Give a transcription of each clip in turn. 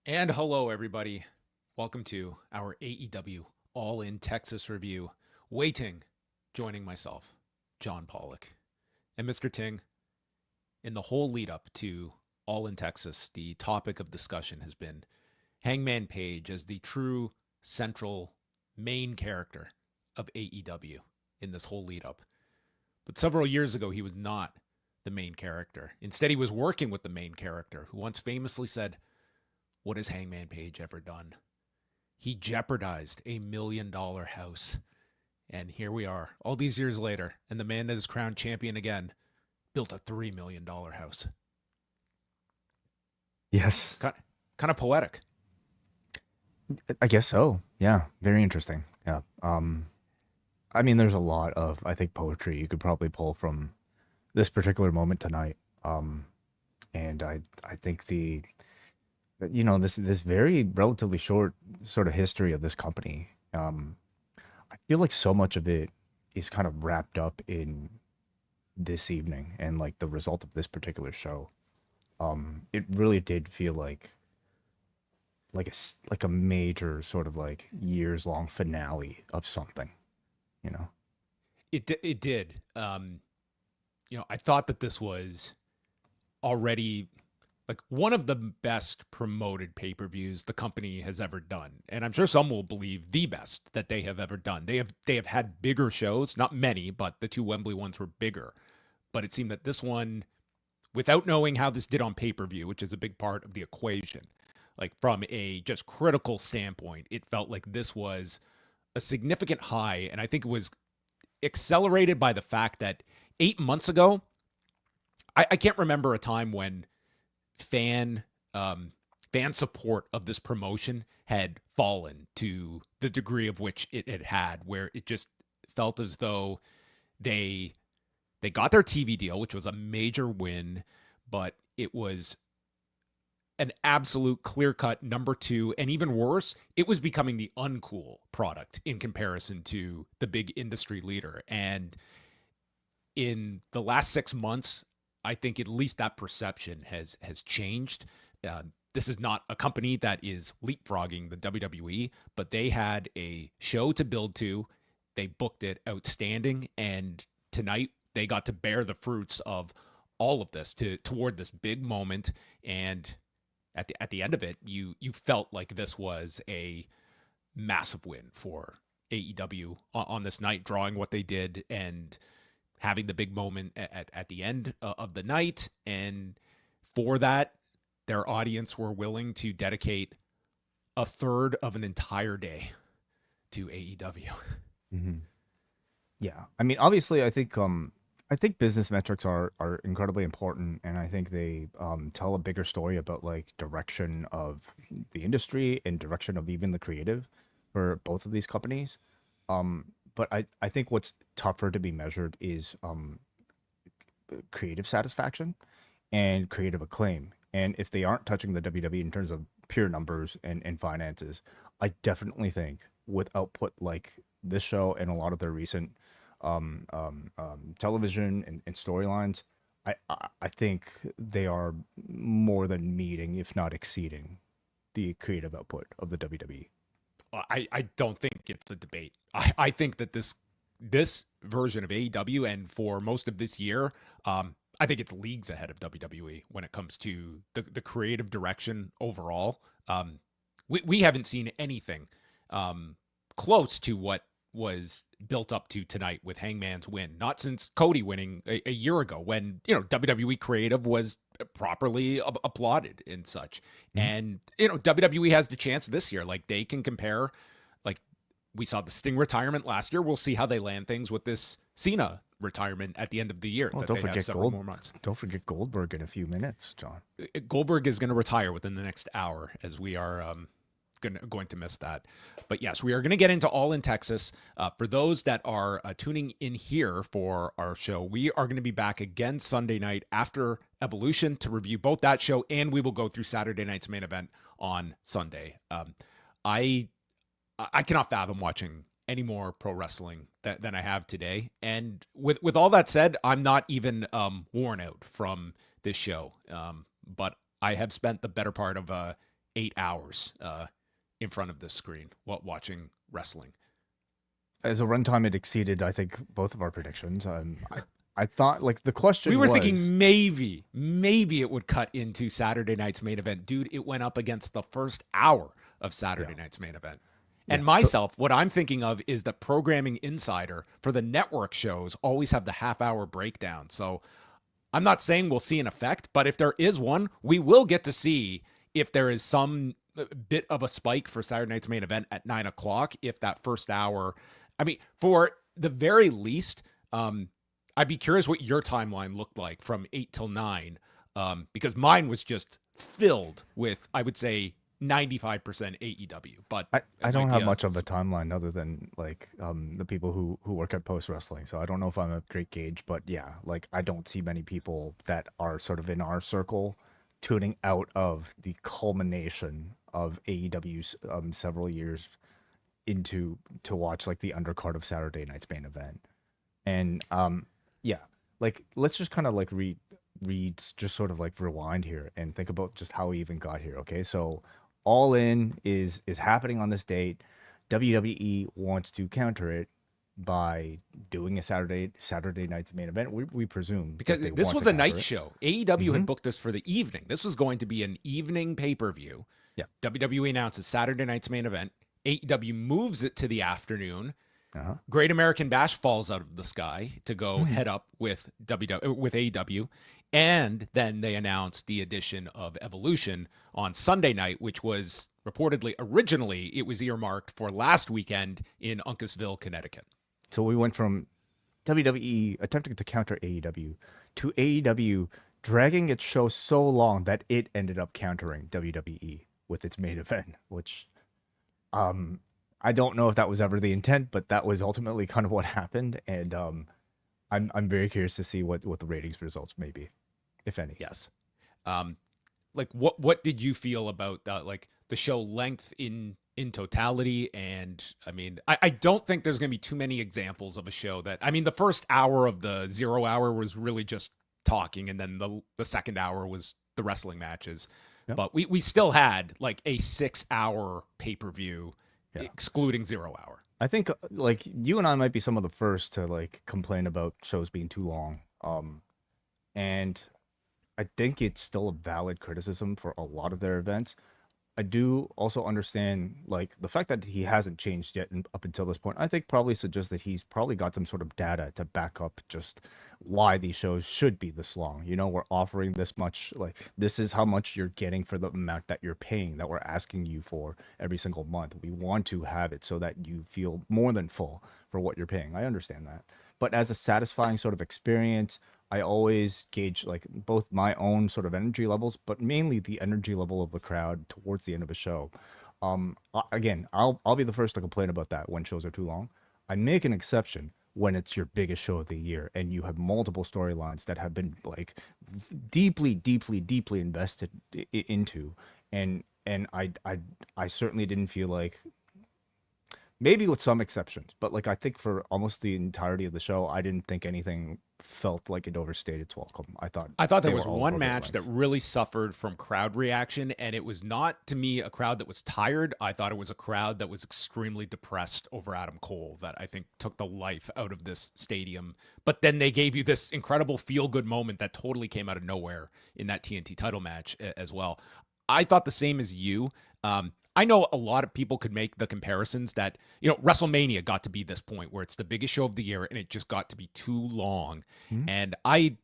And hello, everybody. Welcome to our AEW All In Texas review. Wai Ting joining myself, John Pollock. And Mr. Ting, in the whole lead up to All In Texas, the topic of discussion has been Hangman Page as the true central main character of AEW in this whole lead up. But several years ago, he was not the main character. Instead, he was working with the main character, who once famously said, "What has Hangman Page ever done? He jeopardized $1 million house." And here we are, all these years later, and the man that is crowned champion again built a $3 million house. Yes, Kind of poetic. I guess so. Yeah, very interesting. Yeah. I mean, there's a lot of, I think, poetry you could probably pull from this particular moment tonight. And I think this very relatively short sort of history of this company. I feel like so much of it is kind of wrapped up in this evening and like the result of this particular show. It really did feel like a major sort of like years long finale of something, you know. It did. I thought that this was already like one of the best promoted pay-per-views the company has ever done, and I'm sure some will believe the best that they have ever done. They have had bigger shows, not many, but the two Wembley ones were bigger. But it seemed that this one, without knowing how this did on pay-per-view, which is a big part of the equation, like from a just critical standpoint, it felt like this was a significant high, and I think it was accelerated by the fact that 8 months ago, I can't remember a time when fan fan support of this promotion had fallen to the degree of which it had, where it just felt as though they they got their TV deal, which was a major win, but it was an absolute clear cut number two. And even worse, it was becoming the uncool product in comparison to the big industry leader. And in the last 6 months, I think at least that perception has changed. This is not a company that is leapfrogging the WWE, but they had a show to build to. They booked it outstanding, and tonight they got to bear the fruits of all of this toward this big moment. And at the end of it, you felt like this was a massive win for AEW on this night, drawing what they did and having the big moment at the end of the night. And for that, their audience were willing to dedicate a third of an entire day to AEW. hmm Yeah, I mean, obviously, I think business metrics are incredibly important, and I think they tell a bigger story about like direction of the industry and direction of even the creative for both of these companies. But I think what's tougher to be measured is creative satisfaction and creative acclaim. And if they aren't touching the WWE in terms of pure numbers and finances, I definitely think with output like this show and a lot of their recent television and storylines, I think they are more than meeting, if not exceeding, the creative output of the WWE. I don't think it's a debate. I think that this version of AEW, and for most of this year, I think it's leagues ahead of WWE when it comes to the creative direction overall. We haven't seen anything close to what was built up to tonight with Hangman's win. Not since Cody winning a year ago, when WWE creative was properly applauded and such. Mhm. And WWE has the chance this year, like they can compare. Like we saw the Sting retirement last year. We'll see how they land things with this Cena retirement at the end of the year, Well, that they have several more months. Don't forget Goldberg in a few minutes, John. Goldberg is going to retire within the next hour, as we are going to miss that. But yes, we are going to get into All in Texas. For those that are tuning in here for our show, we are going to be back again Sunday night after Evolution to review both that show, and we will go through Saturday night's main event on Sunday. I I cannot fathom watching any more pro wrestling than I have today. And with all that said, I'm not even worn out from this show. But I have spent the better part of 8 hours in front of this screen while watching wrestling. As a runtime, it exceeded, I think, both of our predictions. I thought, like, the question we were was, thinking maybe it would cut into Saturday night's main event. Dude, it went up against the first hour of Saturday night's main event. And myself, what I'm thinking of is the Programming Insider for the network shows always have the half-hour breakdown. So I'm not saying we'll see an effect, but if there is one, we will get to see if there is some bit of a spike for Saturday night's main event at 9 o'clock. If that first hour, I mean, for the very least, I'd be curious what your timeline looked like from 8 till 9, because mine was just filled with, I would say, 95% AEW. But I don't have much of a timeline other than like the people who work at Post Wrestling. So I don't know if I'm a great gauge, but yeah, like I don't see many people that are sort of in our circle tuning out of the culmination of AEW's several years to watch like the undercard of Saturday night's main event. And yeah, like let's just kind of like just sort of like rewind here and think about just how we even got here. Okay, so All In is happening on this date. WWE wants to counter it by doing a Saturday night's main event. We presume because this was a night show. AEW had booked this for the evening. This was going to be an evening pay-per-view. Yeah. WWE announces Saturday night's main event. AEW moves it to the afternoon. Great American Bash falls out of the sky to go head up with AEW. And then they announced the addition of Evolution on Sunday night, which was reportedly originally it was earmarked for last weekend in Uncasville, Connecticut. So we went from WWE attempting to counter AEW to AEW dragging its show so long that it ended up countering WWE with its main event, which I don't know if that was ever the intent, but that was ultimately kind of what happened. And I'm very curious to see what the ratings results may be, if any. Yes. Like what did you feel about like the show length in totality? And I mean, I don't think there's going to be too many examples of a show that, I mean, the first hour of the 0 hour was really just talking. And then the second hour was the wrestling matches. Yep. But we still had like a 6 hour pay-per-view, excluding 0 hour. I think like you and I might be some of the first to like complain about shows being too long. And I think it's still a valid criticism for a lot of their events. I do also understand like the fact that he hasn't changed yet up until this point. I think probably suggests that he's probably got some sort of data to back up just why these shows should be this long. You know, we're offering this much, like this is how much you're getting for the amount that you're paying, that we're asking you for every single month. We want to have it so that you feel more than full for what you're paying. I understand that. But as a satisfying sort of experience, I always gauge like both my own sort of energy levels, but mainly the energy level of the crowd towards the end of a show. Again, I'll be the first to complain about that when shows are too long. I make an exception when it's your biggest show of the year and you have multiple storylines that have been like deeply invested into, and I certainly didn't feel like, maybe with some exceptions, but like I think for almost the entirety of the show, I didn't think anything felt like it overstayed its welcome. I thought there was one match that really suffered from crowd reaction, and it was not, to me, a crowd that was tired. I thought it was a crowd that was extremely depressed over Adam Cole that I think took the life out of this stadium. But then they gave you this incredible feel-good moment that totally came out of nowhere in that TNT title match as well. I thought the same as you. I know a lot of people could make the comparisons that, you know, WrestleMania got to be this point where it's the biggest show of the year and it just got to be too long. Mm-hmm. And I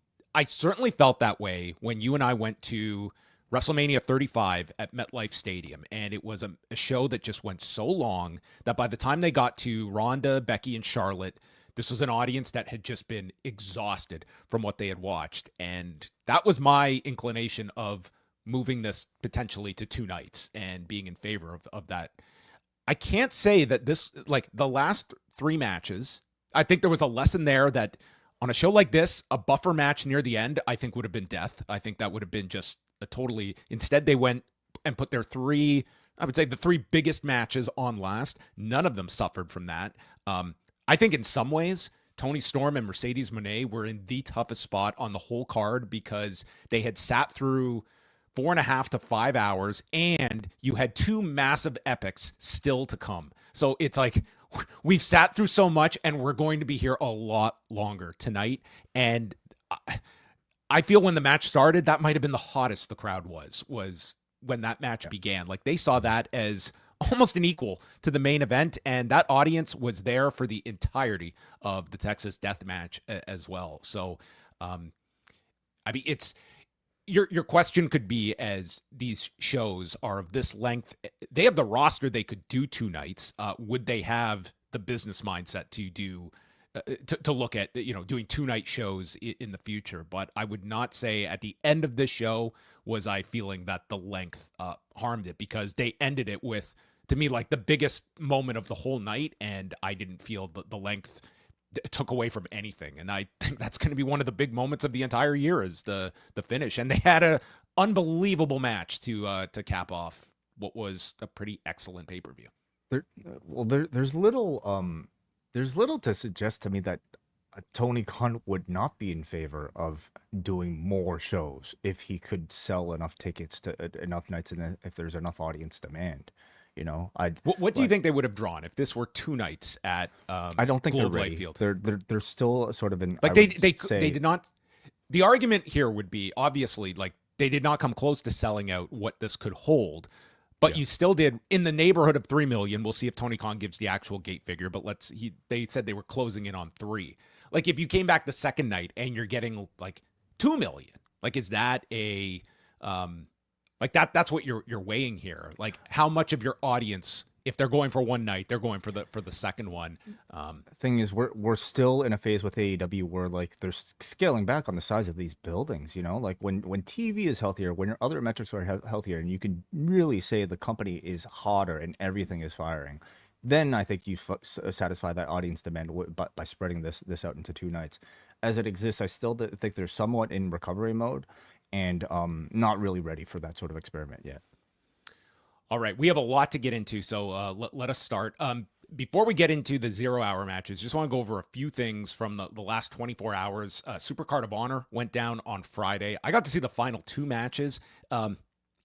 certainly felt that way when you and I went to WrestleMania 35 at MetLife Stadium. And it was a show that just went so long that by the time they got to Ronda, Becky, and Charlotte, this was an audience that had just been exhausted from what they had watched. And that was my inclination of moving this potentially to 2 nights and being in favor of that. I can't say that this, like the last 3 matches, I think there was a lesson there that on a show like this, a buffer match near the end, I think would have been death. I think that would have been just a totally, instead they went and put their 3, I would say the 3 biggest matches on last. None of them suffered from that. I think in some ways, Toni Storm and Mercedes Moné were in the toughest spot on the whole card because they had sat through 4.5 to 5 hours, and you had 2 massive epics still to come. So it's like we've sat through so much, and we're going to be here a lot longer tonight. And I feel when the match started, that might have been the hottest the crowd was when that match began. Like, they saw that as almost an equal to the main event, and that audience was there for the entirety of the Texas Death Match as well. So, I mean, it's your question could be, as these shows are of this length, they have the roster they could do 2 nights. Would they have the business mindset to do to look at, doing 2-night shows in the future? But I would not say at the end of this show was I feeling that the length harmed it, because they ended it with, to me, like the biggest moment of the whole night, and I didn't feel the length took away from anything. And I think that's going to be one of the big moments of the entire year, is the finish. And they had a unbelievable match to cap off what was a pretty excellent pay-per-view. There's little to suggest to me that Tony Khan would not be in favor of doing more shows if he could sell enough tickets to enough nights, and if there's enough audience demand. What do you think they would have drawn if this were 2 nights at I don't think Globe they're ready. Life Field? They're still sort of in, like, they did not. The argument here would be, obviously, like, they did not come close to selling out what this could hold, but you still did in the neighborhood of 3 million. We'll see if Tony Khan gives the actual gate figure, but they said they were closing in on 3. Like, if you came back the second night and you're getting like 2 million, like, is that a like that's what you're weighing here? Like, how much of your audience, if they're going for one night, they're going for the second one? Thing is, we're still in a phase with AEW where, like, they're scaling back on the size of these buildings. Like, when TV is healthier, when your other metrics are healthier, and you can really say the company is hotter and everything is firing, then I think you satisfy that audience demand by spreading this out into 2 nights. As it exists, I still think they're somewhat in recovery mode, and not really ready for that sort of experiment yet. All right, we have a lot to get into, so let us start. Before we get into the 0-hour matches, just want to go over a few things from the last 24 hours. Supercard of Honor went down on Friday. I got to see the final 2 matches.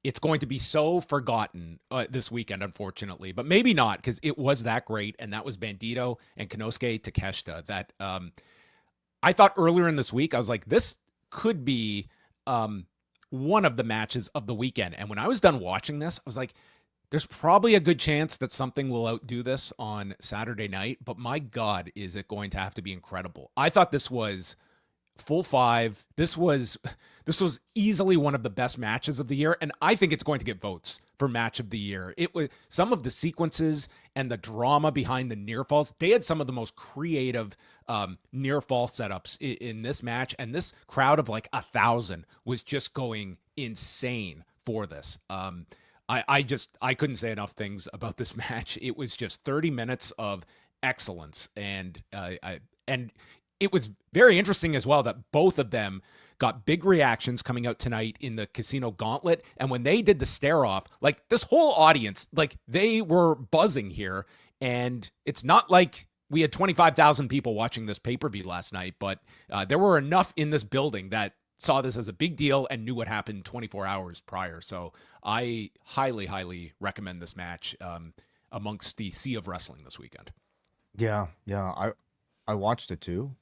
It's going to be so forgotten this weekend, unfortunately, but maybe not, because it was that great, and that was Bandido and Konosuke Takeshita. That I thought earlier in this week, I was like, this could be one of the matches of the weekend. And when I was done watching this, I was like, there's probably a good chance that something will outdo this on Saturday night, but my God, is it going to have to be incredible. I thought this was full 5. This was easily one of the best matches of the year, and I think it's going to get votes for match of the year. It was some of the sequences and the drama behind the near falls. They had some of the most creative near fall setups in this match, and this crowd of like 1,000 was just going insane for this. I couldn't say enough things about this match. It was just 30 minutes of excellence, and it was very interesting as well that both of them got big reactions coming out tonight in the Casino Gauntlet. And when they did the stare off, like, this whole audience, like, they were buzzing here. And it's not like we had 25,000 people watching this pay-per-view last night, but there were enough in this building that saw this as a big deal and knew what happened 24 hours prior. So I highly, highly recommend this match amongst the sea of wrestling this weekend. Yeah. I watched it too.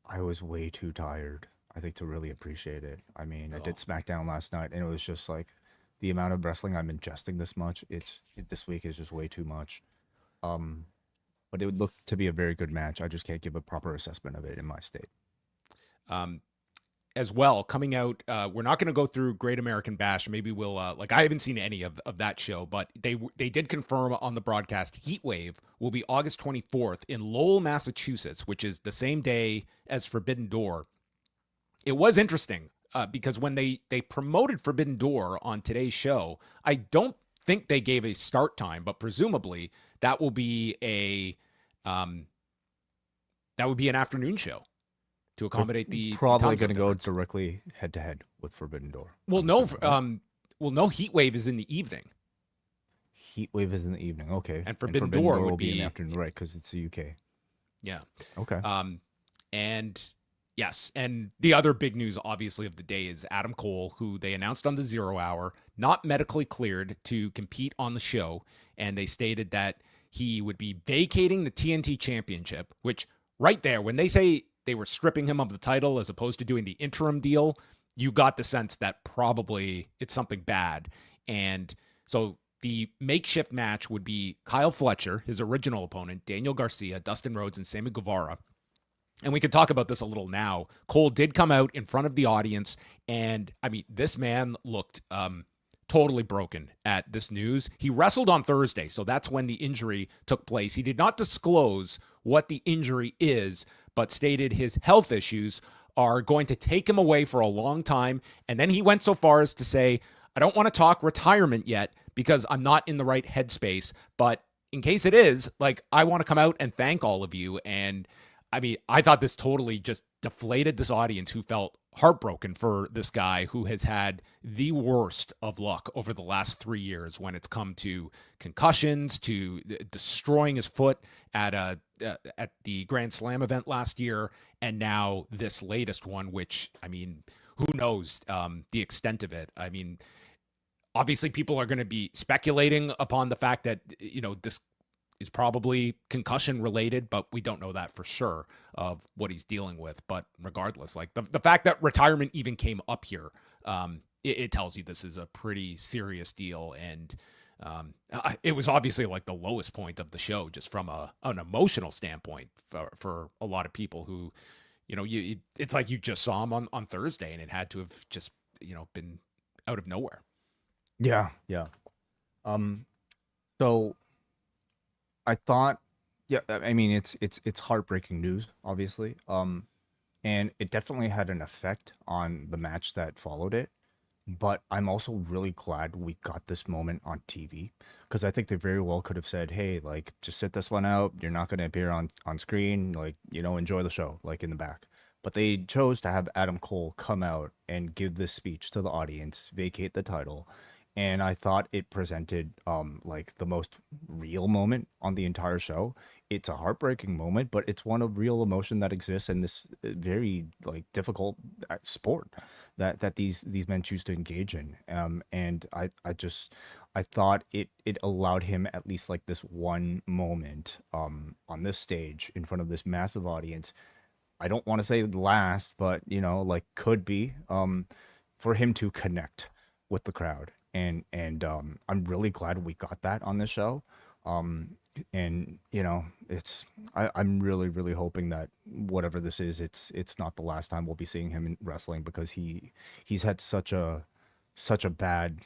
I was way too tired, I think, to really appreciate it. I mean, I did SmackDown last night, and it was just like the amount of wrestling I'm ingesting this much. This week is just way too much. But it would look to be a very good match. I just can't give a proper assessment of it in my state. As well, coming out, we're not going to go through Great American Bash. Maybe we'll, like, I haven't seen any of that show, but they did confirm on the broadcast Heatwave will be August 24th in Lowell, Massachusetts, which is the same day as Forbidden Door. It was interesting because when they promoted Forbidden Door on today's show, I don't think they gave a start time, but presumably that will be an afternoon show to accommodate the probably going to go directly head to head with Forbidden Door. Well, no, Heatwave is in the evening. Heatwave is in the evening. Okay. And Forbidden Door will be in the afternoon, right? Because it's the UK. Yeah. Okay. And Yes, and the other big news, obviously, of the day is Adam Cole, who they announced on the 0 Hour, not medically cleared to compete on the show, and they stated that he would be vacating the TNT Championship, which right there, when they say they were stripping him of the title as opposed to doing the interim deal, you got the sense that probably it's something bad. And so the makeshift match would be Kyle Fletcher, his original opponent, Daniel Garcia, Dustin Rhodes, and Sammy Guevara. And we can talk about this a little now. Cole did come out in front of the audience, and I mean, this man looked totally broken at this news. He wrestled on Thursday, so that's when the injury took place. He did not disclose what the injury is, but stated his health issues are going to take him away for a long time. And then he went so far as to say, I don't want to talk retirement yet because I'm not in the right headspace. But in case it is, like, I want to come out and thank all of you. And I mean, I thought this totally just deflated this audience who felt heartbroken for this guy who has had the worst of luck over the last 3 years when it's come to concussions, to destroying his foot at the Grand Slam event last year, and now this latest one, which, I mean, who knows the extent of it. I mean, obviously people are going to be speculating upon the fact that, you know, this is probably concussion related, but we don't know that for sure of what he's dealing with. But regardless, like the fact that retirement even came up here, it tells you this is a pretty serious deal. And it was obviously like the lowest point of the show, just from an emotional standpoint for a lot of people who, you know, it's like you just saw him on Thursday and it had to have just, you know, been out of nowhere. Yeah. So I thought, yeah, I mean, it's heartbreaking news, obviously. And it definitely had an effect on the match that followed it. But I'm also really glad we got this moment on TV, because I think they very well could have said, hey, like, just sit this one out. You're not going to appear on screen. Like, you know, enjoy the show, like, in the back. But they chose to have Adam Cole come out and give this speech to the audience, vacate the title. And I thought it presented like the most real moment on the entire show. It's a heartbreaking moment, but it's one of real emotion that exists in this very like difficult sport that these men choose to engage in. And I thought it allowed him at least like this one moment on this stage in front of this massive audience. I don't want to say last, but you know, like, could be for him to connect with the crowd. And I'm really glad we got that on the show. And you know, I'm really hoping that whatever this is, it's not the last time we'll be seeing him in wrestling, because he's had such a bad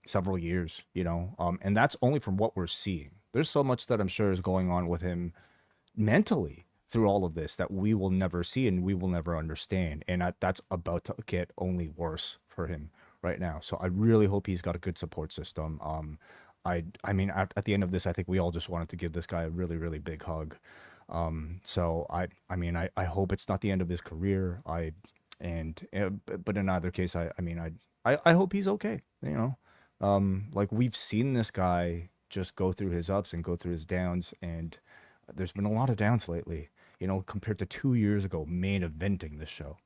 several years, you know. And that's only from what we're seeing. There's so much that I'm sure is going on with him mentally through all of this that we will never see and we will never understand. And that's about to get only worse for him right now. So I really hope he's got a good support system. I mean, at the end of this, I think we all just wanted to give this guy a really big hug. So I mean, I hope it's not the end of his career. But in either case, I mean, I hope he's okay. You know, like, we've seen this guy just go through his ups and go through his downs, and there's been a lot of downs lately. You know, compared to 2 years ago, main eventing this show,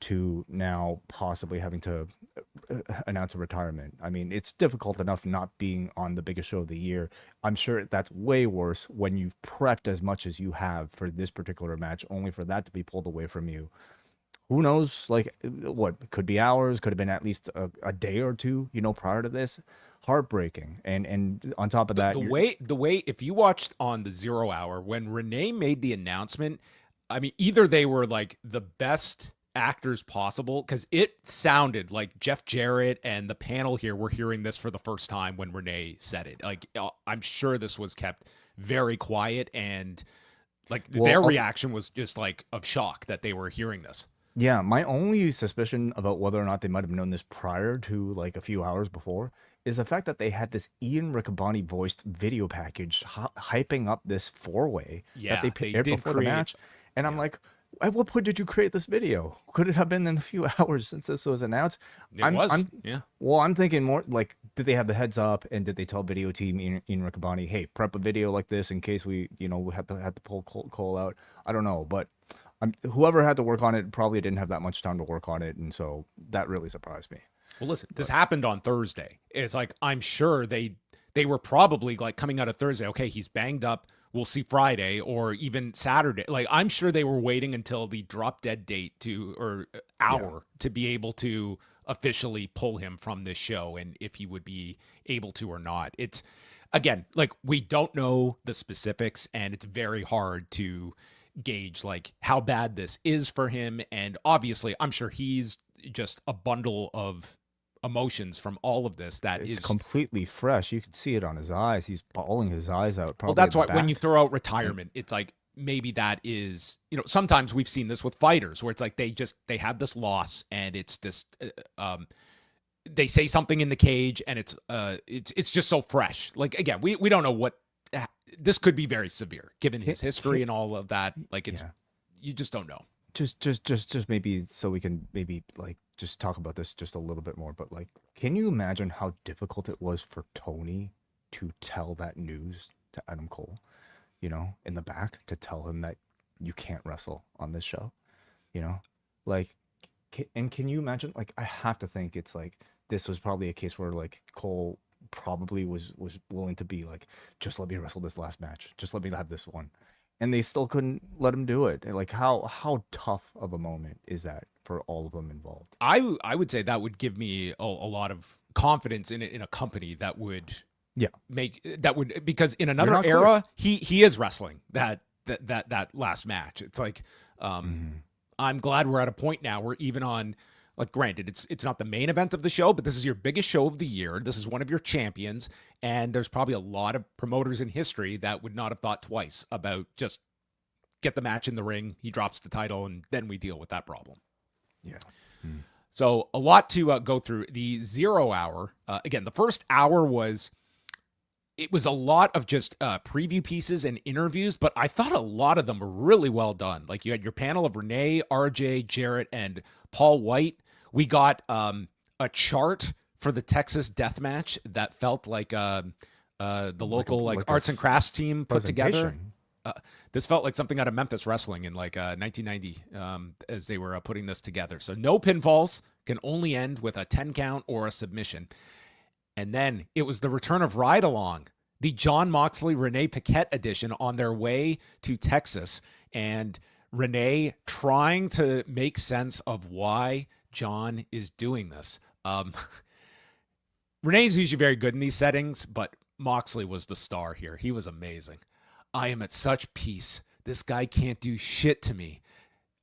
to now possibly having to announce a retirement. I mean, it's difficult enough not being on the biggest show of the year. I'm sure that's way worse when you've prepped as much as you have for this particular match, only for that to be pulled away from you. Who knows, like, what could be hours, could have been at least a day or two, you know, prior to this. Heartbreaking. And on top of that, the way if you watched on the 0 Hour when Renee made the announcement, I mean, either they were like the best actors possible, because it sounded like Jeff Jarrett and the panel here were hearing this for the first time when Renee said it. Like, I'm sure this was kept very quiet, and like their reaction was just like of shock that they were hearing this. Yeah, my only suspicion about whether or not they might have known this prior to like a few hours before is the fact that they had this Ian Riccaboni voiced video package hyping up this four-way that they aired before the match. And I'm like, at what point did you create this video? Could it have been in the few hours since this was announced? Well, I'm thinking more like, did they have the heads up, and did they tell video team Ian Riccaboni, hey, prep a video like this in case we have to pull Cole out? I don't know, but Whoever had to work on it probably didn't have that much time to work on it, and so that really surprised me. Well, listen, this happened on Thursday. It's like, I'm sure they were probably like coming out of Thursday. Okay, he's banged up. We'll see Friday or even Saturday. Like, I'm sure they were waiting until the drop dead date hour to be able to officially pull him from this show, and if he would be able to or not. It's, again, like, we don't know the specifics, and it's very hard to gauge like how bad this is for him. And obviously, I'm sure he's just a bundle of emotions from all of this that It's is completely fresh. You can see it on his eyes. He's bawling his eyes out. well, that's why when you throw out retirement, it's like, maybe that is, sometimes we've seen this with fighters where it's like they have this loss, and it's this they say something in the cage, and it's just so fresh. Like, again, we don't know what this could be. Very severe given his history and all of that. Like, it's you just don't know. Just maybe, so we can maybe like just talk about this just a little bit more. But like, can you imagine how difficult it was for Toni to tell that news to Adam Cole? In the back, to tell him that you can't wrestle on this show. Like, can you imagine? Like, I have to think it's like this was probably a case where like Cole probably was willing to be like, just let me wrestle this last match, just let me have this one, and they still couldn't let him do it. And like, how tough of a moment is that for all of them involved? I would say that would give me a lot of confidence in a company that would because in another era he is wrestling that last match. It's like I'm glad we're at a point now where even on, like, granted, it's not the main event of the show, but this is your biggest show of the year. This is one of your champions, and there's probably a lot of promoters in history that would not have thought twice about just get the match in the ring. He drops the title, and then we deal with that problem. Yeah. So a lot to go through. The 0 hour, again, the first hour was a lot of just preview pieces and interviews, but I thought a lot of them were really well done. Like, you had your panel of Renee, RJ, Jarrett, and Paul White. We got a chart for the Texas death match that felt like the local like arts and crafts team put together. This felt like something out of Memphis Wrestling in like 1990 as they were putting this together. So no pinfalls, can only end with a 10 count or a submission. And then it was the return of Ride Along, the Jon Moxley, Renee Paquette edition, on their way to Texas. And Renee trying to make sense of why Jon is doing this. Renee's usually very good in these settings, but Moxley was the star here. He was amazing. I am at such peace. This guy can't do shit to me.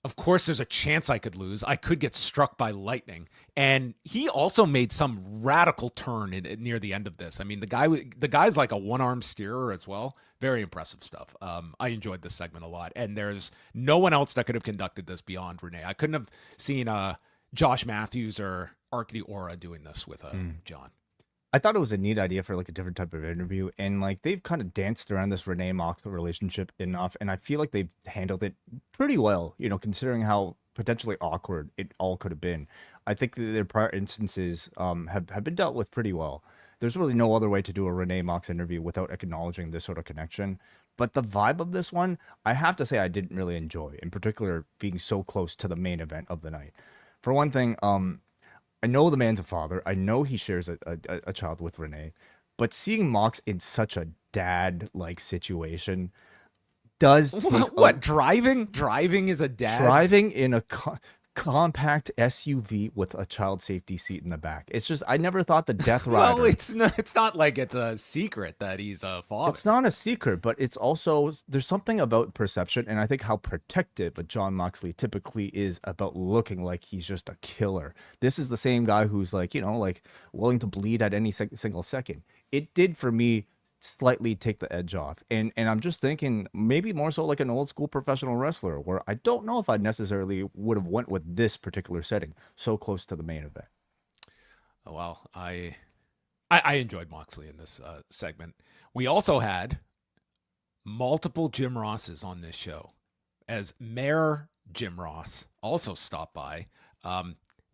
Of course, there's a chance I could lose. I could get struck by lightning. And he also made some radical turn near the end of this. I mean, the guy's like a one-arm steerer as well. Very impressive stuff. I enjoyed this segment a lot. And there's no one else that could have conducted this beyond Renee. I couldn't have seen Josh Matthews or Arkady Ora doing this with Jon. I thought it was a neat idea for like a different type of interview, and like they've kind of danced around this Renee Moxley relationship enough, and I feel like they've handled it pretty well, considering how potentially awkward it all could have been. I think that their prior instances have been dealt with pretty well. There's really no other way to do a Renee Mox interview without acknowledging this sort of connection. But the vibe of this one, I have to say, I didn't really enjoy, in particular being so close to the main event of the night. For one thing, I know the man's a father. I know he shares a child with Renee, but seeing Mox in such a dad-like situation does take driving is a dad. Driving in a compact SUV with a child safety seat in the back. It's just, I never thought the Death Rider. Well, it's not like it's a secret that he's a father. It's not a secret, but it's also, there's something about perception, and I think how protective a Jon Moxley typically is about looking like he's just a killer. This is the same guy who's like, like willing to bleed at any single second. It did for me slightly take the edge off, and I'm just thinking maybe more so like an old school professional wrestler, where I don't know if I necessarily would have went with this particular setting so close to the main event. Oh, well, I enjoyed Moxley in this segment. We also had multiple Jim Rosses on this show, as Mayor Jim Ross also stopped by.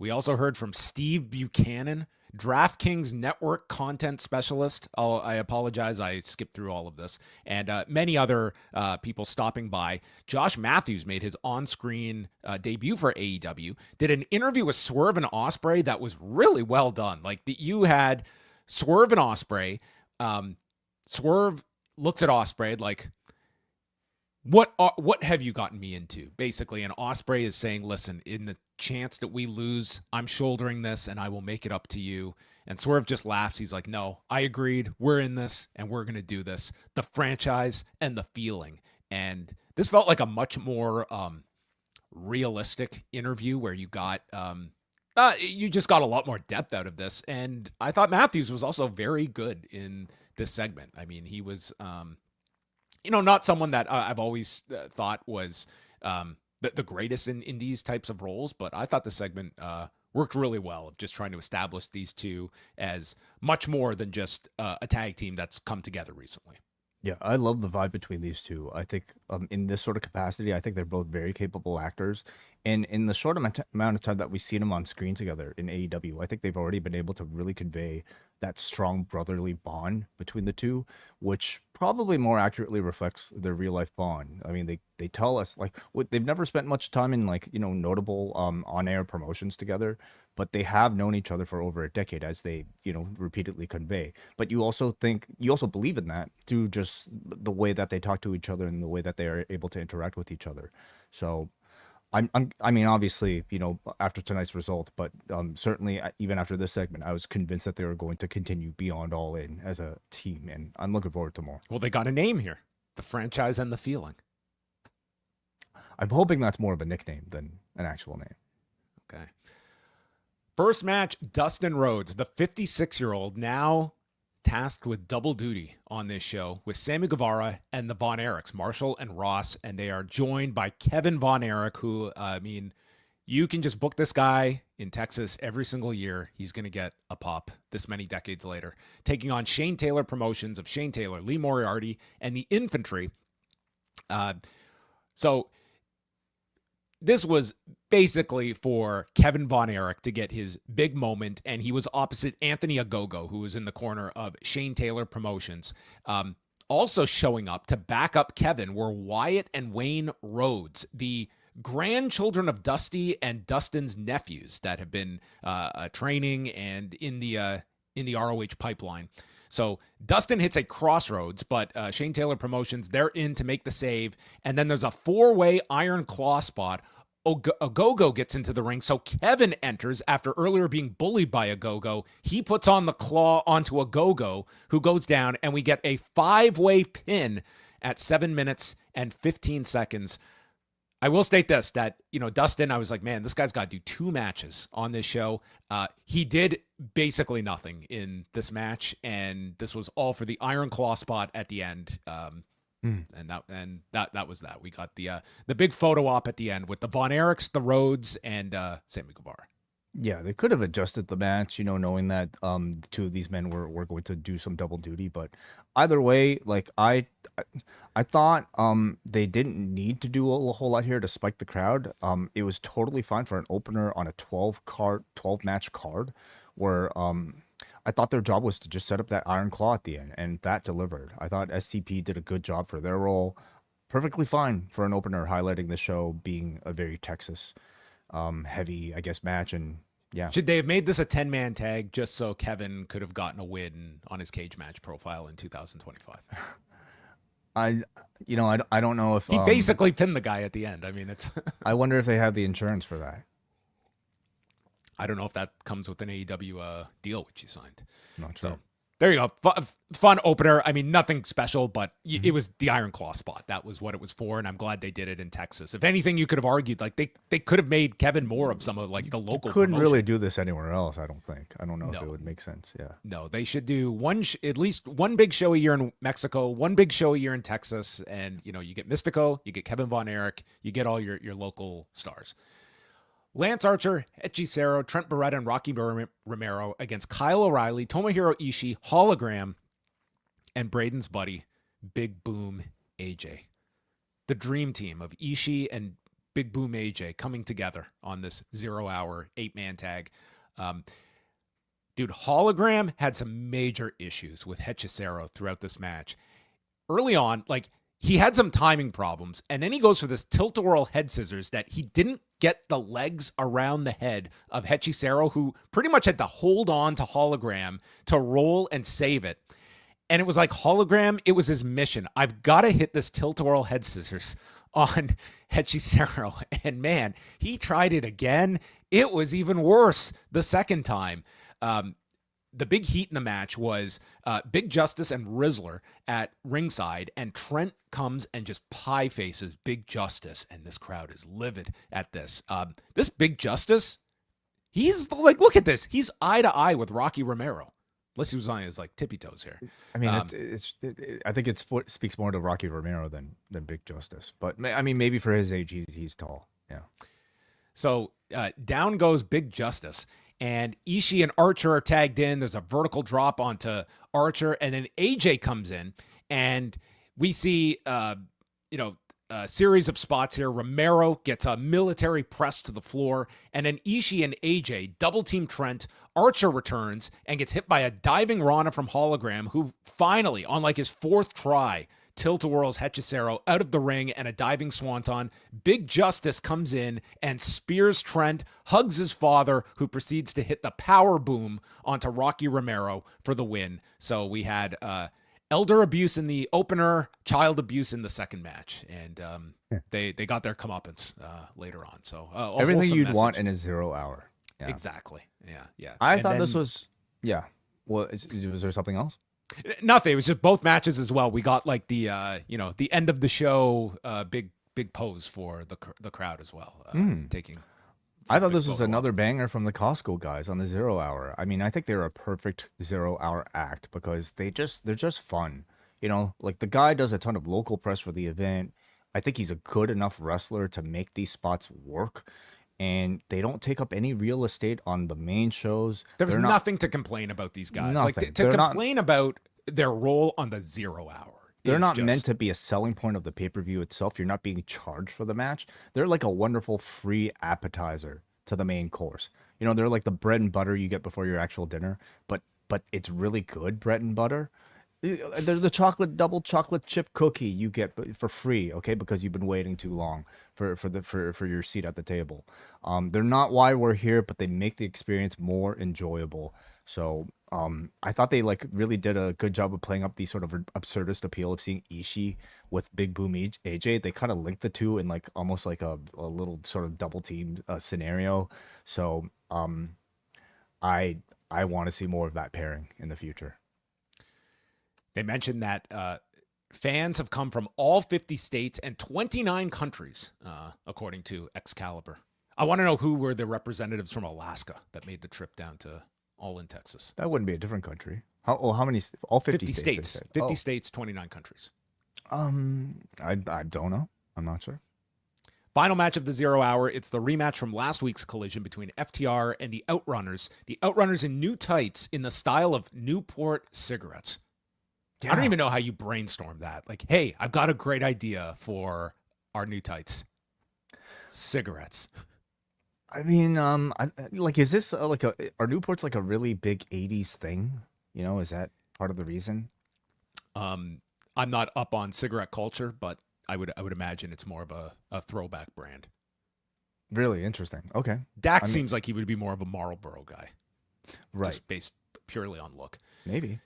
We also heard from Steve Buchanan, DraftKings network content specialist. I apologize, I skipped through all of this. And many other people stopping by. Josh Matthews made his on-screen debut for AEW. Did an interview with Swerve and Ospreay that was really well done. Like, you had Swerve and Ospreay. Swerve looks at Ospreay like, what have you gotten me into, basically? And Ospreay is saying, listen, in the chance that we lose, I'm shouldering this and I will make it up to you. And Swerve just laughs. He's like, no, I agreed. We're in this and we're going to do this. The franchise and the feeling. And this felt like a much more realistic interview where you got you just got a lot more depth out of this. And I thought Matthews was also very good in this segment. I mean, he was not someone that I've always thought was the greatest in these types of roles, but I thought the segment worked really well of just trying to establish these two as much more than just a tag team that's come together recently. Yeah, I love the vibe between these two. I think in this sort of capacity, I think they're both very capable actors. And in the short amount of time that we've seen them on screen together in AEW, I think they've already been able to really convey that strong brotherly bond between the two, which probably more accurately reflects their real life bond. I mean, they tell us like they've never spent much time in notable on-air promotions together, but they have known each other for over a decade, as they repeatedly convey. But you also believe in that through just the way that they talk to each other and the way that they are able to interact with each other. So I mean, obviously, after tonight's result, but certainly even after this segment, I was convinced that they were going to continue beyond All In as a team, and I'm looking forward to more. Well, they got a name here, the franchise and the feeling. I'm hoping that's more of a nickname than an actual name. Okay. First match, Dustin Rhodes, the 56-year-old, now tasked with double duty on this show with Sammy Guevara and the Von Erichs, Marshall and Ross, and they are joined by Kevin Von Erich, who, I mean, you can just book this guy in Texas every single year. He's going to get a pop this many decades later, taking on Shane Taylor Promotions of Shane Taylor, Lee Moriarty, and the Infantry. So this was basically for Kevin Von Erich to get his big moment, and he was opposite Anthony Ogogo, who was in the corner of Shane Taylor Promotions. Also showing up to back up Kevin were Wyatt and Wayne Rhodes, the grandchildren of Dusty and Dustin's nephews that have been training and in the ROH pipeline. So Dustin hits a crossroads, but Shane Taylor Promotions, they're in to make the save. And then there's a 4-way iron claw spot. Ogogo gets into the ring, so Kevin enters after earlier being bullied by Ogogo. He puts on the claw onto Ogogo, who goes down, and we get a 5-way pin at 7 minutes and 15 seconds. I will state this, that, Dustin, I was like, man, this guy's got to do 2 matches on this show. He did basically nothing in this match, and this was all for the Iron Claw spot at the end. And that was that. We got the big photo op at the end with the Von Erichs, the Rhodes, and Sammy Guevara. Yeah, they could have adjusted the match, knowing that the two of these men were going to do some double duty. But either way, like I thought they didn't need to do a whole lot here to spike the crowd. It was totally fine for an opener on a 12 match card, where I thought their job was to just set up that Iron Claw at the end, and that delivered. I thought STP did a good job for their role. Perfectly fine for an opener, highlighting the show being a very Texas heavy, I guess, match. And yeah, should they have made this a 10-man tag just so Kevin could have gotten a win on his cage match profile in 2025? I don't know if he basically pinned the guy at the end. I mean, it's I wonder if they have the insurance for that. I don't know if that comes with an AEW deal which he signed. Not sure. So there you go. Fun opener. I mean, nothing special, but it was the Iron Claw spot. That was what it was for, and I'm glad they did it in Texas. If anything, you could have argued like they could have made Kevin more of some of like the local. You couldn't promotion. really do this anywhere else. I don't think. I don't know if it would make sense. Yeah. No, they should do at least one big show a year in Mexico, one big show a year in Texas, and you get Mystico, you get Kevin Von Erich, you get all your local stars. Lance Archer, Hechicero, Trent Barretta, and Rocky Romero against Kyle O'Reilly, Tomohiro Ishii, Hologram, and Braden's buddy, Big Boom AJ. The dream team of Ishii and Big Boom AJ coming together on this 0 hour 8-man tag. Dude, Hologram had some major issues with Hechicero throughout this match. Early on, like, he had some timing problems, and then he goes for this tilt-a-whirl head scissors that he didn't get the legs around the head of Hechicero, who pretty much had to hold on to Hologram to roll and save it. And it was like Hologram, it was his mission. I've got to hit this tilt-a-whirl head scissors on Hechicero. And man, he tried it again. It was even worse the second time. The big heat in the match was Big Justice and Rizzler at ringside, and Trent comes and just pie faces Big Justice, and this crowd is livid at this. This Big Justice, he's like, look at this. He's eye to eye with Rocky Romero. Unless he was on his like tippy toes here. I mean, I think it speaks more to Rocky Romero than Big Justice. But I mean, maybe for his age, he's tall. Yeah. So down goes Big Justice, and Ishii and Archer are tagged in. There's a vertical drop onto Archer, and then AJ comes in, and we see a series of spots here. Romero gets a military press to the floor, and then Ishii and AJ double team Trent. Archer returns and gets hit by a diving Rana from Hologram, who finally, on like his fourth try, tilt-a-whirls Hechicero out of the ring and a diving swanton. Big Justice comes in and spears Trent, hugs his father, who proceeds to hit the power boom onto Rocky Romero for the win. So we had elder abuse in the opener, child abuse in the second match, and they got their comeuppance later on. So everything you'd want in a 0 hour. Yeah. Exactly. Yeah. I thought this was, yeah. Well, was there something else? Nothing. It was just both matches as well. We got like the the end of the show big pose for the crowd as well. Taking. I thought this was another banger from the Costco guys on the 0 hour. I mean, I think they're a perfect 0 hour act because they're just fun. You know, like the guy does a ton of local press for the event. I think he's a good enough wrestler to make these spots work. And they don't take up any real estate on the main shows. There's nothing to complain about these guys. Nothing. Like to complain about their role on the 0 hour. They're not meant to be a selling point of the pay-per-view itself. You're not being charged for the match. They're like a wonderful free appetizer to the main course. You know, they're like the bread and butter you get before your actual dinner, but it's really good bread and butter. They're the double chocolate chip cookie you get for free, okay? Because you've been waiting too long for your seat at the table. They're not why we're here, but they make the experience more enjoyable. So I thought they like really did a good job of playing up the sort of absurdist appeal of seeing Ishii with Big Boom AJ. They kind of linked the two in like almost like a little sort of double team scenario. So I want to see more of that pairing in the future. They mentioned that fans have come from all 50 states and 29 countries, according to Excalibur. I want to know who were the representatives from Alaska that made the trip down to All In, Texas. That wouldn't be a different country. How many? All 50 states. 50 states, 29 countries. I don't know. I'm not sure. Final match of the 0 hour. It's the rematch from last week's collision between FTR and the Outrunners. The Outrunners in new tights in the style of Newport cigarettes. Yeah. I don't even know how you brainstorm that. Like, hey, I've got a great idea for our new tights. Cigarettes. I mean, is this are Newports like a really big 80s thing? You know, is that part of the reason? I'm not up on cigarette culture, but I would imagine it's more of a throwback brand. Really interesting. Okay. Dax seems like he would be more of a Marlboro guy. Right. Just based purely on look. Maybe.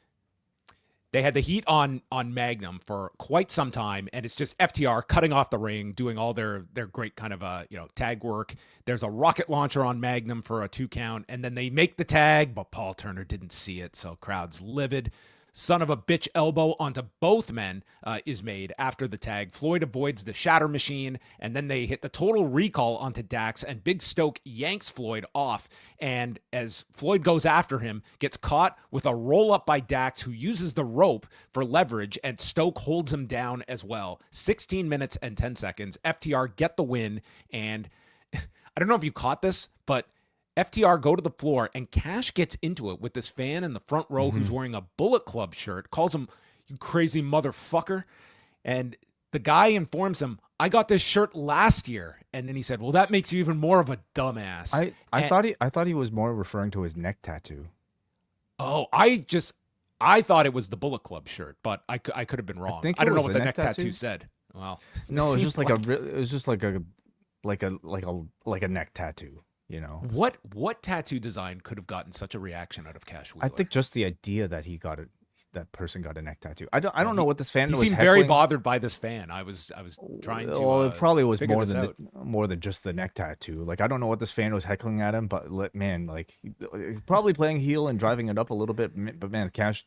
They had the heat on Magnum for quite some time, and it's just FTR cutting off the ring, doing all their great kind of tag work. There's a rocket launcher on Magnum for a 2 count, and then they make the tag, but Paul Turner didn't see it, so crowd's livid. Son of a bitch elbow onto both men is made after the tag. Floyd avoids the shatter machine, and then they hit the total recall onto Dax, and Big Stoke yanks Floyd off. And as Floyd goes after him, gets caught with a roll-up by Dax, who uses the rope for leverage, and Stoke holds him down as well. 16 minutes and 10 seconds. FTR get the win, and I don't know if you caught this, but FTR go to the floor, and Cash gets into it with this fan in the front row who's wearing a Bullet Club shirt, calls him, "You crazy motherfucker." And the guy informs him, I got this shirt last year. And then he said, well, that makes you even more of a dumbass. I thought he was more referring to his neck tattoo. Oh, I thought it was the Bullet Club shirt, but I could have been wrong. I don't know what the neck tattoo said. Well, no, it was just like a neck tattoo, you know. What tattoo design could have gotten such a reaction out of Cash Wheeler? I think just the idea that that person got a neck tattoo. I don't know what this fan was. He seemed very bothered by this fan. I was trying to. Well, it probably was more than just the neck tattoo. Like, I don't know what this fan was heckling at him, but man, like, probably playing heel and driving it up a little bit. But man, Cash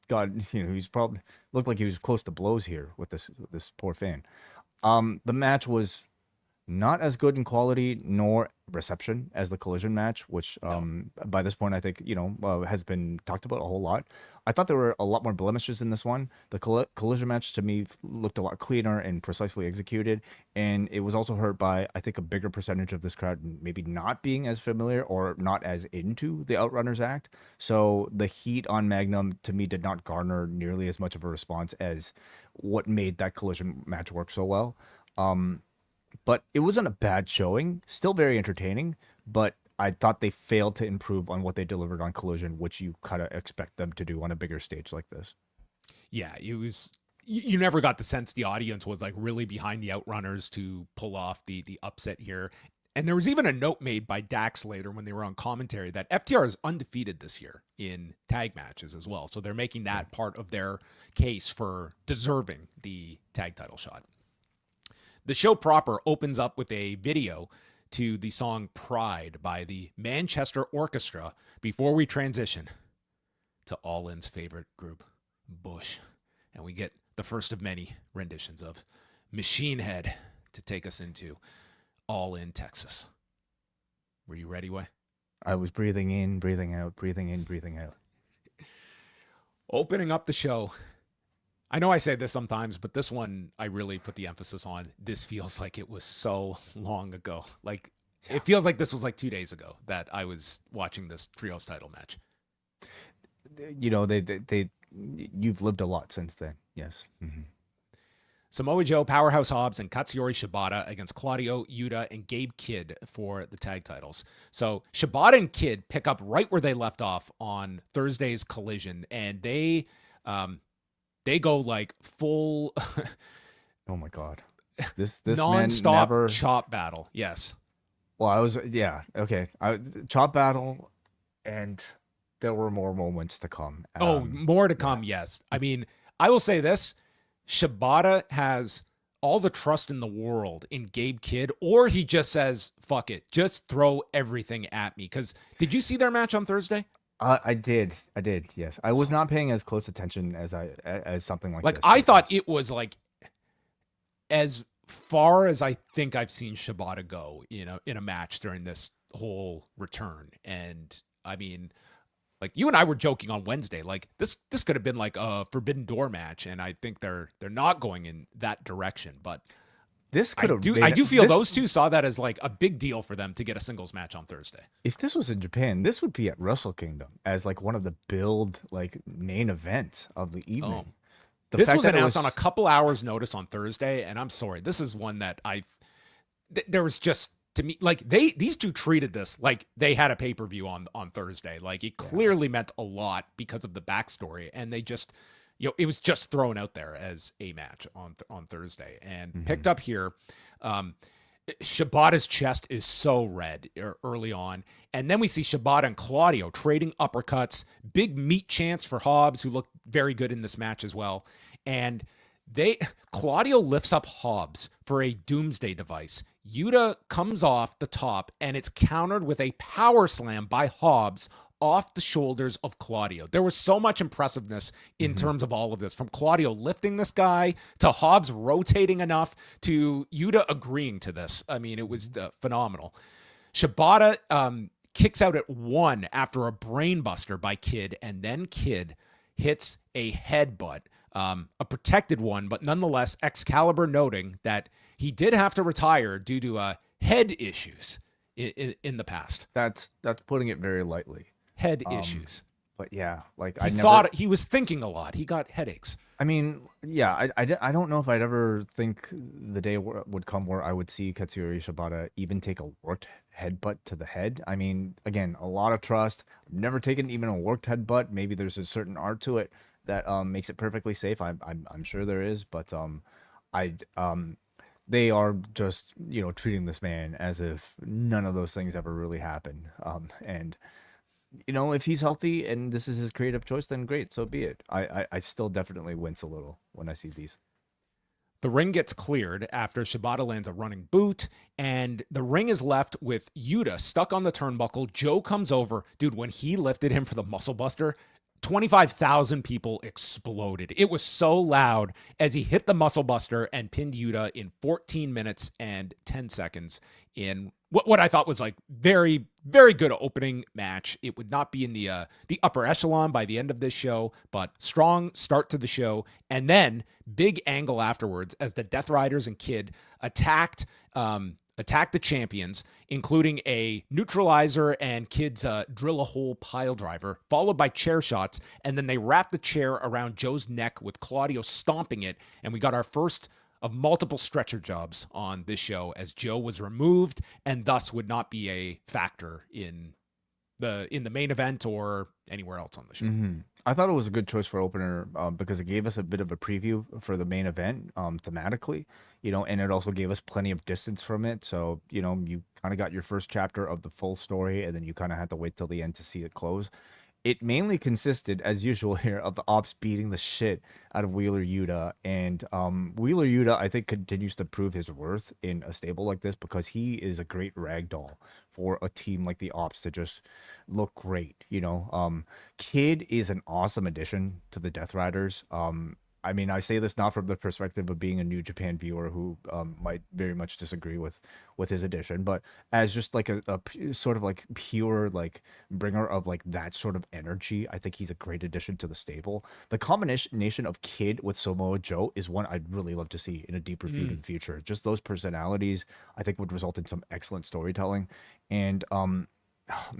got, he's probably looked like he was close to blows here with this poor fan. The match was not as good in quality nor reception as the Collision match, which by this point I think has been talked about a whole lot. I thought there were a lot more blemishes in this one. The Collision match to me looked a lot cleaner and precisely executed, and it was also hurt by, I think, a bigger percentage of this crowd maybe not being as familiar or not as into the Outrunners act. So the heat on Magnum to me did not garner nearly as much of a response as what made that Collision match work so well. But it wasn't a bad showing, still very entertaining, but I thought they failed to improve on what they delivered on Collision, which you kind of expect them to do on a bigger stage like this. Yeah, it was, you never got the sense the audience was like really behind the Outrunners to pull off the upset here. And there was even a note made by Dax later when they were on commentary that FTR is undefeated this year in tag matches as well. So they're making that part of their case for deserving the tag title shot. The show proper opens up with a video to the song Pride by the Manchester Orchestra before we transition to All In's favorite group, Bush. And we get the first of many renditions of Machine Head to take us into All In, Texas. Were you ready, Way? I was breathing in, breathing out, breathing in, breathing out. Opening up the show. I know I say this sometimes, but this one I really put the emphasis on. This feels like it was so long ago. Like, it feels like this was like 2 days ago that I was watching this trios title match. You've lived a lot since then. Yes. Mm-hmm. Samoa Joe, Powerhouse Hobbs, and Katsuyori Shibata against Claudio, Yuta, and Gabe Kidd for the tag titles. So Shibata and Kidd pick up right where they left off on Thursday's Collision, and they go like full. Oh my God! This non-stop man never... chop battle. Yes. Well, okay. Chop battle, and there were more moments to come. More to come. Yes. I mean, I will say this: Shibata has all the trust in the world in Gabe Kidd, or he just says, "Fuck it, just throw everything at me." Because did you see their match on Thursday? I did. Yes, I was not paying as close attention as something like this. I thought it was like as far as I think I've seen Shibata go, in a match during this whole return. And I mean, like, you and I were joking on Wednesday, like this could have been like a Forbidden Door match, and I think they're not going in that direction. But this could have. I do feel those two saw that as like a big deal for them to get a singles match on Thursday. If this was in Japan, this would be at Wrestle Kingdom as like one of the main events of the evening. This was announced on a couple hours notice on Thursday, and I'm sorry, this is one that there was just, to me, like these two treated this like they had a pay-per-view on Thursday. Like, it clearly meant a lot because of the backstory, and they just, it was just thrown out there as a match on Thursday, and picked up here. Shibata's chest is so red early on, and then we see Shibata and Claudio trading uppercuts, big meat chants for Hobbs, who looked very good in this match as well. And Claudio lifts up Hobbs for a doomsday device. Yuta comes off the top, and it's countered with a power slam by Hobbs off the shoulders of Claudio. There was so much impressiveness in terms of all of this, from Claudio lifting this guy to Hobbs rotating enough to Yuta agreeing to this. I mean, it was phenomenal. Shibata kicks out at one after a brainbuster by Kidd, and then Kidd hits a headbutt, a protected one, but nonetheless, Excalibur noting that he did have to retire due to head issues in the past. That's putting it very lightly. Head issues. But yeah, like He thought he was thinking a lot. He got headaches. I mean, yeah, I don't know if I'd ever think the day would come where I would see Katsuyori Shibata even take a worked headbutt to the head. I mean, again, a lot of trust. I've never taken even a worked headbutt. Maybe there's a certain art to it that makes it perfectly safe. I'm sure there is, but I they are just, you know, treating this man as if none of those things ever really happened. And you know, if he's healthy and this is his creative choice, then great, so be it. I still definitely wince a little when I see these. The ring gets cleared after Shibata lands a running boot, and the ring is left with Yuta stuck on the turnbuckle. Joe comes over. Dude, when he lifted him for the muscle buster, 25,000 people exploded. It was so loud as he hit the muscle buster and pinned Yuta in 14 minutes and 10 seconds in what I thought was like very, very good opening match. It would not be in the upper echelon by the end of this show, but strong start to the show. And then big angle afterwards as the Death Riders and Kid attacked the champions, including a neutralizer and Kid's drill a hole pile driver, followed by chair shots. And then they wrapped the chair around Joe's neck with Claudio stomping it. And we got our first of multiple stretcher jobs on this show as Joe was removed and thus would not be a factor in the main event or anywhere else on the show. Mm-hmm. I thought it was a good choice for opener because it gave us a bit of a preview for the main event thematically, you know, and it also gave us plenty of distance from it. So, you know, you kind of got your first chapter of the full story and then you kind of had to wait till the end to see it close. It mainly consisted, as usual here, of the Opps beating the shit out of Wheeler Yuta. And Wheeler Yuta, I think, continues to prove his worth in a stable like this because he is a great ragdoll for a team like the Opps to just look great, you know. Kid is an awesome addition to the Death Riders. I mean, I say this not from the perspective of being a New Japan viewer who might very much disagree with his addition, but as just like a sort of like pure like bringer of like that sort of energy, I think he's a great addition to the stable. The combination of Kid with Samoa Joe is one I'd really love to see in a deeper feud in the future. Just those personalities, I think, would result in some excellent storytelling. And man,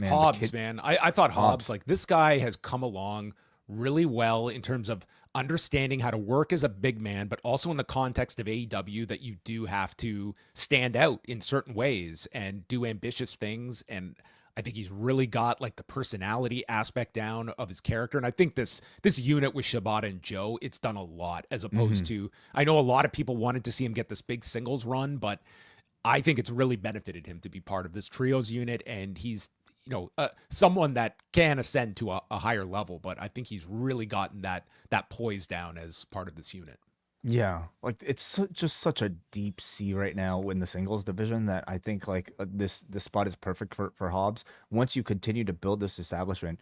Hobbs, man, I thought Hobbs, like this guy has come along really well in terms of understanding how to work as a big man, but also in the context of AEW that you do have to stand out in certain ways and do ambitious things. And I think he's really got like the personality aspect down of his character. And I think this unit with Shibata and Joe, it's done a lot as opposed to, I know a lot of people wanted to see him get this big singles run, but I think it's really benefited him to be part of this trios unit. And he's, you know, someone that can ascend to a higher level, but I think he's really gotten that poise down as part of this unit. Yeah, like it's just such a deep sea right now in the singles division that I think like this spot is perfect for Hobbs. Once you continue to build this establishment,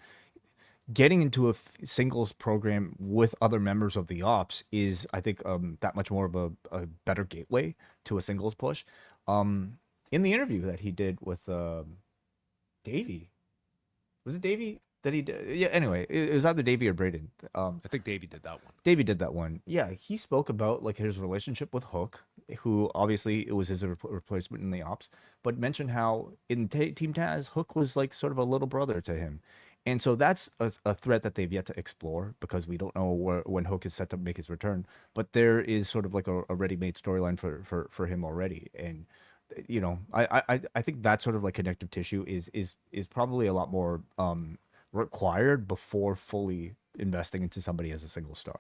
getting into a singles program with other members of the Opps is, I think, that much more of a better gateway to a singles push. In the interview that he did with Davey, was it Davey that he did? Yeah, anyway, it was either Davey or Braden. I think Davey did that one. Davey did that one. Yeah, he spoke about like his relationship with Hook, who obviously it was his replacement in the Opps, but mentioned how in Team Taz, Hook was like sort of a little brother to him. And so that's a threat that they've yet to explore because we don't know when Hook is set to make his return. But there is sort of like a ready-made storyline for him already. And you know, I think that sort of like connective tissue is probably a lot more required before fully investing into somebody as a single star.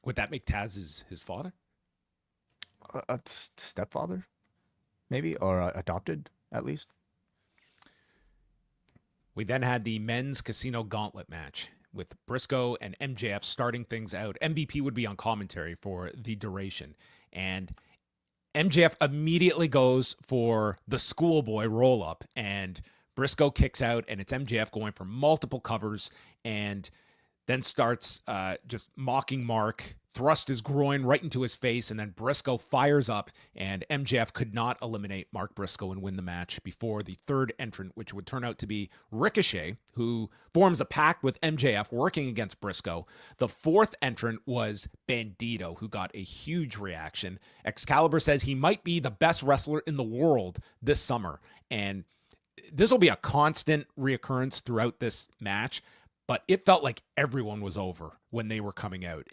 Would that make Taz his father? A stepfather, maybe, or adopted at least. We then had the men's casino gauntlet match with Briscoe and MJF starting things out. MVP would be on commentary for the duration, and MJF immediately goes for the schoolboy roll up, and Briscoe kicks out, and it's MJF going for multiple covers, and then starts just mocking Mark, thrust his groin right into his face, and then Briscoe fires up, and MJF could not eliminate Mark Briscoe and win the match before the third entrant, which would turn out to be Ricochet, who forms a pact with MJF working against Briscoe. The fourth entrant was Bandido, who got a huge reaction. Excalibur says he might be the best wrestler in the world this summer, and this will be a constant reoccurrence throughout this match. but it felt like everyone was over when they were coming out.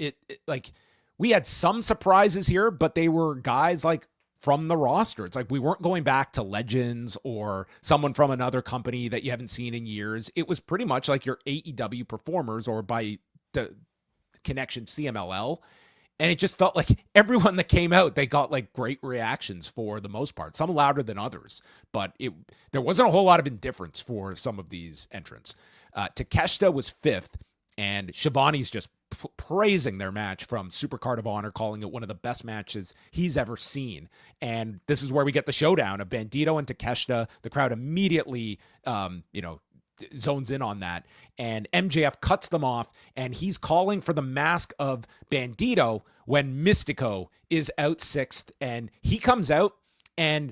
Like we had some surprises here, but they were guys like from the roster. It's like we weren't going back to legends or someone from another company that you haven't seen in years. It was pretty much like your AEW performers, or by the connection CMLL. And it just felt like everyone that came out, they got like great reactions for the most part, some louder than others, but there wasn't a whole lot of indifference for some of these entrants. Takeshita was 5th, and Shivani's just praising their match from Supercard of Honor, calling it one of the best matches he's ever seen. And this is where we get the showdown of Bandido and Takeshita. The crowd immediately, zones in on that, and MJF cuts them off, and he's calling for the mask of Bandido when Mystico is out 6th, and he comes out, and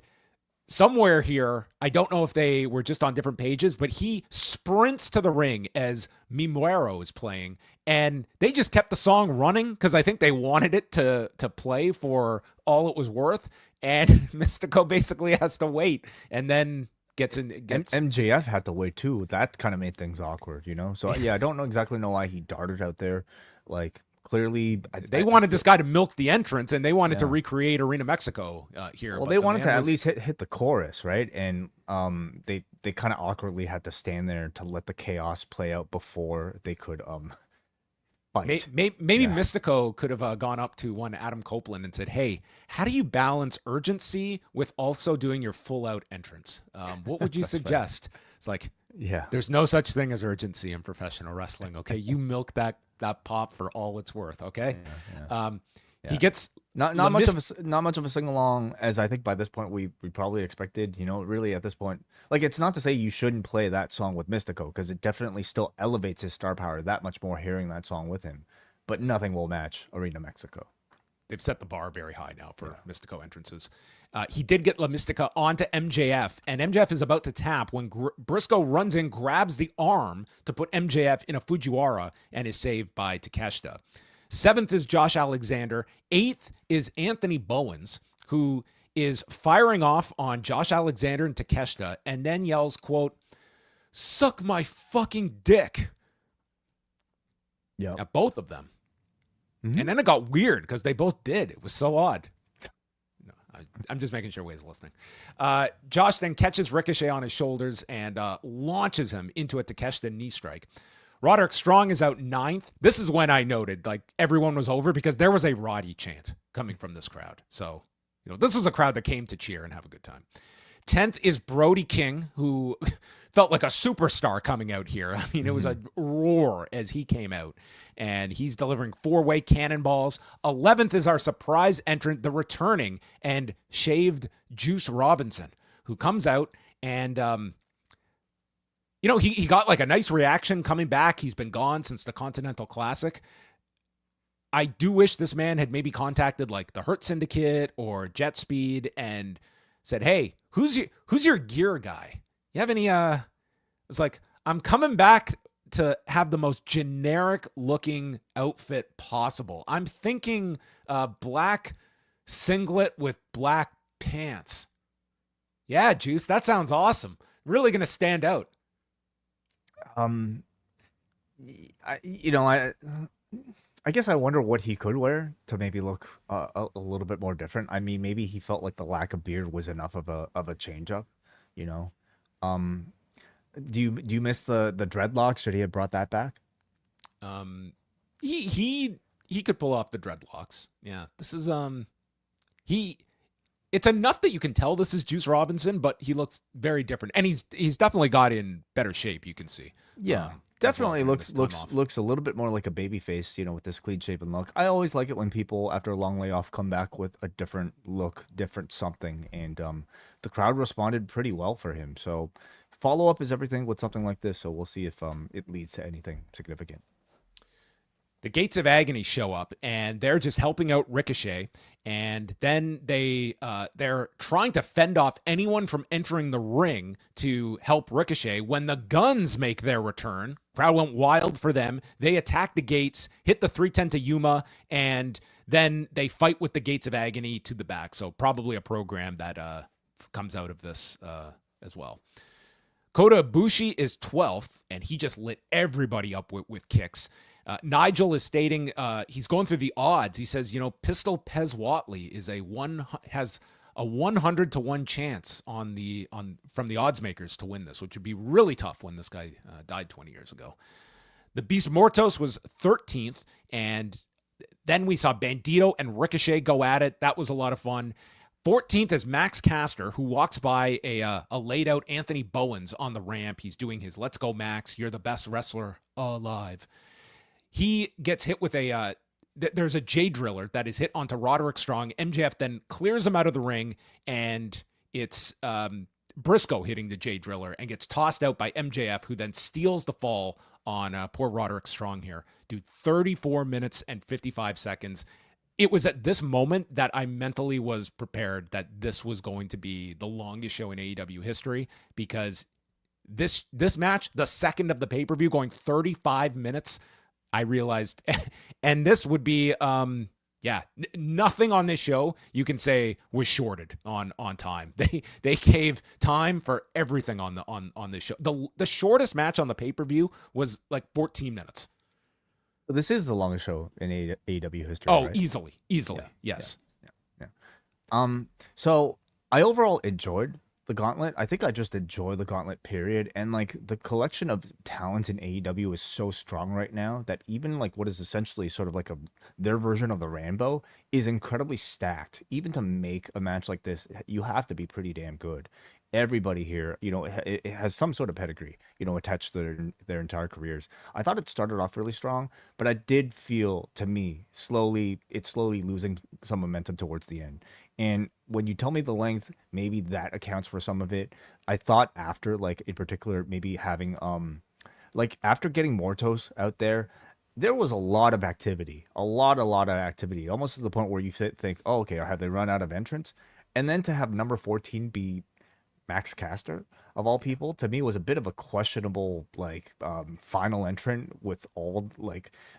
somewhere here, I don't know if they were just on different pages, but he sprints to the ring as Mimuero is playing, and they just kept the song running because I think they wanted it to play for all it was worth, and Mystico basically has to wait, and then MJF had to wait too. That kind of made things awkward, So yeah, I don't exactly know why he darted out there. Like clearly, they wanted this guy to milk the entrance, and they wanted to recreate Arena Mexico here. Well, they wanted to at least hit the chorus, right? And they kind of awkwardly had to stand there to let the chaos play out before they could fight. Maybe Mystico could have gone up to one Adam Copeland and said, "Hey, how do you balance urgency with also doing your full out entrance? What would you suggest?" Right. It's like, there's no such thing as urgency in professional wrestling. Okay, you milk that pop for all it's worth. Okay, he gets not much of a sing along as I think by this point we probably expected. Really at this point, like it's not to say you shouldn't play that song with Mystico, because it definitely still elevates his star power that much more hearing that song with him. But nothing will match Arena Mexico. They've set the bar very high now for Mystico entrances. He did get La Mystica onto MJF, and MJF is about to tap when Briscoe runs in, grabs the arm to put MJF in a Fujiwara, and is saved by Takeshita. 7th is Josh Alexander. 8th is Anthony Bowens, who is firing off on Josh Alexander and Takeshita, and then yells, quote, "Suck my fucking dick." At both of them. Mm-hmm. And then it got weird because they both did. It was so odd. No, I'm just making sure Wade's listening. Josh then catches Ricochet on his shoulders and launches him into a Takeshita knee strike. Roderick Strong is out 9th. This is when I noted like everyone was over, because there was a Roddy chant coming from this crowd. So, this was a crowd that came to cheer and have a good time. 10th is Brody King, who felt like a superstar coming out here. I mean, it was a roar as he came out, and he's delivering 4-way cannonballs. 11th is our surprise entrant, the returning and shaved Juice Robinson, who comes out and, he got like a nice reaction coming back. He's been gone since the Continental Classic. I do wish this man had maybe contacted like the Hurt Syndicate or Jet Speed and said, "Hey, who's your gear guy? You have any?" It's like, I'm coming back to have the most generic looking outfit possible. I'm thinking black singlet with black pants. Yeah, Juice, that sounds awesome. Really gonna stand out. I guess I wonder what he could wear to maybe look a little bit more different. I mean, maybe he felt like the lack of beard was enough of a change up, Do you miss the dreadlocks? Should he have brought that back? He could pull off the dreadlocks. Yeah, this is it's enough that you can tell this is Juice Robinson, but he looks very different, and he's definitely got in better shape. You can see. Yeah. Definitely looks a little bit more like a baby face, with this clean shaven look. I always like it when people after a long layoff come back with a different look, different something, and the crowd responded pretty well for him. So follow up is everything with something like this. So we'll see if it leads to anything significant. The Gates of Agony show up, and they're just helping out Ricochet, and then they're trying to fend off anyone from entering the ring to help Ricochet. When the Guns make their return, crowd went wild for them. They attack the Gates, hit the 310 to Yuma, and then they fight with the Gates of Agony to the back. So probably a program that comes out of this as well. Kota Ibushi is 12th, and he just lit everybody up with kicks. Nigel is stating he's going through the odds. He says, Pistol Pez Watley has a 100-1 chance from the odds makers to win this, which would be really tough when this guy died 20 years ago. The Beast Mortos was 13th, and then we saw Bandido and Ricochet go at it. That was a lot of fun. 14th is Max Caster, who walks by a laid out Anthony Bowens on the ramp. He's doing his "Let's go, Max. You're the best wrestler alive." He gets hit with there's a J driller that is hit onto Roderick Strong. MJF then clears him out of the ring, and it's Briscoe hitting the J driller and gets tossed out by MJF, who then steals the fall on poor Roderick Strong here. Dude, 34 minutes and 55 seconds. It was at this moment that I mentally was prepared that this was going to be the longest show in AEW history, because this match, the second of the pay-per-view, going 35 minutes, I realized, and this would be, nothing on this show you can say was shorted on time. They gave time for everything on this show. The shortest match on the pay-per-view was like 14 minutes. This is the longest show in AEW history. Oh, right? easily. Yes. Yeah. So I overall enjoyed the Gauntlet. I think I just enjoy the Gauntlet, period. And like the collection of talents in AEW is so strong right now that even like what is essentially sort of like their version of the Rambo is incredibly stacked. Even to make a match like this, you have to be pretty damn good. Everybody here, it has some sort of pedigree, attached to their entire careers. I thought it started off really strong, but I did feel, to me, it's slowly losing some momentum towards the end. And when you tell me the length, maybe that accounts for some of it. I thought after, like, in particular, maybe having, after getting Mortos out there was a lot of activity, a lot of activity, almost to the point where you think, oh, okay, have they run out of entrants? And then to have number 14 be Max Caster, of all people, to me was a bit of a questionable final entrant with all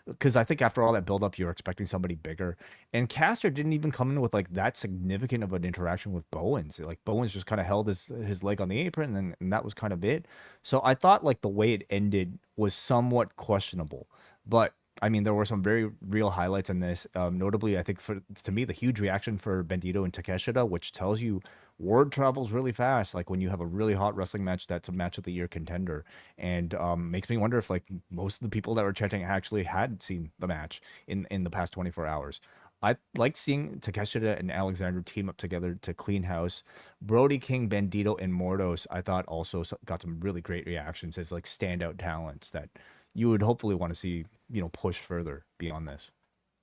because I think after all that build up, you're expecting somebody bigger, and Caster didn't even come in with that significant of an interaction with Bowens. Bowens just kind of held his leg on the apron, and that was kind of it. So I thought the way it ended was somewhat questionable, but I mean, there were some very real highlights in this. Notably, I think to me, the huge reaction for Bandido and Takeshita, which tells you word travels really fast. Like when you have a really hot wrestling match, that's a match of the year contender, and makes me wonder if most of the people that were chanting actually had seen the match in the past 24 hours. I like seeing Takeshita and Alexander team up together to clean house. Brody King, Bandido, and Mortos, I thought also got some really great reactions as standout talents that you would hopefully want to see, push further beyond this.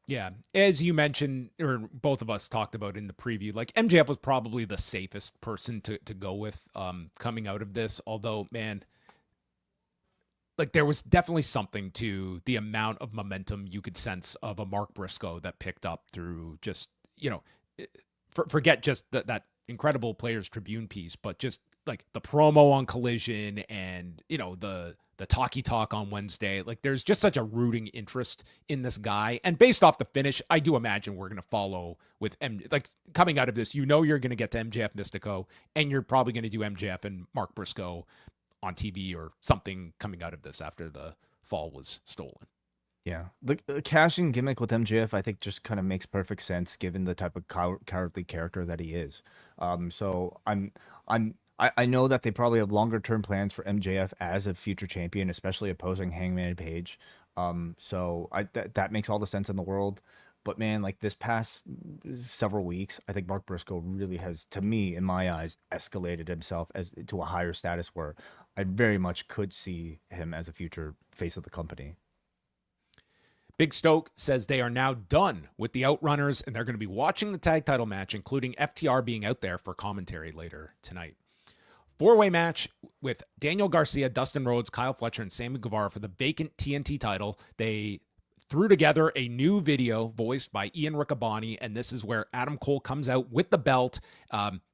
Yeah. As you mentioned, or both of us talked about in the preview, MJF was probably the safest person to go with coming out of this. Although, man, there was definitely something to the amount of momentum you could sense of a Mark Briscoe that picked up through just, forget just that incredible Players Tribune piece, but just the promo on Collision and, the talkie talk on Wednesday. There's just such a rooting interest in this guy. And based off the finish, I do imagine we're going to follow with coming out of this, you're going to get to MJF Mystico, and you're probably going to do MJF and Mark Briscoe on TV or something coming out of this after the fall was stolen. Yeah. The cashing gimmick with MJF, I think, just kind of makes perfect sense given the type of cowardly character that he is. So I know that they probably have longer term plans for MJF as a future champion, especially opposing Hangman Page. So that makes all the sense in the world. But man, this past several weeks, I think Mark Briscoe really has, to me, in my eyes, escalated himself to a higher status where I very much could see him as a future face of the company. Big Stoke says they are now done with the Outrunners, and they're going to be watching the tag title match, including FTR being out there for commentary later tonight. Four-way match with Daniel Garcia, Dustin Rhodes, Kyle Fletcher, and Sammy Guevara for the vacant TNT title. They threw together a new video voiced by Ian Riccaboni, and this is where Adam Cole comes out with the belt.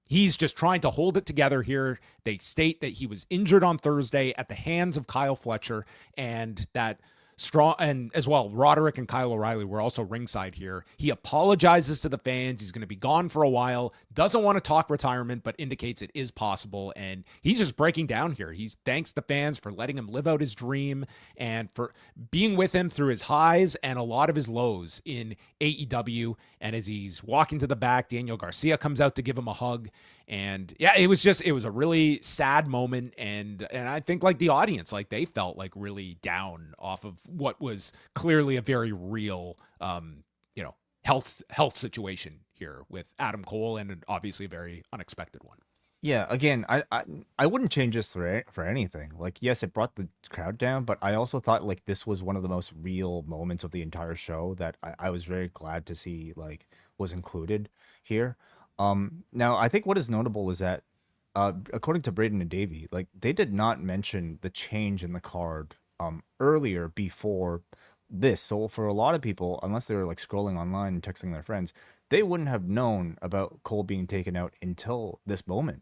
He's just trying to hold it together here. They state that he was injured on Thursday at the hands of Kyle Fletcher, and that Strong, and as well, Roderick and Kyle O'Reilly were also ringside here. He apologizes to the fans. He's going to be gone for a while. Doesn't want to talk retirement, but indicates it is possible. And he's just breaking down here. He thanks the fans for letting him live out his dream and for being with him through his highs and a lot of his lows in AEW. And as he's walking to the back, Daniel Garcia comes out to give him a hug. And yeah, it was a really sad moment. And I think like the audience, like they felt like really down off of what was clearly a very real, health situation here with Adam Cole, and obviously a very unexpected one. Yeah, again, I wouldn't change this for anything. Like, yes, it brought the crowd down, but I also thought like this was one of the most real moments of the entire show that I was very glad to see like was included here. Now I think what is notable is that according to Braden and Davey, like they did not mention the change in the card earlier before this. So for a lot of people, unless they were like scrolling online and texting their friends, they wouldn't have known about Cole being taken out until this moment.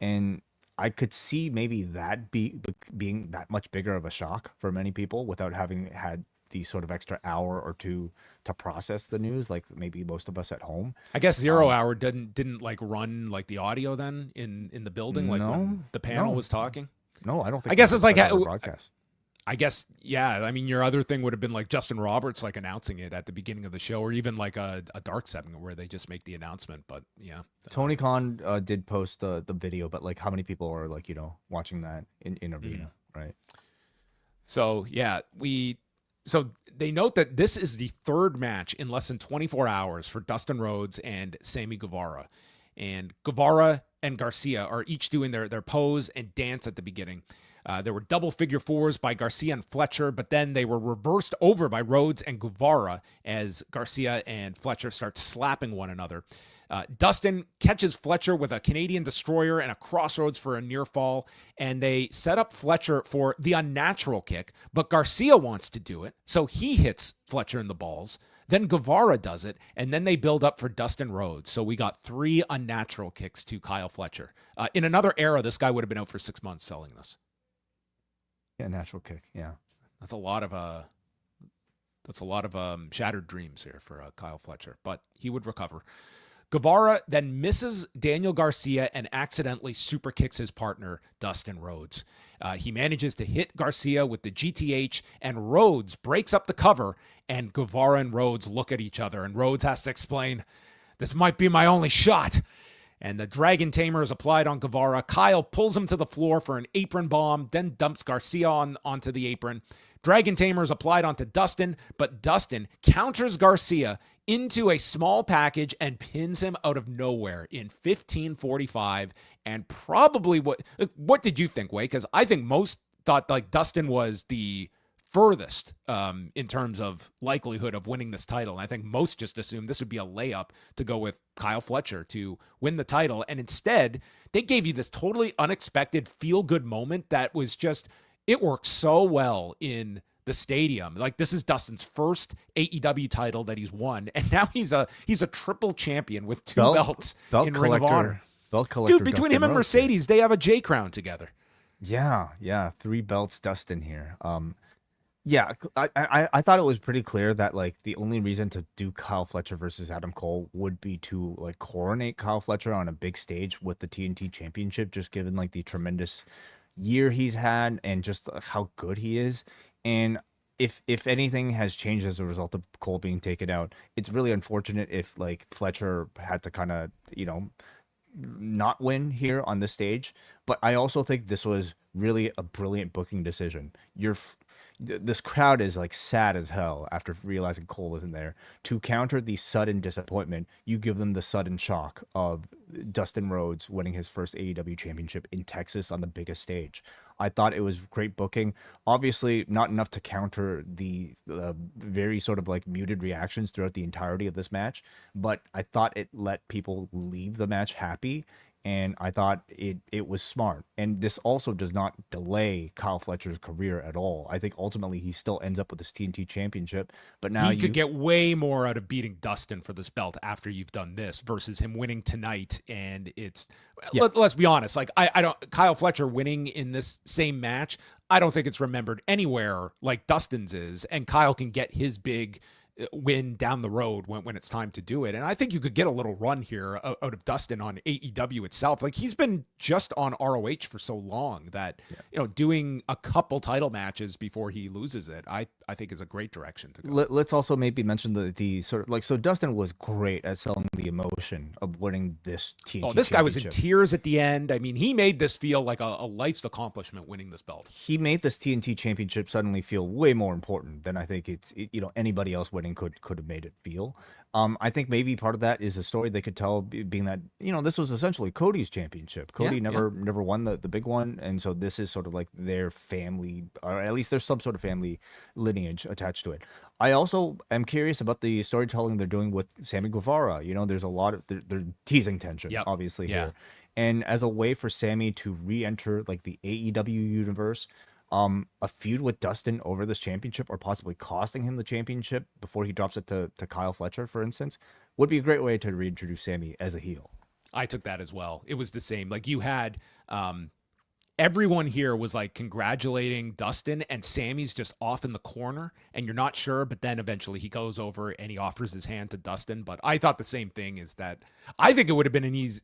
And I could see maybe that being that much bigger of a shock for many people without having had the sort of extra hour or two to process the news, like maybe most of us at home. I guess 0 Hour didn't like run like the audio then in the building, like when the panel was talking. No, I don't think. I guess it's like broadcast. I guess, yeah. I mean, your other thing would have been like Justin Roberts like announcing it at the beginning of the show, or even like a dark segment where they just make the announcement. But yeah, Tony Khan did post the video, but like how many people are like watching that in arena, right? So yeah, So they note that this is the third match in less than 24 hours for Dustin Rhodes and Sammy Guevara. And Guevara and Garcia are each doing their pose and dance at the beginning. There were double figure fours by Garcia and Fletcher, but then they were reversed over by Rhodes and Guevara as Garcia and Fletcher start slapping one another. Dustin catches Fletcher with a Canadian Destroyer and a Crossroads for a near fall, and they set up Fletcher for the unnatural kick, but Garcia wants to do it, so he hits Fletcher in the balls. Then Guevara does it, and then they build up for Dustin Rhodes. So we got 3 unnatural kicks to Kyle Fletcher. In another era, this guy would have been out for 6 months selling this. Yeah, natural kick. Yeah, that's a lot of shattered dreams here for Kyle Fletcher, but he would recover. Guevara then misses Daniel Garcia and accidentally super kicks his partner, Dustin Rhodes. He manages to hit Garcia with the GTH, and Rhodes breaks up the cover, and Guevara and Rhodes look at each other, and Rhodes has to explain, "This might be my only shot." And the Dragon Tamer is applied on Guevara. Kyle pulls him to the floor for an apron bomb, then dumps Garcia onto the apron. Dragon Tamer is applied onto Dustin, but Dustin counters Garcia into a small package and pins him out of nowhere in 15:45. And probably what did you think, Wai? Because I think most thought like Dustin was the furthest in terms of likelihood of winning this title. And I think most just assumed this would be a layup to go with Kyle Fletcher to win the title. And instead, they gave you this totally unexpected feel-good moment that was just, it worked so well in the stadium. Like, this is Dustin's first AEW title that he's won, and now he's a triple champion with 2 belts in Ring of Honor. Belt collector. Dude, between him and Mercedes, they have a J Crown together. Yeah, 3 belts, Dustin here. Yeah, I thought it was pretty clear that like the only reason to do Kyle Fletcher versus Adam Cole would be to like coronate Kyle Fletcher on a big stage with the TNT Championship, just given like the tremendous year he's had and just how good he is. And if anything has changed as a result of Cole being taken out, it's really unfortunate if like Fletcher had to kind of not win here on this stage. But I also think this was really a brilliant booking decision. This crowd is like sad as hell after realizing Cole isn't there. To counter the sudden disappointment, you give them the sudden shock of Dustin Rhodes winning his first AEW championship in Texas on the biggest stage. I thought it was great booking. Obviously, not enough to counter the very sort of like muted reactions throughout the entirety of this match, but I thought it let people leave the match happy. And I thought it was smart. And this also does not delay Kyle Fletcher's career at all. I think ultimately he still ends up with this TNT championship. But now he could get way more out of beating Dustin for this belt after you've done this versus him winning tonight. And it's let's be honest. Like I don't Kyle Fletcher winning in this same match. I don't think it's remembered anywhere like Dustin's is. And Kyle can get his big win down the road when it's time to do it. And I think you could get a little run here out of Dustin on AEW itself. Like he's been just on ROH for so long that, doing a couple title matches before he loses it, I think is a great direction to go. Let's also maybe mention the sort of like, so Dustin was great at selling the emotion of winning this TNT Oh, this guy was in tears at the end. I mean, he made this feel like a life's accomplishment winning this belt. He made this TNT championship suddenly feel way more important than I think anybody else winning could have made it feel. I think maybe part of that is a story they could tell, being that this was essentially Cody's championship. Cody never won the big one, and so this is sort of like their family, or at least there's some sort of family lineage attached to it. I also am curious about the storytelling they're doing with Sammy Guevara. There's a lot of they're teasing tension, obviously here, and as a way for Sammy to re-enter like the AEW universe. A feud with Dustin over this championship, or possibly costing him the championship before he drops it to Kyle Fletcher, for instance, would be a great way to reintroduce Sammy as a heel. I took that as well. It was the same. Like you had everyone here was like congratulating Dustin, and Sammy's just off in the corner and you're not sure, but then eventually he goes over and he offers his hand to Dustin. But I thought the same thing, is that I think it would have been an easy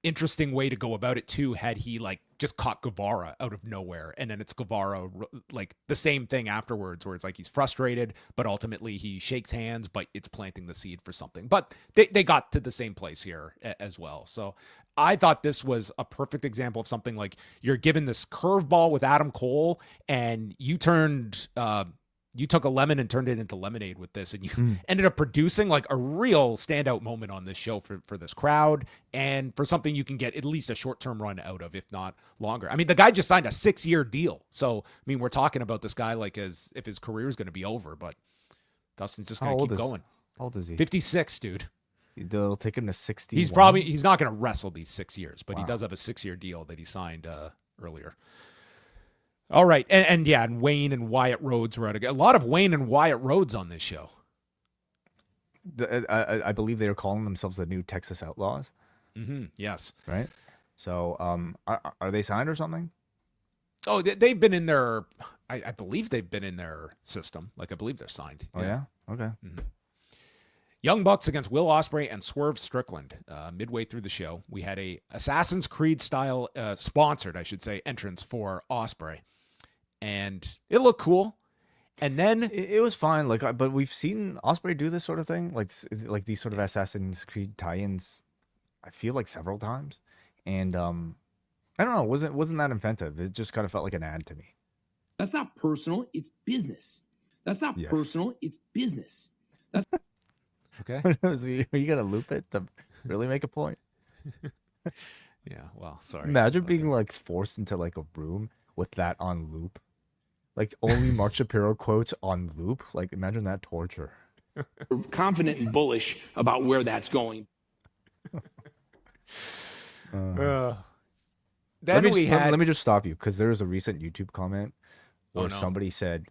interesting way to go about it too, had he like just caught Guevara out of nowhere, and then it's Guevara like the same thing afterwards, where it's like he's frustrated, but ultimately he shakes hands, but it's planting the seed for something. But they got to the same place here as well. So I thought this was a perfect example of something like you're given this curveball with Adam Cole, and you took a lemon and turned it into lemonade with this, and you ended up producing like a real standout moment on this show for this crowd, and for something you can get at least a short-term run out of, if not longer. I mean, the guy just signed a 6-year deal. So, I mean, we're talking about this guy like as if his career is going to be over, but Dustin's just going to keep going. How old is he? 56, dude. It'll take him to 60. He's not going to wrestle these 6 years, but he does have a 6-year deal that he signed earlier. All right. And Wayne and Wyatt Rhodes were a lot of Wayne and Wyatt Rhodes on this show. I believe they were calling themselves the new Texas Outlaws. Mm-hmm. Yes. Right. So, are they signed or something? Oh, they've been in their, I believe they've been in their system. Like, I believe they're signed. Oh, yeah? Okay. Mm-hmm. Young Bucks against Will Ospreay and Swerve Strickland. Midway through the show, we had a Assassin's Creed style, sponsored, I should say, entrance for Ospreay. And it looked cool. And then it was fine. But we've seen Ospreay do this sort of thing, like these sort of Assassin's Creed tie-ins, I feel like several times. And I don't know, wasn't that inventive. It just kind of felt like an ad to me. That's not personal, it's business. That's not personal, it's business. That's okay. Are you gonna loop it to really make a point? Yeah, well, sorry. Imagine being like forced into like a room with that on loop. Like only Mark Shapiro quotes on loop. Like imagine that torture. We're confident and bullish about where that's going. Let me just stop you, because there was a recent YouTube comment where somebody said,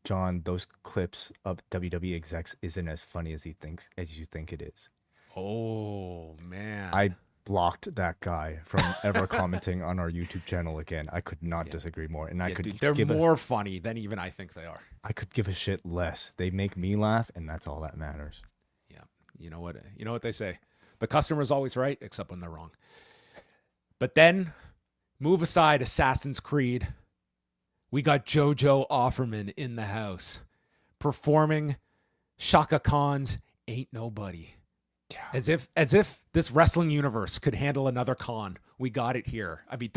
"John, those clips of WWE execs isn't as funny as you think it is." Oh man. I blocked that guy from ever commenting on our YouTube channel again. I could not disagree more. And they're more funny than even I think they are. I could give a shit less. They make me laugh, and that's all that matters. Yeah. You know what they say. The customer's always right, except when they're wrong. But then, move aside Assassin's Creed. We got JoJo Offerman in the house, performing Shaka Khan's Ain't Nobody. Yeah. As if this wrestling universe could handle another Khan. We got it here. I mean,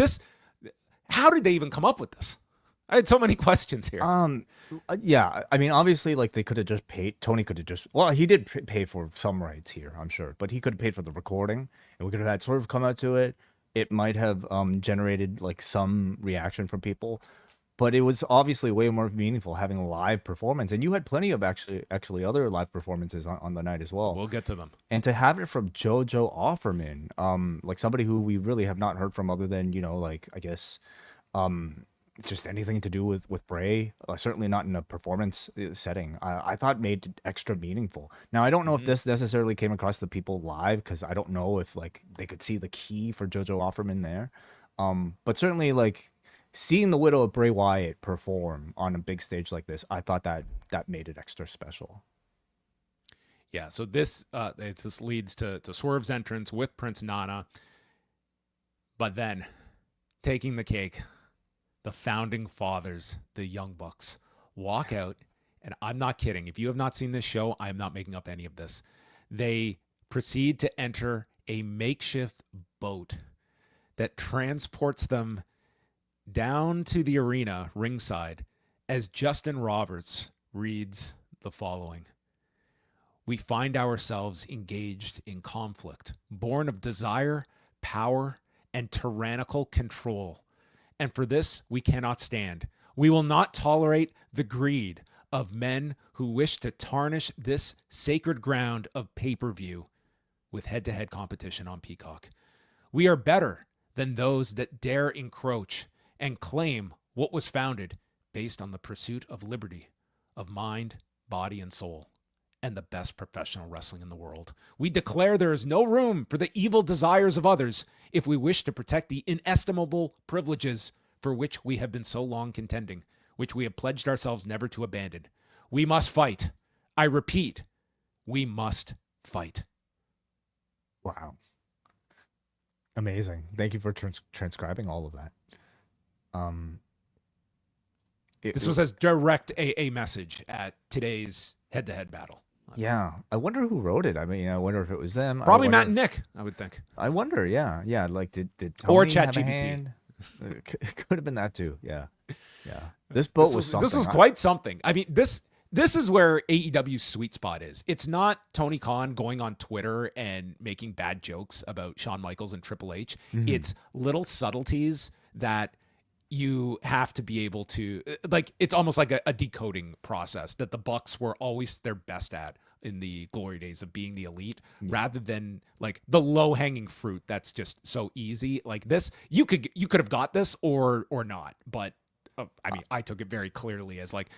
how did they even come up with this? I had so many questions here. Yeah, I mean, obviously, like, they could have just paid. Tony could have just, well, he did pay for some rights here, I'm sure, but he could have paid for the recording, and we could have had Swerve come out to it. It might have generated like some reaction from people. but it was obviously way more meaningful having a live performance. And you had plenty of actually other live performances on the night as well. We'll get to them. And to have it from JoJo Offerman, like somebody who we really have not heard from other than, like, I guess, just anything to do with Bray, certainly not in a performance setting, I thought made it extra meaningful. Now, I don't know if this necessarily came across the people live, because I don't know if, like, they could see the key for JoJo Offerman there. But certainly, like, seeing the widow of Bray Wyatt perform on a big stage like this, I thought that made it extra special. Yeah, so this leads to Swerve's entrance with Prince Nana. But then, taking the cake, the founding fathers, the Young Bucks, walk out, and I'm not kidding. If you have not seen this show, I am not making up any of this. They proceed to enter a makeshift boat that transports them down to the arena ringside as Justin Roberts reads the following. We find ourselves engaged in conflict, born of desire, power, and tyrannical control. And for this, we cannot stand. We will not tolerate the greed of men who wish to tarnish this sacred ground of pay-per-view with head-to-head competition on Peacock. We are better than those that dare encroach and claim what was founded based on the pursuit of liberty, of mind, body, and soul, and the best professional wrestling in the world. We declare there is no room for the evil desires of others if we wish to protect the inestimable privileges for which we have been so long contending, which we have pledged ourselves never to abandon. We must fight. I repeat, we must fight. Wow. Amazing. Thank you for transcribing all of that. This was as direct a message at today's head-to-head battle. Yeah. I wonder who wrote it. I mean, I wonder if it was them. Probably Matt and Nick, I would think. I wonder, yeah. Yeah, like, did Toni or have a ChatGPT. hand? It could have been that too, yeah. Yeah. This boat was something. This was quite something. I mean, this is where AEW's sweet spot is. It's not Tony Khan going on Twitter and making bad jokes about Shawn Michaels and Triple H. Mm-hmm. It's little subtleties that you have to be able to, like, it's almost like a decoding process that the Bucks were always their best at in the glory days of being the elite, rather than like the low-hanging fruit that's just so easy. Like this, you could have got this or not, but I mean, I took it very clearly as like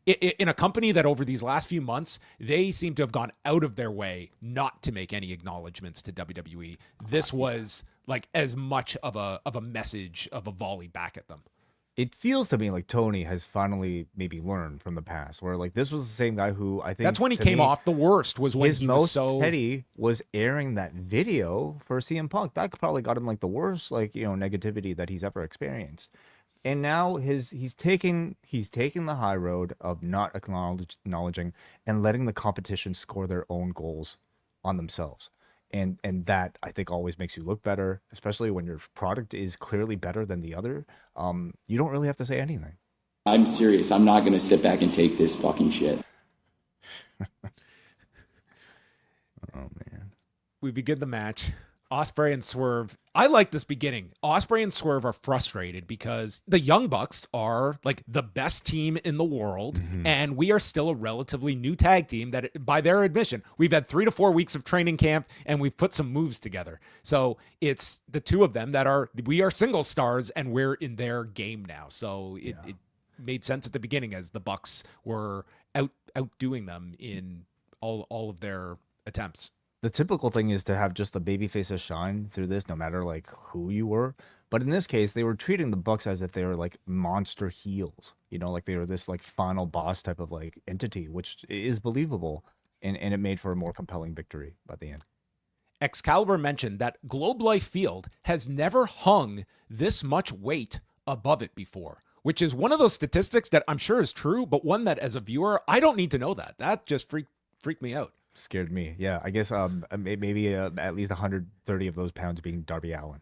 in a company that over these last few months, they seem to have gone out of their way not to make any acknowledgments to WWE. This was like as much of a message of a volley back at them. It feels to me like Tony has finally maybe learned from the past, where like this was the same guy who I think that's when he came off the worst, was when his he most was so petty was airing that video for CM Punk. That probably got him like the worst, like, negativity that he's ever experienced. And now he's taking the high road of not acknowledging and letting the competition score their own goals on themselves. And that, I think, always makes you look better, especially when your product is clearly better than the other. You don't really have to say anything. I'm serious. I'm not going to sit back and take this fucking shit. Oh, man. We begin the match. Ospreay and Swerve. I like this beginning. Ospreay and Swerve are frustrated because the Young Bucks are like the best team in the world, and we are still a relatively new tag team that, by their admission, we've had 3 to 4 weeks of training camp and we've put some moves together. So it's the two of them we are single stars and we're in their game now. So it made sense at the beginning as the Bucks were outdoing them in all of their attempts. The typical thing is to have just the baby faces shine through this, no matter like who you were. But in this case, they were treating the Bucks as if they were like monster heels, like they were this like final boss type of like entity, which is believable, and it made for a more compelling victory by the end. Excalibur mentioned that Globe Life Field has never hung this much weight above it before, which is one of those statistics that I'm sure is true, but one that as a viewer, I don't need to know that. That just freaked me out. Scared me. Yeah, I guess maybe at least 130 of those pounds being Darby Allin.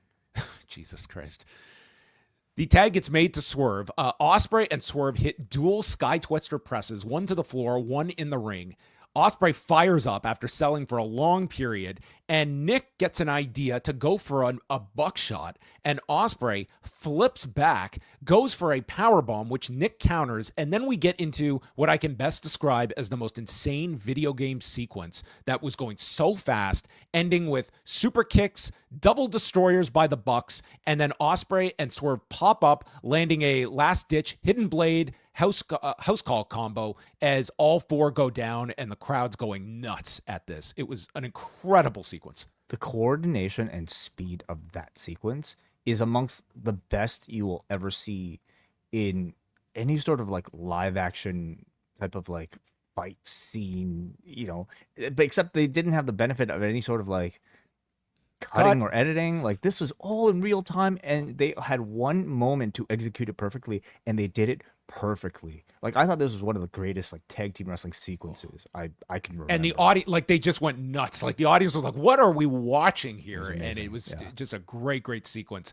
Jesus Christ. The tag gets made to Swerve. Ospreay and Swerve hit dual Sky Twister presses, one to the floor, one in the ring. Ospreay fires up after selling for a long period, and Nick gets an idea to go for a buckshot, and Ospreay flips back, goes for a powerbomb, which Nick counters, and then we get into what I can best describe as the most insane video game sequence that was going so fast, ending with super kicks, double destroyers by the Bucks, and then Ospreay and Swerve pop up, landing a last-ditch hidden blade house call combo as all four go down and the crowd's going nuts at this. It was an incredible sequence. The coordination and speed of that sequence is amongst the best you will ever see in any sort of like live action type of like fight scene, but except they didn't have the benefit of any sort of like cutting or editing. Like, this was all in real time, and they had one moment to execute it perfectly, and they did it perfectly. Like, I thought this was one of the greatest like tag team wrestling sequences I can remember. And the audience, like, they just went nuts. Like, the audience was like, what are we watching here? And it was just a great sequence.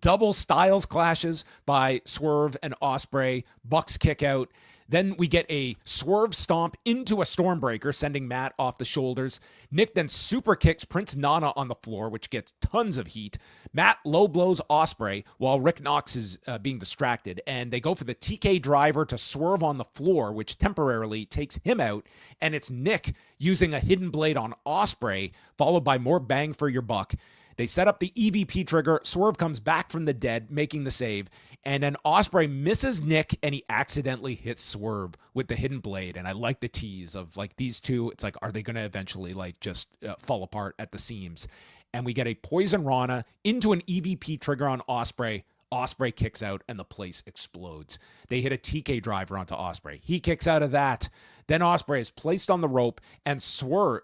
Double styles clashes by Swerve and Ospreay. Bucks kick out. Then we get a Swerve stomp into a Stormbreaker, sending Matt off the shoulders. Nick then super kicks Prince Nana on the floor, which gets tons of heat. Matt low blows Ospreay while Rick Knox is being distracted, and they go for the TK driver to Swerve on the floor, which temporarily takes him out. And it's Nick using a hidden blade on Ospreay, followed by more bang for your buck. They set up the EVP trigger. Swerve comes back from the dead, making the save. And then Ospreay misses Nick, and he accidentally hits Swerve with the hidden blade. And I like the tease of like these two. It's like, are they going to eventually like just fall apart at the seams? And we get a Poison Rana into an EVP trigger on Ospreay. Ospreay kicks out, and the place explodes. They hit a TK driver onto Ospreay. He kicks out of that. Then Ospreay is placed on the rope, and Swerve...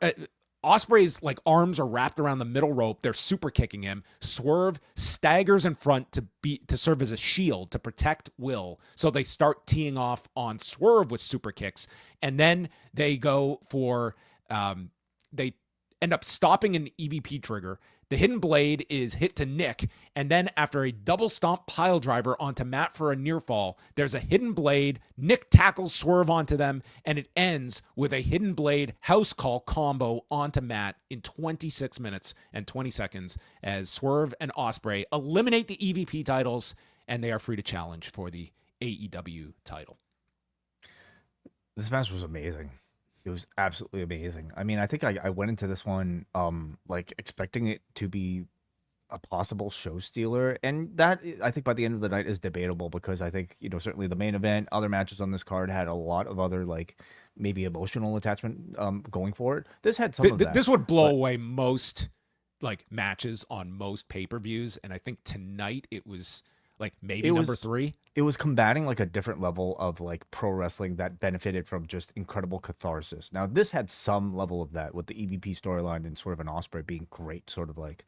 Ospreay's like arms are wrapped around the middle rope. They're super kicking him. Swerve staggers in front to serve as a shield to protect Will. So they start teeing off on Swerve with super kicks, and then they go for they end up stopping an EVP trigger. The hidden blade is hit to Nick, and then after a double stomp pile driver onto Matt for a near fall, there's a hidden blade. Nick tackles Swerve onto them, and it ends with a hidden blade house call combo onto Matt in 26 minutes and 20 seconds as Swerve and Ospreay eliminate the EVP titles, and they are free to challenge for the AEW title. This match was amazing. It was absolutely amazing. I mean, I think I went into this one like expecting it to be a possible show stealer, and that I think by the end of the night is debatable, because I think certainly the main event, other matches on this card had a lot of other like maybe emotional attachment going for it. This had some of that. This would blow away most like matches on most pay-per-views, and I think tonight it was like maybe number 3. It was combating like a different level of like pro wrestling that benefited from just incredible catharsis. Now this had some level of that with the EVP storyline and Swerve and Ospreay being great, sort of like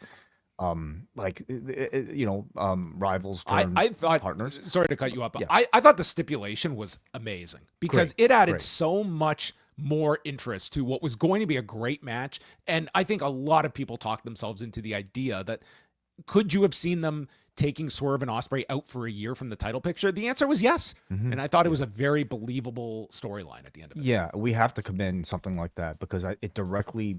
rivals turned I thought partners. Sorry to cut you up, but Yeah. I thought the stipulation was amazing because it added Great. so much more interest to what was going to be a great match. And I think a lot of people talked themselves into the idea that could you have seen them taking Swerve and Ospreay out for a year from the title picture? The answer was yes. Mm-hmm. And I thought it was a very believable storyline at the end of it. Yeah, we have to commend something like that because it directly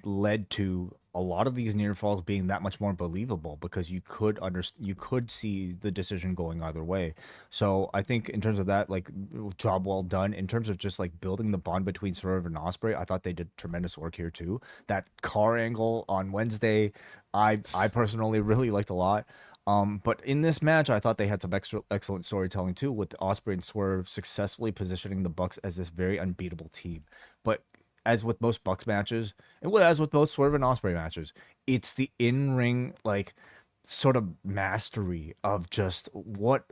led to a lot of these near falls being that much more believable, because you could see the decision going either way. So I think in terms of that, like, job well done. In terms of just like building the bond between Swerve and Ospreay, I thought they did tremendous work here too. That car angle on Wednesday, I personally really liked a lot. But in this match, I thought they had some excellent storytelling too, with Ospreay and Swerve successfully positioning the Bucks as this very unbeatable team. But as with most Bucks matches, and as with both Swerve and Ospreay matches, it's the in-ring like sort of mastery of just what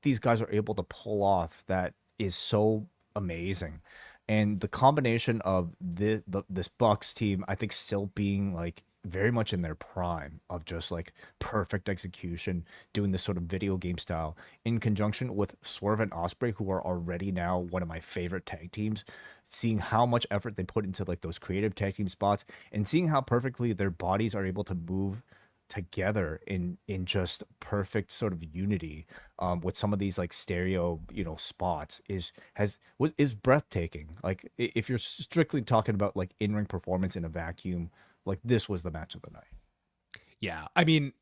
these guys are able to pull off that is so amazing. And the combination of this Bucks team, I think, still being like very much in their prime of just like perfect execution, doing this sort of video game style, in conjunction with Swerve and Ospreay, who are already now one of my favorite tag teams, seeing how much effort they put into like those creative tag team spots and seeing how perfectly their bodies are able to move together in just perfect sort of unity, with some of these like stereo, spots is breathtaking. Like if you're strictly talking about like in-ring performance in a vacuum, like this was the match of the night. Yeah, I mean,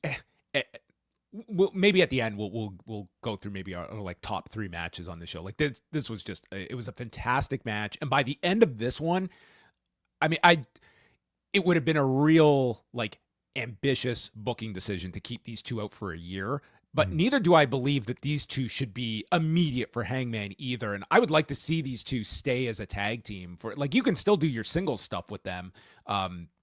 maybe at the end we'll go through maybe our like top 3 matches on the show. Like this was just, it was a fantastic match, and by the end of this one, I mean, it would have been a real like ambitious booking decision to keep these two out for a year. But neither do I believe that these two should be immediate for Hangman either. And I would like to see these two stay as a tag team for, like, you can still do your single stuff with them.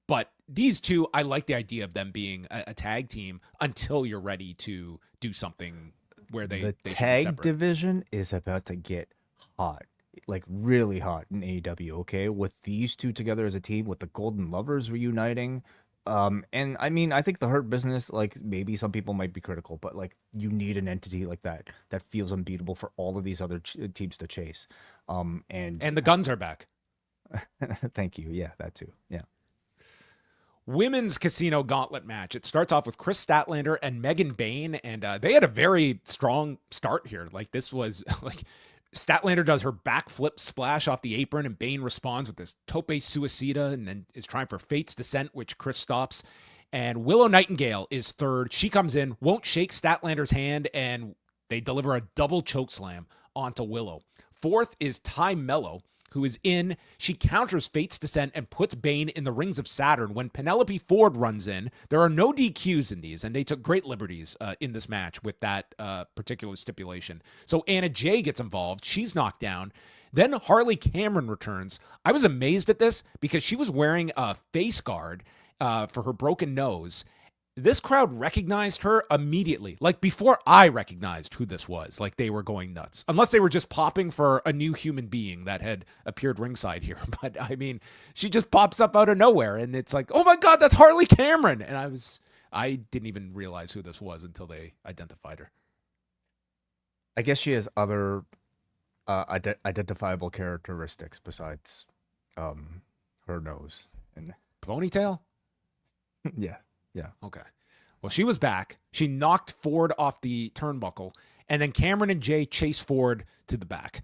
But these two, I like the idea of them being a tag team until you're ready to do something where they tag division is about to get hot, like really hot in AEW. Okay, with these two together as a team, with the Golden Lovers reuniting. And I mean, I think the Hurt Business, like maybe some people might be critical, but like you need an entity like that feels unbeatable for all of these other teams to chase. And the Guns are back. Thank you. Yeah, that too. Yeah. Women's Casino Gauntlet match. It starts off with Chris Statlander and Megan Bayne, and they had a very strong start here. Like this was like Statlander does her backflip splash off the apron, and Bayne responds with this tope suicida, and then is trying for Fate's Descent, which Chris stops. And Willow Nightingale is third. She comes in, won't shake Statlander's hand, and they deliver a double chokeslam onto Willow. Fourth is Ty Mello, who is in. She counters Fate's Descent and puts Bayne in the rings of Saturn. When Penelope Ford runs in, there are no DQs in these, and they took great liberties in this match with that particular stipulation. So Anna Jay gets involved. She's knocked down. Then Harley Cameron returns. I was amazed at this because she was wearing a face guard for her broken nose. This crowd recognized her immediately. Like before I recognized who this was, like they were going nuts. Unless they were just popping for a new human being that had appeared ringside here. But I mean, she just pops up out of nowhere and it's like, oh my God, that's Harley Cameron. And I didn't even realize who this was until they identified her. I guess she has other identifiable characteristics besides her nose and ponytail. Yeah. Yeah. Okay. Well, she was back. She knocked Ford off the turnbuckle, and then Cameron and Jay chase Ford to the back.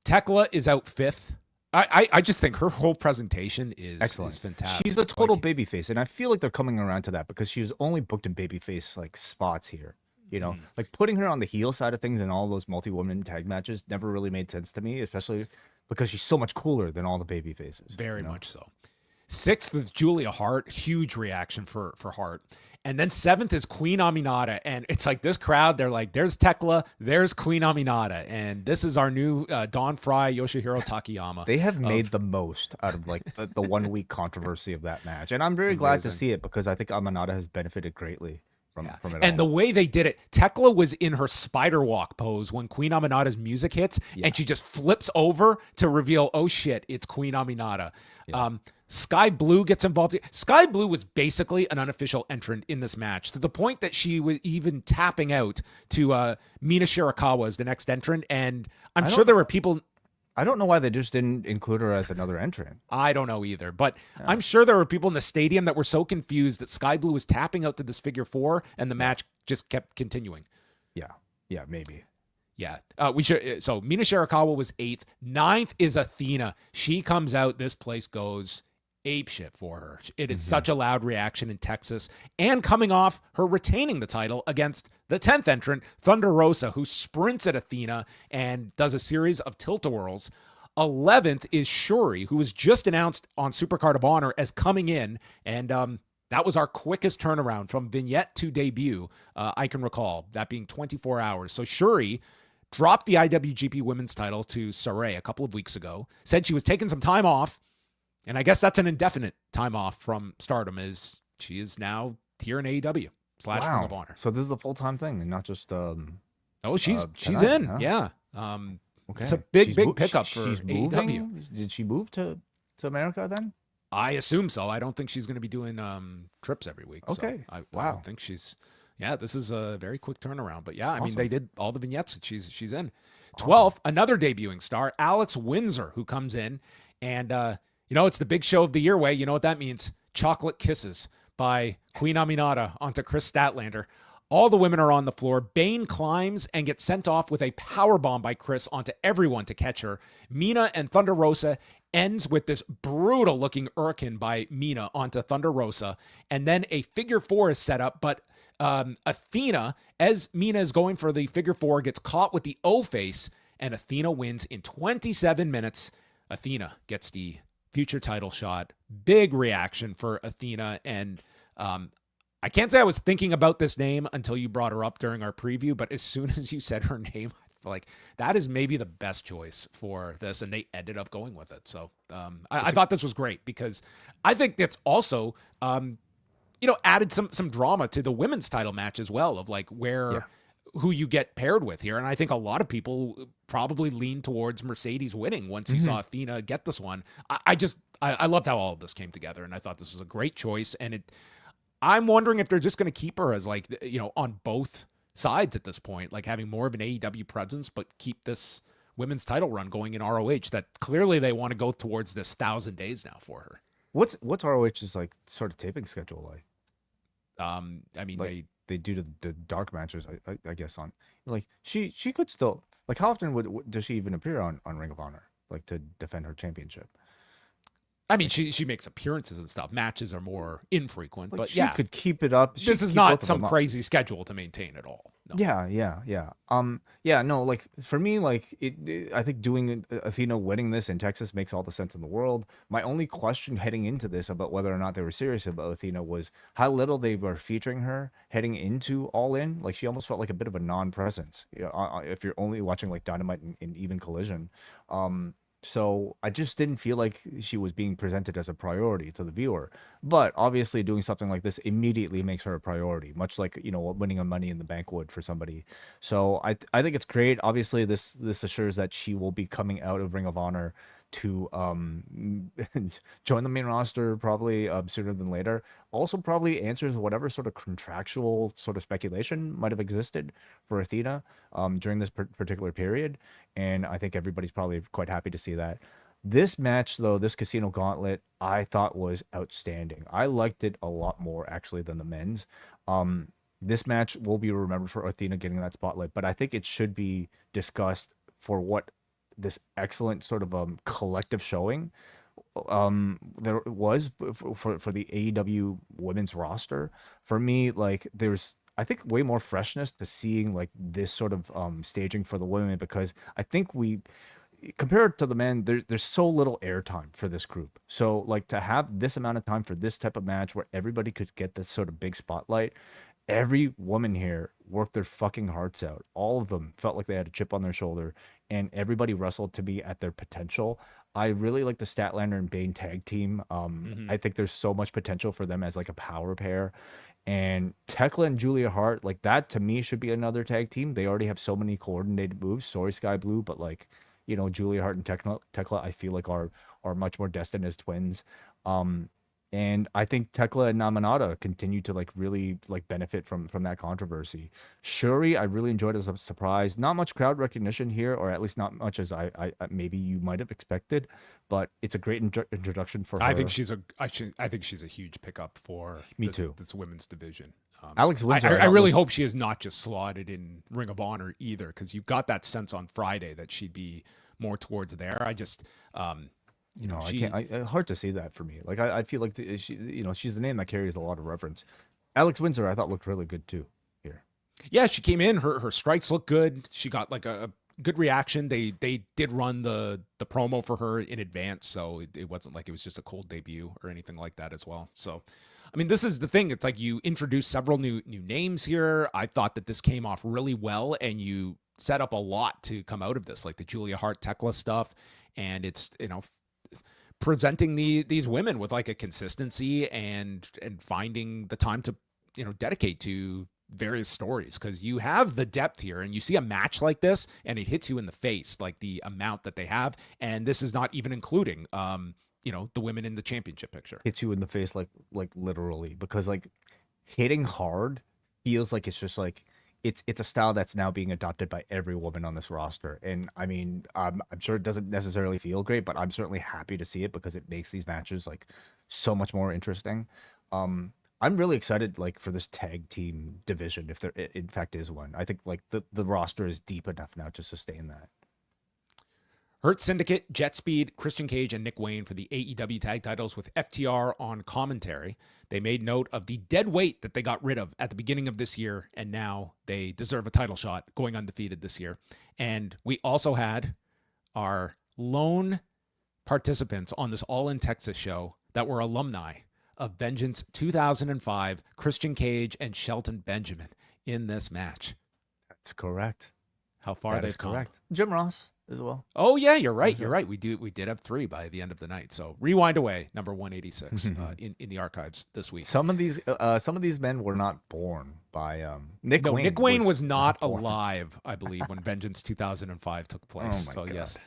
Tekla is out fifth. I just think her whole presentation is excellent. Is fantastic. She's a total babyface, and I feel like they're coming around to that because she was only booked in babyface like spots here. You know, like putting her on the heel side of things in all those multi-woman tag matches never really made sense to me, especially because she's so much cooler than all the baby faces. Very much so. Sixth is Julia Hart. Huge reaction for Hart. And then seventh is Queen Aminata. And it's like this crowd, they're like, there's Tekla, there's Queen Aminata. And this is our new Don Fry, Yoshihiro Takayama. They have made the most out of like the 1 week controversy of that match. And I'm very glad to see it because I think Aminata has benefited greatly from it all. And the way they did it, Tekla was in her spider walk pose when Queen Aminata's music hits, and she just flips over to reveal, oh shit, it's Queen Aminata. Yeah. Sky Blue gets involved. Sky Blue was basically an unofficial entrant in this match to the point that she was even tapping out to Mina Shirakawa as the next entrant. And I'm sure there were people. I don't know why they just didn't include her as another entrant. I don't know either, but I'm sure there were people in the stadium that were so confused that Sky Blue was tapping out to this figure four and the match just kept continuing. Yeah, maybe. Yeah, we should. So Mina Shirakawa was 8th. 9th is Athena. She comes out. This place goes ape shit for her. It is such a loud reaction in Texas, and coming off her retaining the title against the 10th entrant, Thunder Rosa, who sprints at Athena and does a series of tilt-a-whirls. 11th is Shuri, who was just announced on Supercard of Honor as coming in, and that was our quickest turnaround from vignette to debut. I can recall that being 24 hours. So Shuri dropped the IWGP Women's title to Saray a couple of weeks ago, said she was taking some time off, and I guess that's an indefinite time off from Stardom, as she is now here in AEW / Ring of Honor. So this is a full-time thing and not just she's tonight, in, huh? Yeah. Okay. It's a big pickup for AEW. Moving? Did she move to America then? I assume so. I don't think she's going to be doing trips every week. Okay. So I don't think she's. Yeah, this is a very quick turnaround. But yeah, I mean, they did all the vignettes that she's in. 12th, another debuting star, Alex Windsor, who comes in. And, it's the big show of the year way. You know what that means? Chocolate kisses. by Queen Aminata onto Chris Statlander. All the women are on the floor. Bane climbs and gets sent off with a powerbomb by Chris onto everyone to catch her. Mina and Thunder Rosa ends with this brutal-looking Uriken by Mina onto Thunder Rosa. And then a figure four is set up, but Athena, as Mina is going for the figure four, gets caught with the O-face, and Athena wins in 27 minutes. Athena gets the future title shot. Big reaction for Athena, and I can't say I was thinking about this name until you brought her up during our preview, but as soon as you said her name, I feel like that is maybe the best choice for this, and they ended up going with it. So I thought this was great because I think that's also, added some drama to the women's title match as well, of like who you get paired with here. And I think a lot of people probably lean towards Mercedes winning once you saw Athena get this one. I loved how all of this came together, and I thought this was a great choice. And I'm wondering if they're just going to keep her as on both sides at this point, like having more of an AEW presence, but keep this women's title run going in ROH that clearly they want to go towards this 1,000 days now for her. What's ROH's like sort of taping schedule like? I mean, like, they do the dark matches, I guess, on like she could still, like, how often does she even appear on Ring of Honor, like, to defend her championship? I mean, she makes appearances and stuff. Matches are more infrequent, but she could keep it up. This is not some crazy schedule to maintain at all. No. Yeah. No, like, for me, like, I think doing Athena winning this in Texas makes all the sense in the world. My only question heading into this about whether or not they were serious about Athena was how little they were featuring her heading into All In. Like, she almost felt like a bit of a non-presence, if you're only watching like Dynamite and even Collision. So I just didn't feel like she was being presented as a priority to the viewer. But obviously doing something like this immediately makes her a priority, much like, winning a Money in the Bank would for somebody. So I think it's great. Obviously this assures that she will be coming out of Ring of Honor to join the main roster probably sooner than later. Also probably answers whatever sort of contractual sort of speculation might have existed for Athena during this particular period. And I think everybody's probably quite happy to see that. This match, though, this Casino Gauntlet, I thought was outstanding. I liked it a lot more, actually, than the men's. This match will be remembered for Athena getting that spotlight, but I think it should be discussed for what this excellent sort of collective showing there was for the AEW women's roster. For me, like, there's, I think, way more freshness to seeing like this sort of staging for the women, because I think compared to the men, there's so little airtime for this group. So like to have this amount of time for this type of match where everybody could get this sort of big spotlight, every woman here worked their fucking hearts out. All of them felt like they had a chip on their shoulder, and everybody wrestled to be at their potential. I really like the Statlander and Bane tag team. I think there's so much potential for them as like a power pair. And Tekla and Julia Hart, like, that to me should be another tag team. They already have so many coordinated moves. Sorry, Sky Blue, but like, Julia Hart and Tekla, I feel like are much more destined as twins. And I think Tekla and Namanata continue to like really like benefit from that controversy. Shuri, I really enjoyed as a surprise. Not much crowd recognition here, or at least not much as I maybe you might have expected, but it's a great introduction for her. I think she's a huge pickup for this women's division. Alex Windsor, I really hope she is not just slotted in Ring of Honor either, because you got that sense on Friday that she'd be more towards there. I just I can't. Hard to see that for me. Like, I feel like she's a name that carries a lot of reference. Alex Windsor, I thought, looked really good too here. Yeah, she came in. Her strikes looked good. She got like a good reaction. They did run the promo for her in advance, so it wasn't like it was just a cold debut or anything like that as well. So, I mean, this is the thing. It's like you introduced several new names here. I thought that this came off really well, and you set up a lot to come out of this, like the Julia Hart Tekla stuff, and it's presenting these women with like a consistency and finding the time to dedicate to various stories, because you have the depth here, and you see a match like this and it hits you in the face, like the amount that they have, and this is not even including the women in the championship picture. Hits you in the face like literally, because like hitting hard feels like it's just like it's a style that's now being adopted by every woman on this roster. And I mean, I'm sure it doesn't necessarily feel great, but I'm certainly happy to see it because it makes these matches like so much more interesting. I'm really excited like for this tag team division, if there in fact is one. I think like the roster is deep enough now to sustain that. Hurt Syndicate, Jet Speed, Christian Cage, and Nick Wayne for the AEW tag titles with FTR on commentary. They made note of the dead weight that they got rid of at the beginning of this year, and now they deserve a title shot going undefeated this year. And we also had our lone participants on this All In Texas show that were alumni of Vengeance 2005, Christian Cage and Shelton Benjamin in this match. That's correct. How far they've come. Correct. Jim Ross as well. Oh yeah, you're right. You're right. We did have 3 by the end of the night. So rewind away, number 186 in the archives this week. Some of these men were not born by Nick Wayne. Nick Wayne was not alive, I believe, when Vengeance 2005 took place. Oh my God. Yes.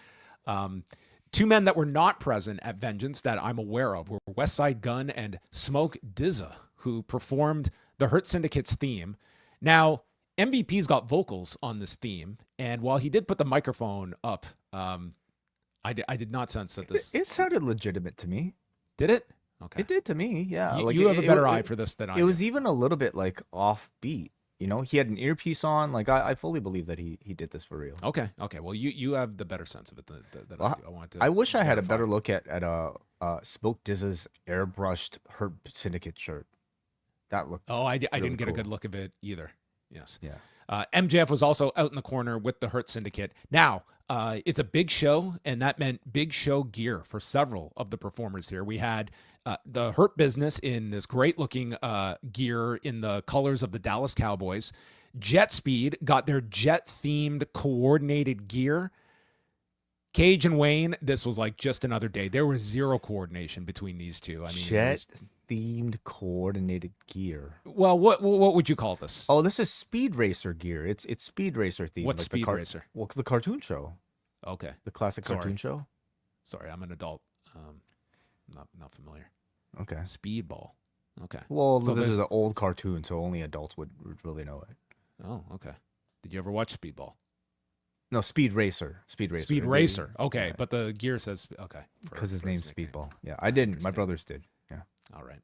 2 men that were not present at Vengeance that I'm aware of were Westside Gunn and Smoke Dizza, who performed the Hurt Syndicate's theme. Now, MVP's got vocals on this theme, and while he did put the microphone up, I did not sense that this... It sounded legitimate to me. Did it? Okay. It did to me, yeah. You have a better eye for this than I do. It was even a little bit like offbeat. You know, he had an earpiece on. Like I fully believe that he did this for real. Okay. Well, you have the better sense of it than I do. I wish I had a better look at Smoke Dizza's airbrushed Hurt Syndicate shirt. That looked. Oh, I really didn't get cool. a good look of it either. Yes. Yeah. MJF was also out in the corner with the Hurt Syndicate. Now, it's a big show, and that meant big show gear for several of the performers here. We had the Hurt Business in this great-looking gear in the colors of the Dallas Cowboys. Jet Speed got their jet-themed coordinated gear. Cage and Wayne, this was like just another day. There was zero coordination between these two. I mean, jet-themed coordinated gear. Well, what would you call this? Oh, this is Speed Racer gear. It's Speed Racer themed. What's like Speed Racer? Well, the cartoon show. Okay. The classic cartoon show. Sorry, I'm an adult. Not familiar. Okay. Speedball. Okay. Well, so this is an old cartoon, so only adults would really know it. Oh, okay. Did you ever watch Speedball? No, Speed Racer. Speed Racer. Speed Racer. Okay, yeah. But the gear says okay. Because his name's Speedball. Yeah, I didn't. My brothers did. Yeah. All right.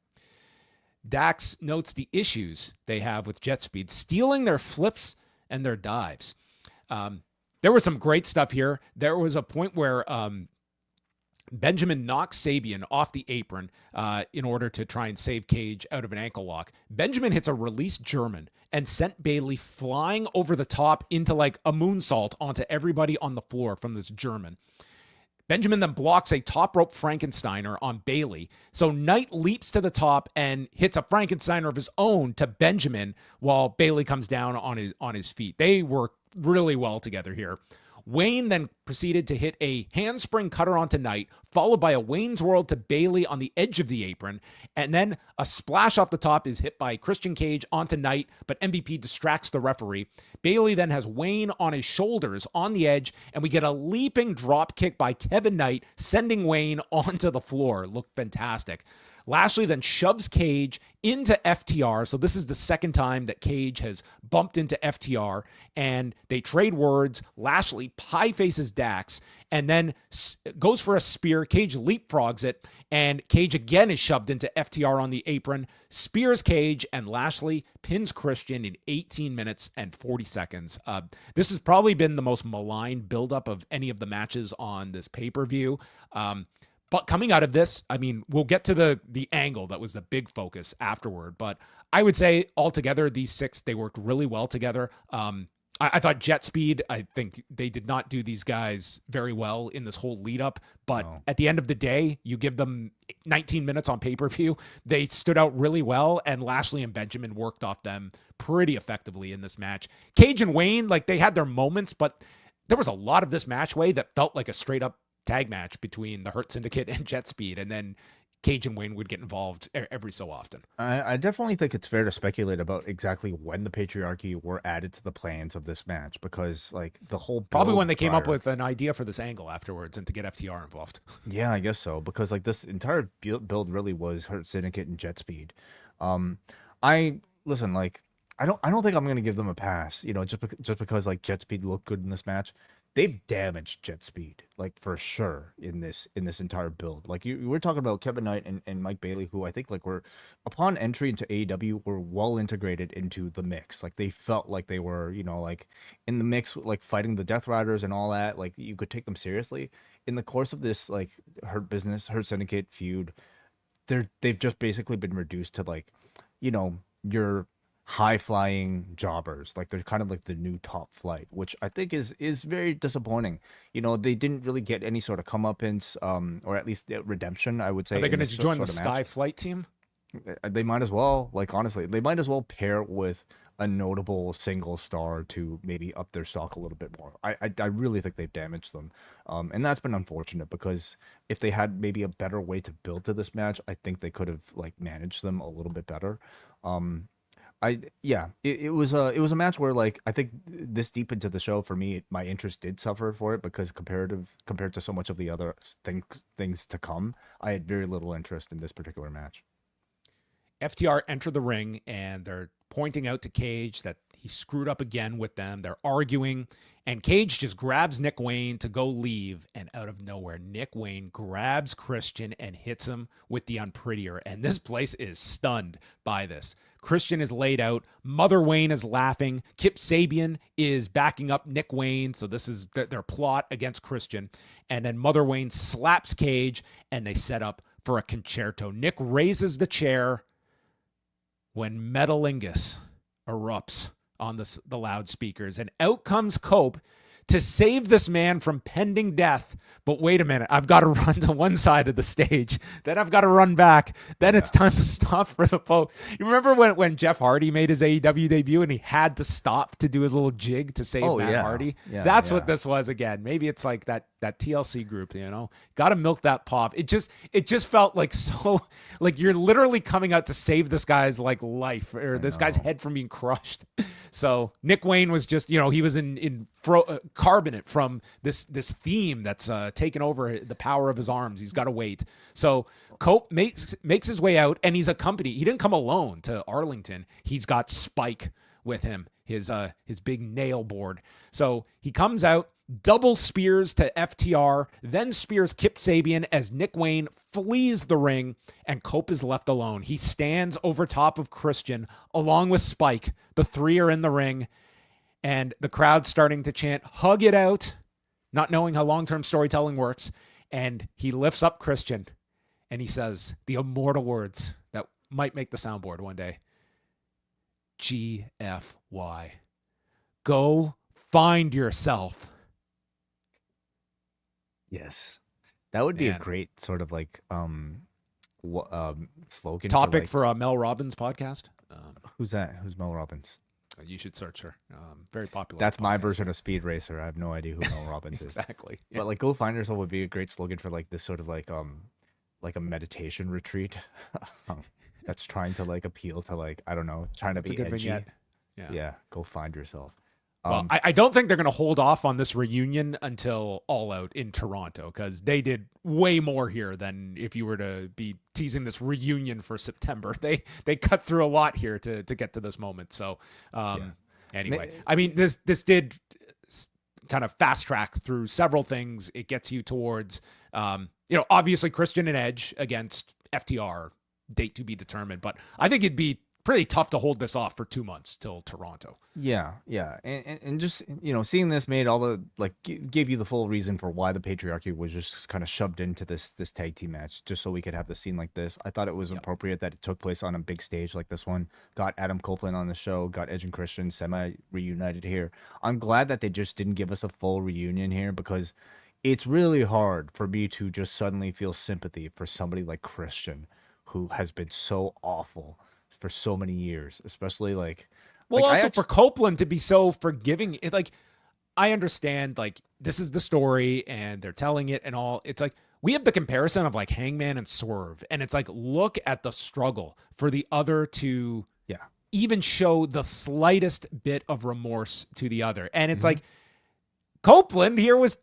Dax notes the issues they have with Jet Speed stealing their flips and their dives. There was some great stuff here. There was a point where Benjamin knocks Sabian off the apron in order to try and save Cage out of an ankle lock. Benjamin hits a released German and sent Bailey flying over the top into like a moonsault onto everybody on the floor from this German. Benjamin then blocks a top rope Frankensteiner on Bailey. So Knight leaps to the top and hits a Frankensteiner of his own to Benjamin while Bailey comes down on his feet. They work really well together here. Wayne then proceeded to hit a handspring cutter onto Knight, followed by a Wayne's World to Bailey on the edge of the apron, and then a splash off the top is hit by Christian Cage onto Knight, but MVP distracts the referee. Bailey then has Wayne on his shoulders on the edge, and we get a leaping drop kick by Kevin Knight, sending Wayne onto the floor. Looked fantastic. Lashley then shoves Cage into FTR. So this is the second time that Cage has bumped into FTR, and they trade words. Lashley pie faces Dax and then goes for a spear. Cage leapfrogs it, and Cage again is shoved into FTR on the apron, spears Cage, and Lashley pins Christian in 18 minutes and 40 seconds. This has probably been the most maligned buildup of any of the matches on this pay-per-view. But coming out of this, I mean, we'll get to the angle that was the big focus afterward. But I would say altogether, these 6, they worked really well together. I thought Jet Speed, I think they did not do these guys very well in this whole lead up. But at the end of the day, you give them 19 minutes on pay-per-view. They stood out really well, and Lashley and Benjamin worked off them pretty effectively in this match. Cage and Wayne, like they had their moments, but there was a lot of this matchway that felt like a straight up tag match between the Hurt Syndicate and Jet Speed, and then Cage and Wayne would get involved every so often. I definitely think it's fair to speculate about exactly when the patriarchy were added to the plans of this match, because like the whole probably when they came up with an idea for this angle afterwards and to get FTR involved. Yeah, I guess so, because like this entire build really was Hurt Syndicate and Jet Speed. I don't think I'm gonna give them a pass, you know, just because like Jet Speed looked good in this match. they've damaged Jet Speed, like for sure in this entire build. Like you were talking about Kevin Knight and Mike Bailey, who I think like were upon entry into AEW were well integrated into the mix. Like they felt like they were, like in the mix, like fighting the Death Riders and all that. Like you could take them seriously. In the course of this like Hurt Syndicate feud, they've just basically been reduced to like, your high flying jobbers. Like they're kind of like the new top flight, which I think is very disappointing. They didn't really get any sort of comeuppance, or at least redemption, I would say. Are they going to join the Sky Flight team? They might as well. Like honestly, they might as well pair with a notable single star to maybe up their stock a little bit more. I really think they've damaged them, and that's been unfortunate because if they had maybe a better way to build to this match, I think they could have like managed them a little bit better. It was a match where like I think this deep into the show for me, my interest did suffer for it because compared to so much of the other things to come, I had very little interest in this particular match. FTR enter the ring and they're pointing out to Cage that he screwed up again with them. They're arguing and Cage just grabs Nick Wayne to go leave, and out of nowhere Nick Wayne grabs Christian and hits him with the Unprettier, and this place is stunned by this. Christian is laid out. Mother Wayne is laughing. Kip Sabian is backing up Nick Wayne. So this is their plot against Christian. And then Mother Wayne slaps Cage and they set up for a concerto. Nick raises the chair when Metalingus erupts on the loudspeakers. And out comes Cope to save this man from pending death. But wait a minute, I've got to run to one side of the stage. Then I've got to run back. Then it's time to stop for the Pope. You remember when Jeff Hardy made his AEW debut and he had to stop to do his little jig to save Matt Hardy? Yeah, That's what this was again. Maybe it's like that TLC group, got to milk that pop. It just felt like so, like you're literally coming out to save this guy's like life or this guy's head from being crushed. So Nick Wayne was just, he was in carbonate from this theme that's taken over the power of his arms. He's got to wait. So Cope makes his way out, and he's accompanied. He didn't come alone to Arlington. He's got Spike with him, his big nail board. So he comes out, double spears to FTR, then spears Kip Sabian as Nick Wayne flees the ring, and Cope is left alone. He stands over top of Christian along with Spike. The three are in the ring, and the crowd's starting to chant, "Hug it out," not knowing how long-term storytelling works. And he lifts up Christian, and he says the immortal words that might make the soundboard one day. GFY. Go find yourself. Yes. That would be a great sort of like slogan. Topic for a Mel Robbins podcast. Who's that? Who's Mel Robbins? You should search her. Very popular. That's podcast. My version of Speed Racer. I have no idea who Mel Robbins is. Exactly. Yeah. But like Go Find Yourself would be a great slogan for like this sort of like a meditation retreat that's trying to like appeal to like, I don't know, trying to be edgy. Vignette. Yeah. Go find yourself. Well, I don't think they're going to hold off on this reunion until All Out in Toronto, because they did way more here than if you were to be teasing this reunion for September. They cut through a lot here to get to this moment. So anyway, I mean, this did kind of fast track through several things. It gets you towards, obviously Christian and Edge against FTR, date to be determined. But I think it'd be pretty tough to hold this off for 2 months till Toronto. Yeah. And just, seeing this made all the, like, gave you the full reason for why the patriarchy was just kind of shoved into this tag team match, just so we could have the scene like this. I thought it was appropriate that it took place on a big stage like this one. Got Adam Copeland on the show, got Edge and Christian semi-reunited here. I'm glad that they just didn't give us a full reunion here, because it's really hard for me to just suddenly feel sympathy for somebody like Christian, who has been so awful for so many years, especially for Copeland to be so forgiving. I understand, like, this is the story and they're telling it and all. It's like we have the comparison of like Hangman and Swerve, and it's like, look at the struggle for the other to even show the slightest bit of remorse to the other. And it's like Copeland here was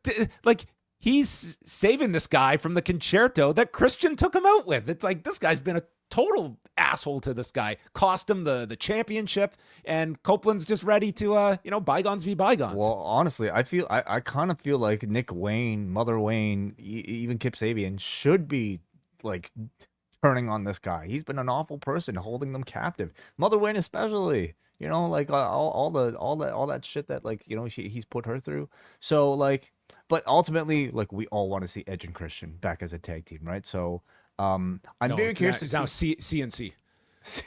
like, he's saving this guy from the concerto that Christian took him out with. It's like this guy's been a total asshole to this guy, cost him the championship, and Copeland's just ready to bygones be bygones. Well, honestly, I kind of feel like Nick Wayne, Mother Wayne, even Kip Sabian should be like turning on this guy. He's been an awful person, holding them captive. Mother Wayne especially. Like all that shit that he's put her through. So like, but ultimately, like, we all want to see Edge and Christian back as a tag team, right? So I'm very curious to see. Now CNC.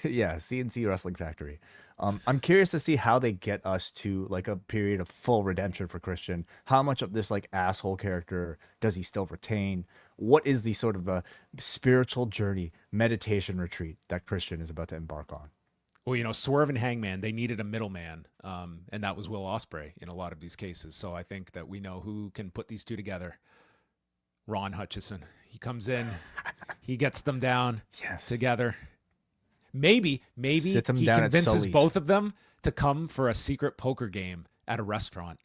Yeah, CNC Wrestling Factory. I'm curious to see how they get us to like a period of full redemption for Christian. How much of this like asshole character does he still retain? What is the sort of a spiritual journey, meditation retreat that Christian is about to embark on? Well, Swerve and Hangman, they needed a middleman, and that was Will Ospreay in a lot of these cases. So I think that we know who can put these two together. Ron Hutchison. He comes in, he gets them down together. Maybe he convinces both of them to come for a secret poker game at a restaurant,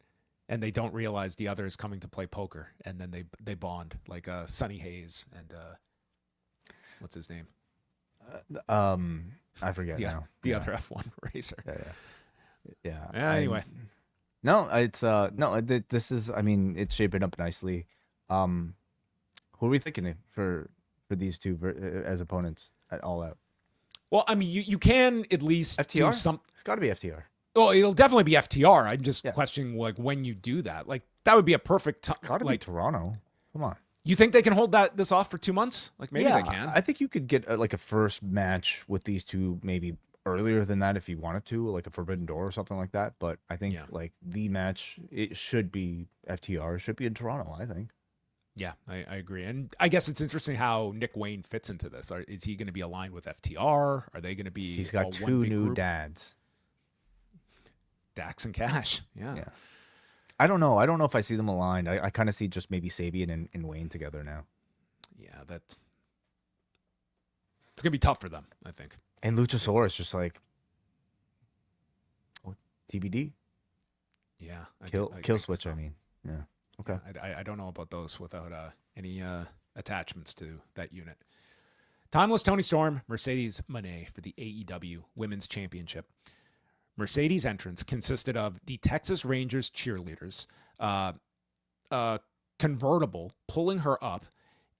and they don't realize the other is coming to play poker, and then they bond like Sonny Hayes and what's his name? I forget now. The other F1 racer. Yeah. Anyway, this is. I mean, it's shaping up nicely. Who are we thinking for these two as opponents at All Out? Well, I mean, you can at least FTR. do some. It's got to be FTR. Oh, it'll definitely be FTR. I'm just questioning like when you do that. Like that would be a perfect time. It's got to be Toronto. Come on. You think they can hold this off for 2 months? Like maybe they can. I think you could get a first match with these two maybe earlier than that if you wanted to, like a Forbidden Door or something like that. But I think like the match, it should be FTR. It should be in Toronto, I think. Yeah, I agree. And I guess it's interesting how Nick Wayne fits into this. Is he going to be aligned with FTR? Are they going to be He's got two new dads. Dax and Cash. Yeah. I don't know. I don't know if I see them aligned. I kind of see just maybe Sabian and Wayne together now. Yeah, it's going to be tough for them, I think. And Luchasaurus just like TBD. Yeah. Kill switch, so. I mean. Yeah. Okay. I don't know about those without any attachments to that unit. Timeless Toni Storm, Mercedes Moné for the AEW Women's Championship. Mercedes' entrance consisted of the Texas Rangers cheerleaders, convertible, pulling her up,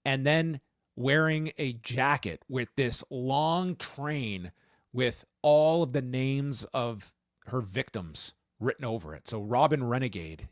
and then wearing a jacket with this long train with all of the names of her victims written over it. So Robin Renegade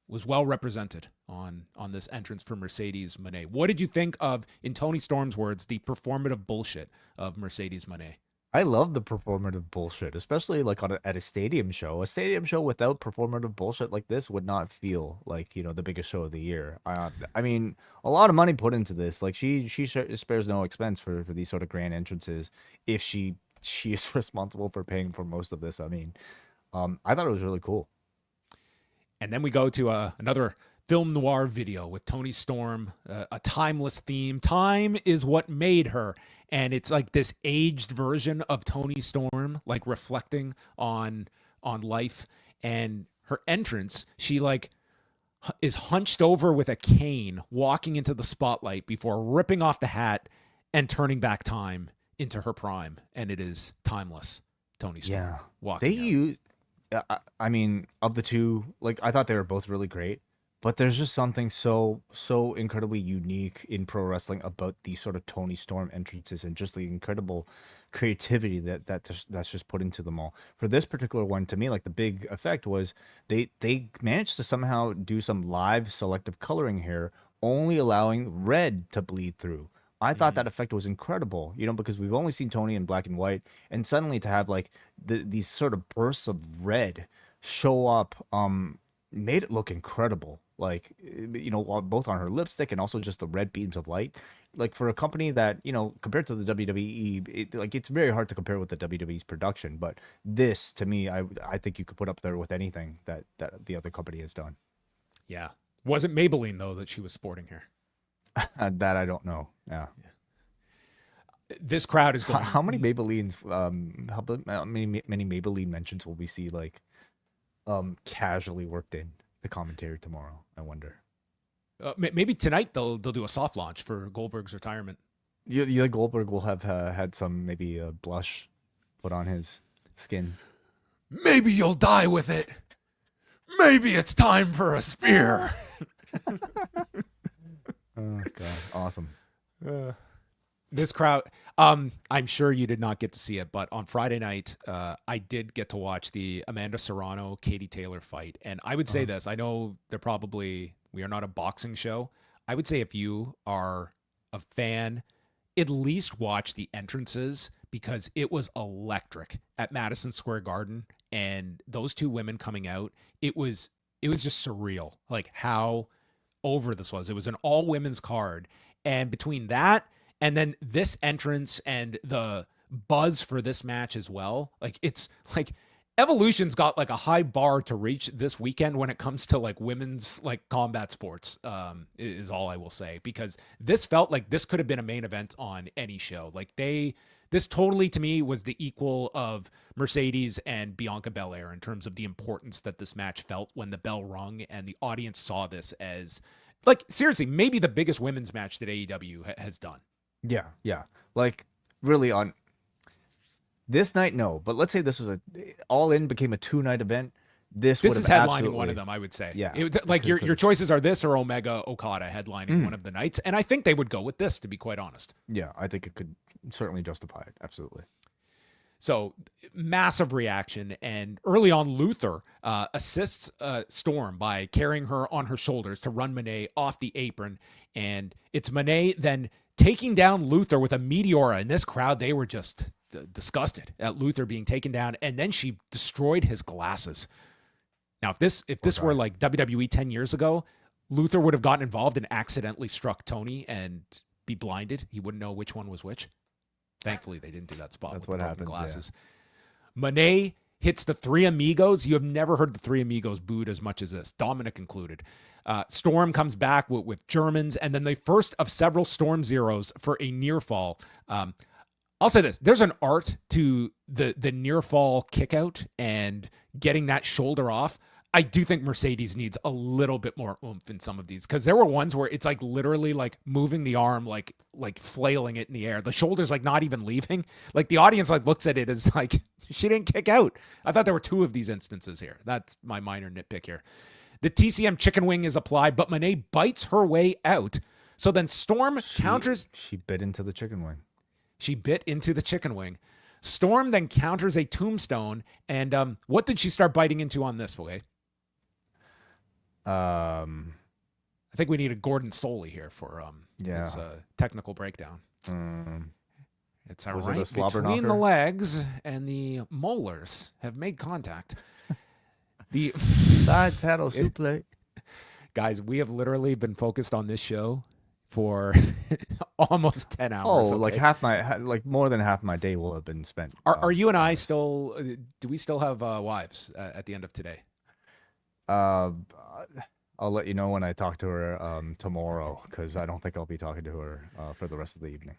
was well represented on this entrance for Mercedes Moné. What did you think of, in Toni Storm's words, the performative bullshit of Mercedes Moné? I love the performative bullshit, especially like at a stadium show. A stadium show without performative bullshit like this would not feel like, the biggest show of the year. I mean, a lot of money put into this. Like she spares no expense for these sort of grand entrances. If she is responsible for paying for most of this. I mean, I thought it was really cool. And then we go to another film noir video with Toni Storm, a timeless theme. Time is what made her. And it's like this aged version of Toni Storm, like reflecting on life. And her entrance, she like is hunched over with a cane, walking into the spotlight before ripping off the hat and turning back time into her prime. And it is timeless Toni Storm walking out. I mean, of the two, like, I thought they were both really great. But there's just something so incredibly unique in pro wrestling about these sort of Toni Storm entrances and just the incredible creativity that's just put into them all. For this particular one, to me, like the big effect was they managed to somehow do some live selective coloring here, only allowing red to bleed through. I thought that effect was incredible, because we've only seen Toni in black and white, and suddenly to have like these sort of bursts of red show up, made it look incredible. Like, both on her lipstick and also just the red beams of light. Like, for a company that, compared to the WWE, it's very hard to compare with the WWE's production. But this, to me, I think you could put up there with anything that the other company has done. Yeah. Wasn't Maybelline, though, that she was sporting here? That I don't know. Yeah. This crowd is going... How many Maybellines, how many Maybelline mentions will we see, like, casually worked in the commentary tomorrow? I wonder. Maybe tonight they'll do a soft launch for Goldberg's retirement. You think Goldberg will have had some maybe blush put on his skin? Maybe you'll die with it. Maybe it's time for a spear. Oh God, awesome. This crowd, I'm sure you did not get to see it, but on Friday night, I did get to watch the Amanda Serrano, Katie Taylor fight. And I would say this, I know we are not a boxing show. I would say if you are a fan, at least watch the entrances because it was electric at Madison Square Garden. And those two women coming out, it was just surreal, like how over this was. It was an all women's card. And between that and then this entrance and the buzz for this match as well, like it's like Evolution's got like a high bar to reach this weekend when it comes to like women's like combat sports, is all I will say, because this felt like this could have been a main event on any show. Like this totally to me was the equal of Mercedes and Bianca Belair in terms of the importance that this match felt when the bell rung and the audience saw this as like, seriously, maybe the biggest women's match that AEW has done. Yeah. Like really on this night, no. But let's say this was All In became a 2-night event. This is headlining one of them, I would say. Yeah. Like your choices are this or Omega Okada headlining one of the nights. And I think they would go with this, to be quite honest. Yeah, I think it could certainly justify it. Absolutely. So massive reaction. And early on, Luther assists Storm by carrying her on her shoulders to run Moné off the apron. And it's Moné then taking down Luther with a Meteora. In this crowd, they were just disgusted at Luther being taken down. And then she destroyed his glasses. Now, if this were like WWE 10 years ago, Luther would have gotten involved and accidentally struck Toni and be blinded. He wouldn't know which one was which. Thankfully, they didn't do that spot. That's with what the happens. Glasses. Yeah. Moné hits the Three Amigos. You have never heard the Three Amigos booed as much as this, Dominic included. Storm comes back with Germans, and then the first of several Storm Zeros for a near fall. I'll say this. There's an art to the near fall kick out and getting that shoulder off. I do think Mercedes needs a little bit more oomph in some of these, because there were ones where it's like literally like moving the arm, like flailing it in the air. The shoulder's like not even leaving. Like the audience like looks at it as like she didn't kick out. I thought there were 2 of these instances here. That's my minor nitpick here. The TCM chicken wing is applied, but Moné bites her way out. So then Storm counters. She bit into the chicken wing. She bit into the chicken wing. Storm then counters a tombstone. And what did she start biting into on this way? I think we need a Gordon Soley here for his technical breakdown. It's all right. Between the legs and the molars have made contact. The side saddle suplex. Guys, we have literally been focused on this show for almost 10 hours. Oh, okay? like more than half my day will have been spent. Are you and I still? Do we still have wives at the end of today? I'll let you know when I talk to her tomorrow, because I don't think I'll be talking to her for the rest of the evening.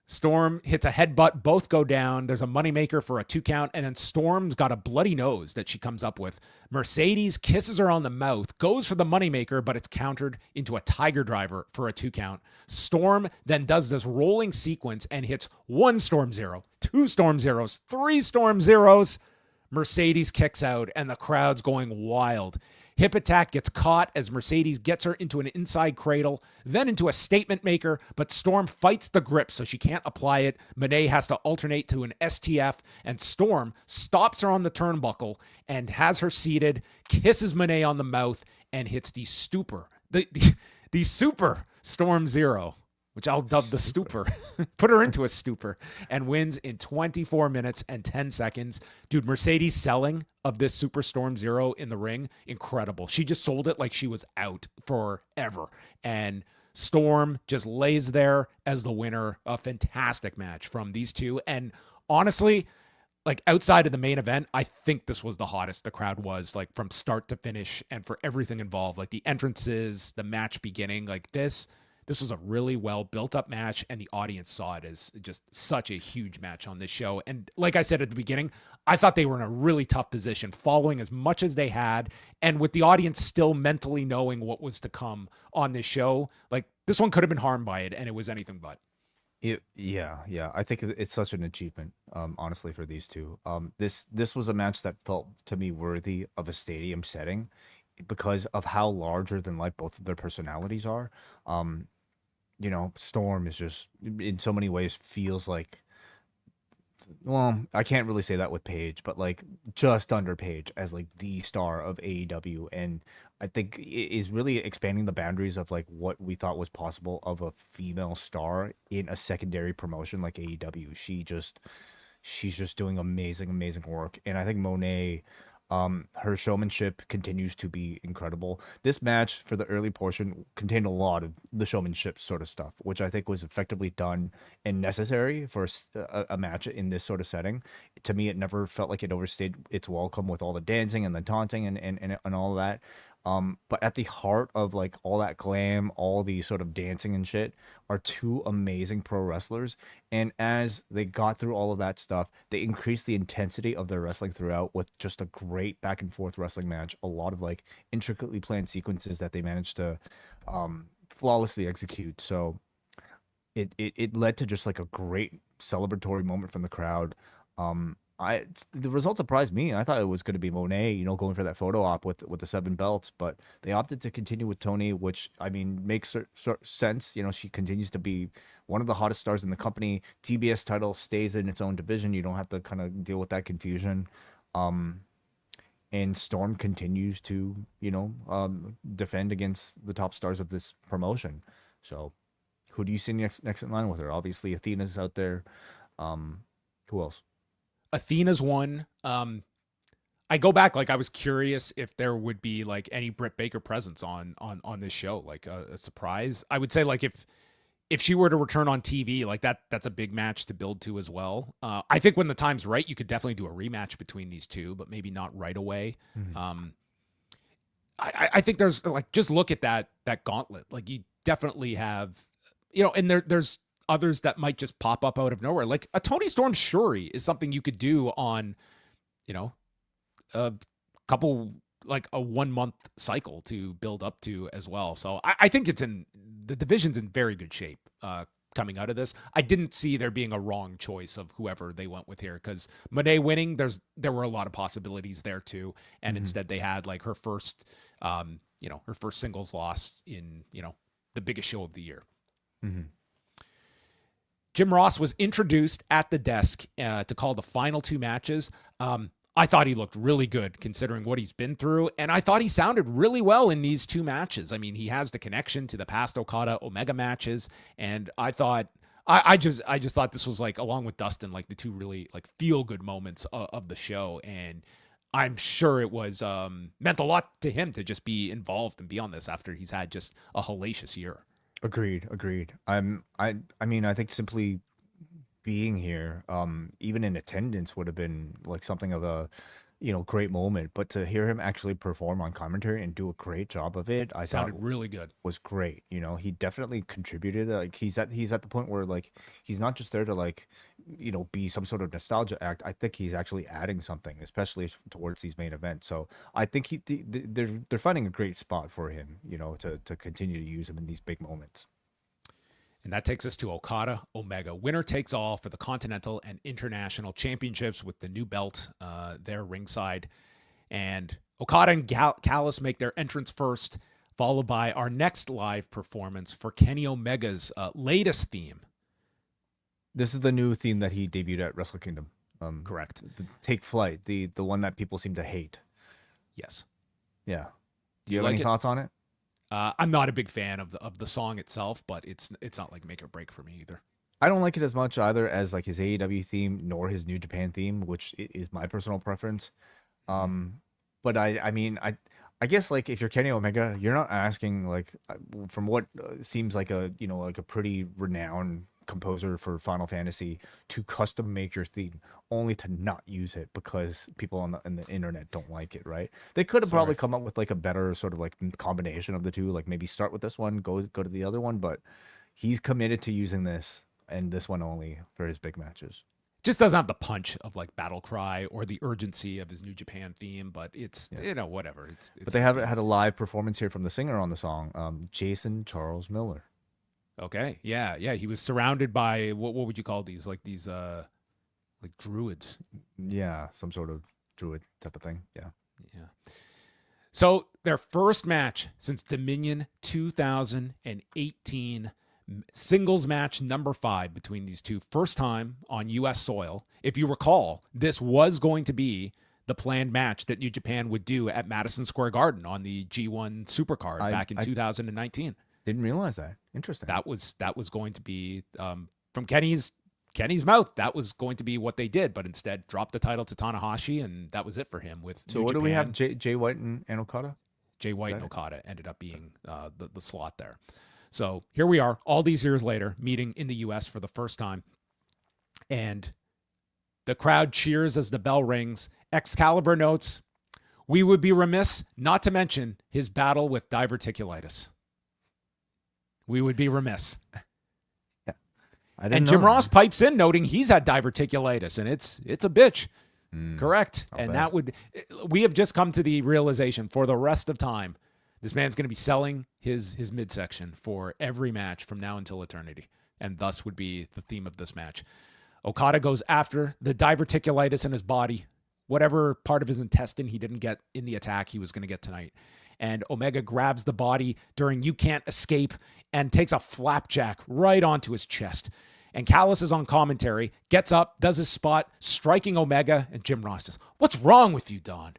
Storm hits a headbutt. Both go down. There's a moneymaker for a 2 count. And then Storm's got a bloody nose that she comes up with. Mercedes kisses her on the mouth, goes for the moneymaker, but it's countered into a tiger driver for a 2 count. Storm then does this rolling sequence and hits 1 Storm Zero, 2 Storm Zeros, 3 Storm Zeros. Mercedes kicks out and the crowd's going wild. Hip attack gets caught as Mercedes gets her into an inside cradle, then into a statement maker, but Storm fights the grip so she can't apply it. Moné has to alternate to an STF, and Storm stops her on the turnbuckle and has her seated, kisses Moné on the mouth, and hits the stupor. The super Storm Zero, which I'll dub the stupor. Put her into a stupor and wins in 24 minutes and 10 seconds. Dude, Mercedes selling of this Super Storm Zero in the ring, incredible. She just sold it like she was out forever. And Storm just lays there as the winner. A fantastic match from these two. And honestly, like outside of the main event, I think this was the hottest the crowd was, like from start to finish and for everything involved, like the entrances, the match beginning, like this this was a really well built up match, and the audience saw it as just such a huge match on this show. And like I said at the beginning, I thought they were in a really tough position, following as much as they had, and with the audience still mentally knowing what was to come on this show. Like, this one could have been harmed by it, and it was anything but. Yeah. I think it's such an achievement, honestly, for these two. This was a match that felt to me worthy of a stadium setting because of how larger than life both of their personalities are. Storm is just in so many ways feels like, well, I can't really say that with Paige, but like just under Paige as like the star of AEW, and I think is really expanding the boundaries of like what we thought was possible of a female star in a secondary promotion like AEW. She's just doing amazing work, and I think Moné, her showmanship continues to be incredible. This match for the early portion contained a lot of the showmanship sort of stuff, which I think was effectively done and necessary for a match in this sort of setting. To me, it never felt like it overstayed its welcome with all the dancing and the taunting and all of that. But at the heart of like all that glam, all the sort of dancing and shit are two amazing pro wrestlers. And as they got through all of that stuff, they increased the intensity of their wrestling throughout with just a great back and forth wrestling match. A lot of like intricately planned sequences that they managed to flawlessly execute. So it led to just like a great celebratory moment from the crowd. The result surprised me. I thought it was going to be Moné, going for that photo op with the 7 belts, but they opted to continue with Toni, which I mean makes sense. She continues to be one of the hottest stars in the company. TBS title stays in its own division. You don't have to kind of deal with that confusion. And Storm continues to, defend against the top stars of this promotion. So, who do you see next in line with her? Obviously, Athena's out there. Who else? Athena's one. I go back, like I was curious if there would be like any Britt Baker presence on this show, like a surprise. I would say like if she were to return on TV, like that's a big match to build to as well. I think when the time's right, you could definitely do a rematch between these two, but maybe not right away. Mm-hmm. I think there's like, just look at that gauntlet. Like you definitely have, and there's others that might just pop up out of nowhere. Like a Toni Storm Shuri is something you could do on, a couple, like a 1 month cycle to build up to as well. So I think the division's in very good shape coming out of this. I didn't see there being a wrong choice of whoever they went with here, because Moné winning, there were a lot of possibilities there too. And instead they had like her first, her first singles loss in, the biggest show of the year. Mm-hmm. Jim Ross was introduced at the desk to call the final 2 matches. I thought he looked really good considering what he's been through, and I thought he sounded really well in these 2 matches. I mean, he has the connection to the past Okada Omega matches, and I thought I just thought this was like, along with Dustin, like the 2 really like feel good moments of the show, and I'm sure it was meant a lot to him to just be involved and be on this after he's had just a hellacious year. Agreed. I mean, I think simply being here, even in attendance, would have been like something of a, great moment. But to hear him actually perform on commentary and do a great job of it, I sounded thought really good. Was great. He definitely contributed. Like he's at the point where like he's not just there to like, be some sort of nostalgia act. I think he's actually adding something, especially towards these main events. So I think they're finding a great spot for him, to continue to use him in these big moments. And that takes us to Okada Omega. Winner takes all for the Continental and International Championships with the new belt there ringside. And Okada and Callis make their entrance first, followed by our next live performance for Kenny Omega's latest theme. This is the new theme that he debuted at Wrestle Kingdom. Correct. The Take Flight, the one that people seem to hate. Yes. Yeah. Do you have any thoughts on it? I'm not a big fan of the song itself, but it's not like make or break for me either. I don't like it as much either as like his AEW theme nor his New Japan theme, which is my personal preference. But I mean, I guess like if you're Kenny Omega, you're not asking like from what seems like a like a pretty renowned composer for Final Fantasy to custom make your theme, only to not use it because people on the internet don't like it, right? They could have probably come up with like a better sort of like combination of the two, like maybe start with this one, go to the other one, but he's committed to using this and this one only for his big matches. Just doesn't have the punch of like Battle Cry or the urgency of his New Japan theme, but it's whatever. It's but they haven't had a live performance here from the singer on the song, Jason Charles Miller. Okay, yeah, he was surrounded by what would you call these? Like these like druids. Yeah, some sort of druid type of thing. Yeah. So their first match since Dominion 2018. Singles match number 5 between these two. First time on U.S. soil. If you recall, this was going to be the planned match that New Japan would do at Madison Square Garden on the G1 Supercard back in 2019. Didn't realize that. Interesting. That was going to be from Kenny's mouth. That was going to be what they did, but instead dropped the title to Tanahashi, and that was it for him. With so New what Japan. Do we have? Jay White and Okada. Jay White and Okada ended up being the slot there. So here we are, all these years later, meeting in the U.S. for the first time. And the crowd cheers as the bell rings. Excalibur notes, "We would be remiss not to mention his battle with diverticulitis." We would be remiss. Yeah. And Jim Ross pipes in, noting he's had diverticulitis, and it's a bitch. Correct. And we have just come to the realization for the rest of time, this man's going to be selling his midsection for every match from now until eternity, and thus would be the theme of this match. Okada goes after the diverticulitis in his body, whatever part of his intestine he didn't get in the attack, he was going to get tonight. And Omega grabs the body during "You Can't Escape" and takes a flapjack right onto his chest. And Callis is on commentary, gets up, does his spot, striking Omega, and Jim Ross just, "What's wrong with you, Don?"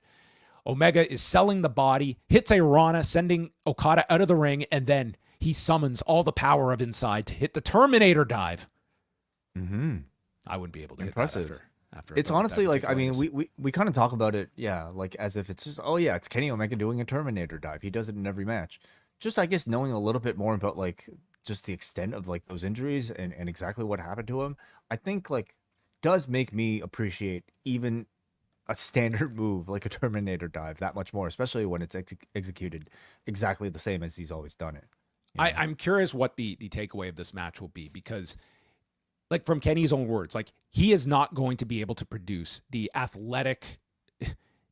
Omega is selling the body, hits a Rana, sending Okada out of the ring, and then he summons all the power of inside to hit the Terminator dive. I wouldn't be able to hit that after it's honestly like, I mean, we kind of talk about it, like as if it's just, it's Kenny Omega doing a Terminator dive. He does it in every match. Just, I guess, knowing a little bit more about like just the extent of like those injuries and exactly what happened to him, I think like does make me appreciate even a standard move like a Terminator dive that much more, especially when it's executed exactly the same as he's always done it. I'm curious what the takeaway of this match will be, because like from Kenny's own words, like he is not going to be able to produce the athletic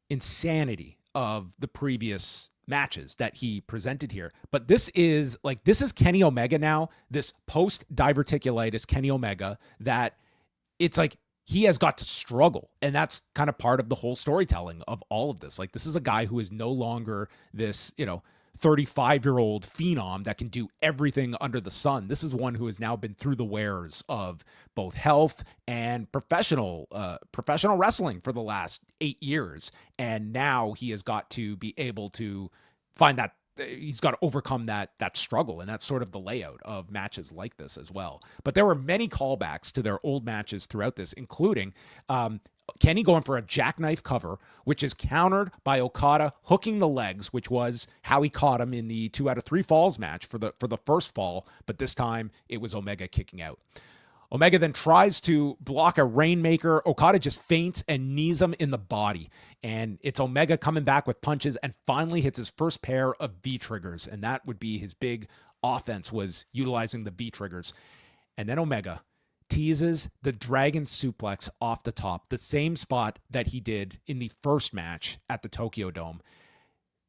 insanity of the previous matches that he presented here. But this is Kenny Omega now, this post diverticulitis Kenny Omega, that it's like he has got to struggle. And that's kind of part of the whole storytelling of all of this. Like, this is a guy who is no longer this, 35-year-old phenom that can do everything under the sun. This is one who has now been through the wears of both health and professional wrestling for the last 8 years. And now he has got to be able to find that he's got to overcome that struggle. And that's sort of the layout of matches like this as well. But there were many callbacks to their old matches throughout this, including Kenny going for a jackknife cover, which is countered by Okada hooking the legs, which was how he caught him in the 2 out of 3 falls match for the first fall. But this time it was Omega kicking out. Omega then tries to block a Rainmaker. Okada just feints and knees him in the body. And it's Omega coming back with punches and finally hits his first pair of V-triggers. And that would be his big offense, was utilizing the V-triggers. And then Omega teases the Dragon Suplex off the top, the same spot that he did in the first match at the Tokyo Dome.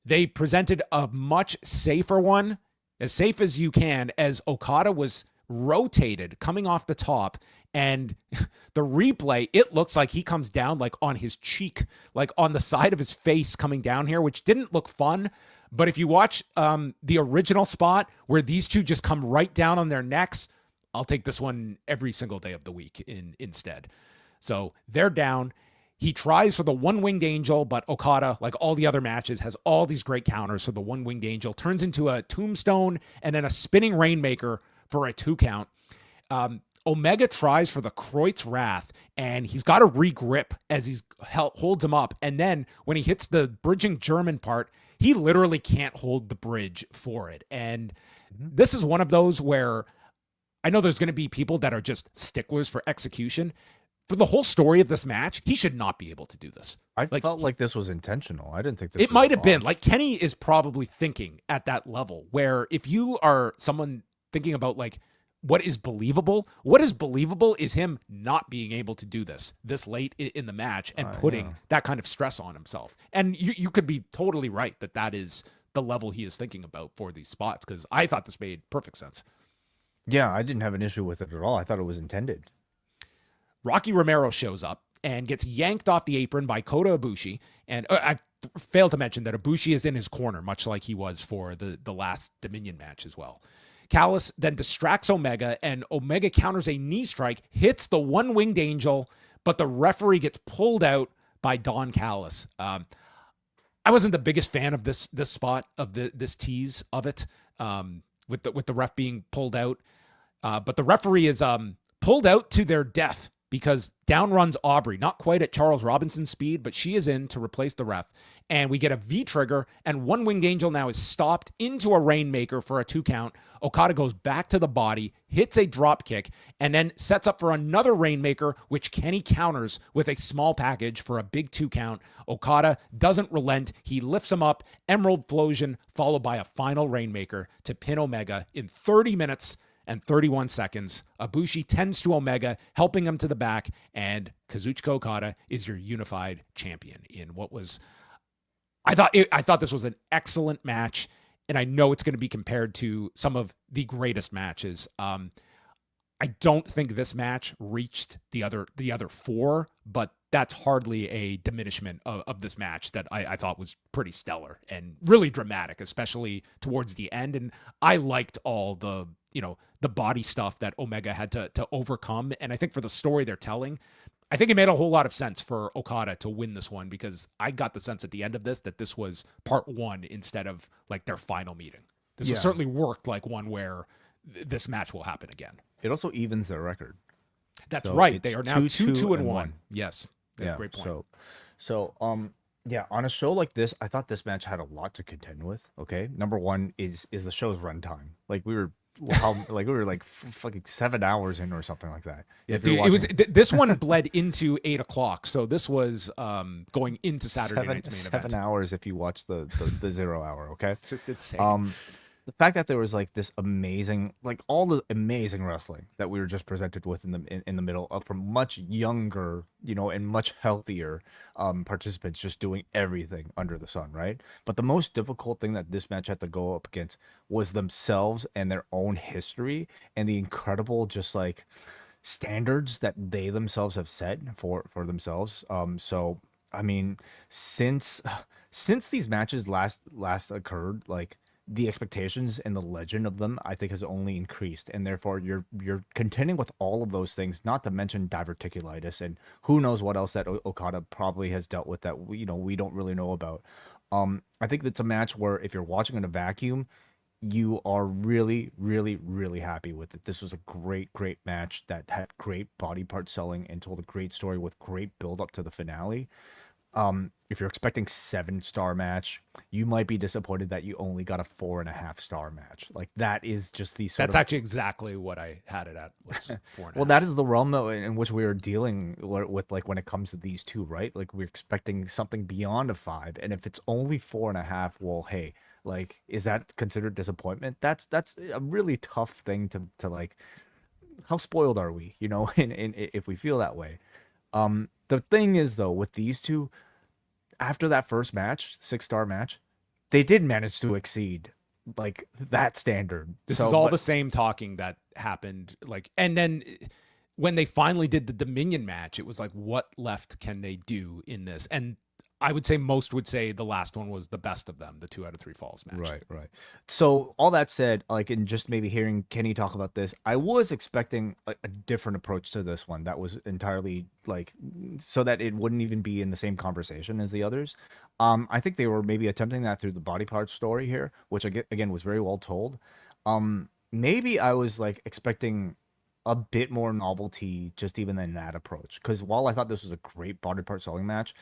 They presented a much safer one, as safe as you can, as Okada was rotated coming off the top, and the replay, it looks like he comes down like on his cheek, like on the side of his face coming down here, which didn't look fun. But if you watch the original spot where these two just come right down on their necks, I'll take this one every single day of the week instead. So they're down. He tries for the one-winged angel, but Okada, like all the other matches, has all these great counters. So the one-winged angel turns into a tombstone and then a spinning Rainmaker for a 2 count. Omega tries for the Kreutz Wrath, and he's got to re-grip as he holds him up. And then when he hits the bridging German part, he literally can't hold the bridge for it. And this is one of those where I know there's going to be people that are just sticklers for execution. For the whole story of this match, he should not be able to do this. I felt like this was intentional. I didn't think this. It might have been. Like, Kenny is probably thinking at that level where if you are someone thinking about like what is believable is him not being able to do this late in the match and putting that kind of stress on himself. And you could be totally right that is the level he is thinking about for these spots, because I thought this made perfect sense. Yeah, I didn't have an issue with it at all. I thought it was intended. Rocky Romero shows up and gets yanked off the apron by Kota Ibushi. And I failed to mention that Ibushi is in his corner, much like he was for the last Dominion match as well. Callis then distracts Omega, and Omega counters a knee strike, hits the one-winged angel, but the referee gets pulled out by Don Callis. I wasn't the biggest fan of this spot, of this tease of it, with the ref being pulled out. But the referee is pulled out to their death because down runs Aubrey, not quite at Charles Robinson's speed, but she is in to replace the ref. And we get a V-trigger, and One Winged Angel now is stopped into a Rainmaker for a 2 count. Okada goes back to the body, hits a drop kick, and then sets up for another Rainmaker, which Kenny counters with a small package for a big 2 count. Okada doesn't relent. He lifts him up, Emerald Flosion, followed by a final Rainmaker to pin Omega in 30 minutes and 31 seconds. Ibushi tends to Omega, helping him to the back, and Kazuchika Okada is your unified champion in what was... I thought this was an excellent match, and I know it's going to be compared to some of the greatest matches. I don't think this match reached the other 4, but that's hardly a diminishment of this match that I thought was pretty stellar and really dramatic, especially towards the end. And I liked all the body stuff that Omega had to overcome. And I think for the story they're telling, I think it made a whole lot of sense for Okada to win this one, because I got the sense at the end of this that this was part 1 instead of like their final meeting. This was certainly worked like one where this match will happen again. It also evens their record. That's right. They are now 2-2-1. Yes. Yeah. Great point. So, yeah, on a show like this, I thought this match had a lot to contend with. Okay. Number 1 is the show's runtime. Like we were fucking 7 hours in or something like that. Yeah, dude, it was this one bled into 8 o'clock, so this was going into Saturday night's main event. 7 hours if you watch the 0 hour. Okay, it's just insane. The fact that there was like this amazing, like all the amazing wrestling that we were just presented with in the middle of from much younger, and much healthier participants just doing everything under the sun, right? But the most difficult thing that this match had to go up against was themselves and their own history and the incredible just like standards that they themselves have set for themselves. So I mean, since these matches last occurred, like the expectations and the legend of them, I think, has only increased, and therefore you're contending with all of those things, not to mention diverticulitis and who knows what else that Okada probably has dealt with that we don't really know about. I think it's a match where if you're watching in a vacuum, you are really, really, really happy with it. This was a great match that had great body part selling and told a great story with great build up to the finale. If you're expecting 7-star match, you might be disappointed that you only got a 4.5-star match. Like that is just the That's actually exactly what I had it at, was 4.5. Well, that is the realm in which we are dealing with, like when it comes to these two, right? Like we're expecting something beyond a 5, and if it's only 4.5, well, hey, like is that considered disappointment? That's a really tough thing to like. How spoiled are we, in if we feel that way? The thing is, though, with these two, after that first match, 6-star match, they did manage to exceed like that standard. This is all the same talking that happened. Like, and then when they finally did the Dominion match, it was like, what left can they do in this? And I would say most would say the last one was the best of them, the 2 out of 3 falls match. Right. So all that said, like, in just maybe hearing Kenny talk about this, I was expecting a different approach to this one that was entirely like, so that it wouldn't even be in the same conversation as the others. I think they were maybe attempting that through the body part story here, which again was very well told. Maybe I was like expecting a bit more novelty just even than that approach, because while I thought this was a great body part selling match,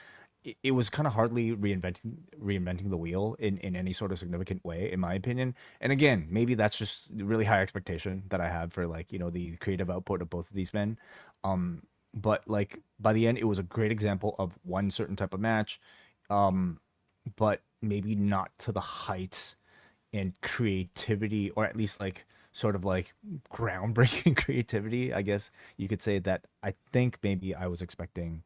it was kind of hardly reinventing the wheel in any sort of significant way, in my opinion. And again, maybe that's just really high expectation that I have for like, the creative output of both of these men. But like by the end, it was a great example of one certain type of match, but maybe not to the heights and creativity, or at least like sort of like groundbreaking creativity, I guess you could say, that I think maybe I was expecting,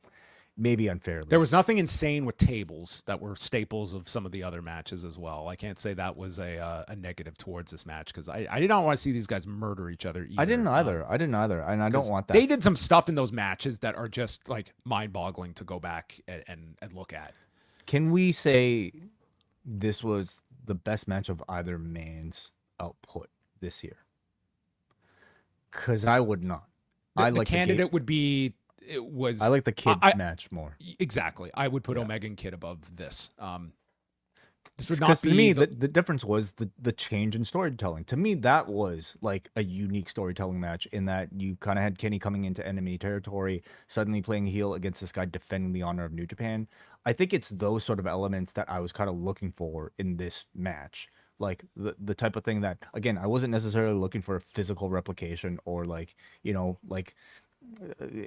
maybe unfairly. There was nothing insane with tables that were staples of some of the other matches as well. I can't say that was a negative towards this match, because I did not want to see these guys murder each other either. I didn't either, and I don't want that. They did some stuff in those matches that are just like mind-boggling to go back and look at. Can we say this was the best match of either man's output this year? Because I would not. The candidate would be. It was. I like the Kid match more. Exactly. I would put Omega and Kid above this. This would Because not be. To me, the difference was the change in storytelling. To me, that was like a unique storytelling match, in that you kind of had Kenny coming into enemy territory, suddenly playing heel against this guy defending the honor of New Japan. I think it's those sort of elements that I was kind of looking for in this match. Like the type of thing that, again, I wasn't necessarily looking for a physical replication or like,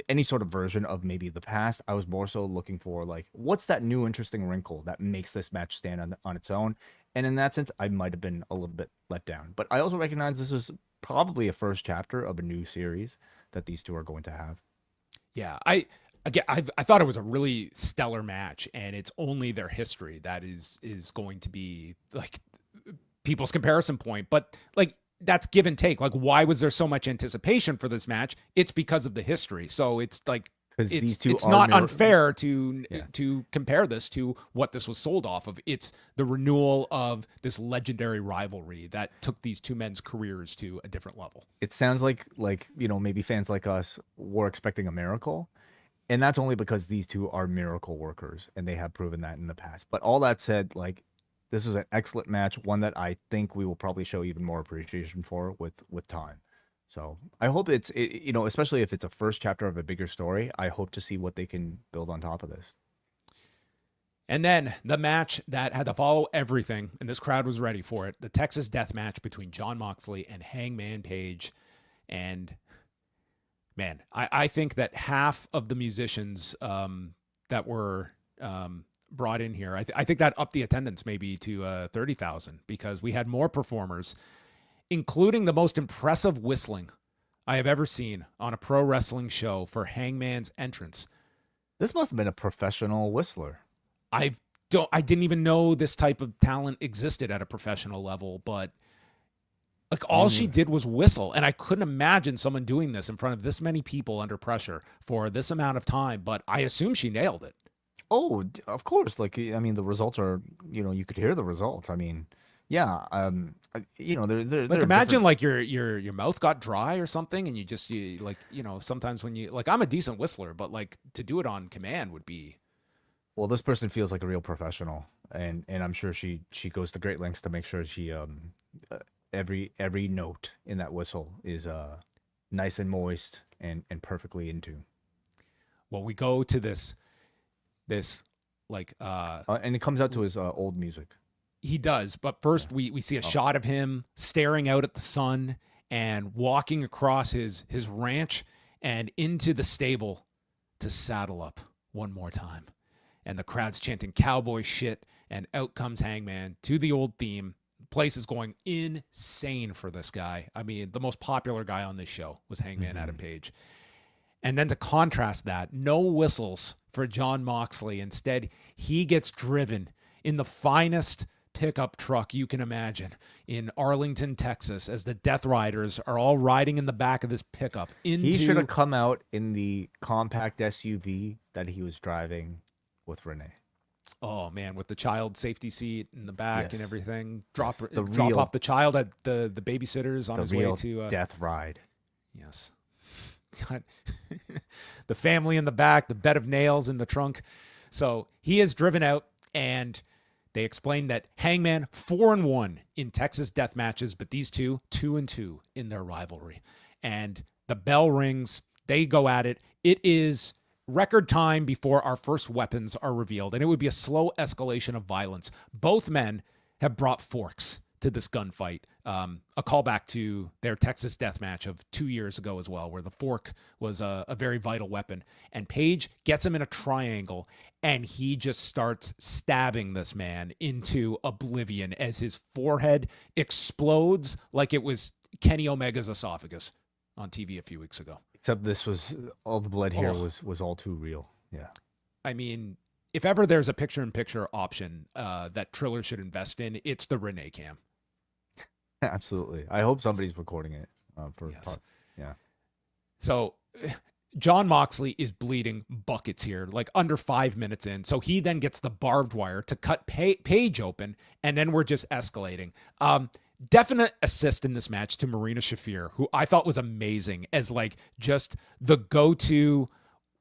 any sort of version of maybe the past. I was more so looking for like, what's that new interesting wrinkle that makes this match stand on its own? And in that sense, I might have been a little bit let down. But I also recognize this is probably a first chapter of a new series that these two are going to have. Yeah, I thought it was a really stellar match, and it's only their history that is going to be like people's comparison point. But like, that's give and take. Like, why was there so much anticipation for this match? It's because of the history. So it's like, it's not unfair to compare this to what this was sold off of. It's the renewal of this legendary rivalry that took these two men's careers to a different level. It sounds like maybe fans like us were expecting a miracle, and that's only because these two are miracle workers, and they have proven that in the past. But all that said, like, this was an excellent match, one that I think we will probably show even more appreciation for with time. So I hope especially if it's a first chapter of a bigger story, I hope to see what they can build on top of this. And then the match that had to follow everything, and this crowd was ready for it, the Texas Death Match between Jon Moxley and Hangman Page. And man, I think that half of the musicians that were brought in here, I think that upped the attendance maybe to 30,000, because we had more performers, including the most impressive whistling I have ever seen on a pro wrestling show for Hangman's entrance. This must have been a professional whistler. I didn't even know this type of talent existed at a professional level, but like all she did was whistle, and I couldn't imagine someone doing this in front of this many people under pressure for this amount of time, but I assume she nailed it. Oh, of course. Like, I mean, the results are, you could hear the results. I mean, yeah. They're like, imagine like your mouth got dry or something, and you sometimes when you, like, I'm a decent whistler, but like to do it on command would be. Well, this person feels like a real professional, and I'm sure she goes to great lengths to make sure she every note in that whistle is nice and moist and perfectly in tune. Well, we go to this like and it comes out to his old music. He does, but first we see a shot of him staring out at the sun and walking across his ranch and into the stable to saddle up one more time. And the crowd's chanting cowboy shit, and out comes Hangman to the old theme. The place is going insane for this guy. I mean, the most popular guy on this show was Hangman Adam Page. And then to contrast that, no whistles for Jon Moxley. Instead, he gets driven in the finest pickup truck you can imagine in Arlington, Texas, as the Death Riders are all riding in the back of this pickup. He should have come out in the compact SUV that he was driving with Renee. Oh man, with the child safety seat in the back and everything. Drop real, off the child at the babysitter's on his way to death ride. Yes. God. The family in the back, the bed of nails in the trunk. So he is driven out, and they explain that Hangman 4-1 in Texas death matches, but these two 2-2 in their rivalry. And the bell rings. They go at it. It is record time before our first weapons are revealed, and it would be a slow escalation of violence. Both men have brought forks to this gunfight. A callback to their Texas death match of 2 years ago as well, where the fork was a very vital weapon. And Page gets him in a triangle, and he just starts stabbing this man into oblivion as his forehead explodes like it was Kenny Omega's esophagus on TV a few weeks ago. Except this was, all the blood here was all too real. Yeah. I mean, if ever there's a picture-in-picture option that Triller should invest in, it's the Renee cam. Absolutely. I hope somebody's recording it. Yeah. So Jon Moxley is bleeding buckets here, like under 5 minutes in. So he then gets the barbed wire to cut Page open, and then we're just escalating. Definite assist in this match to Marina Shafir, who I thought was amazing as like just the go-to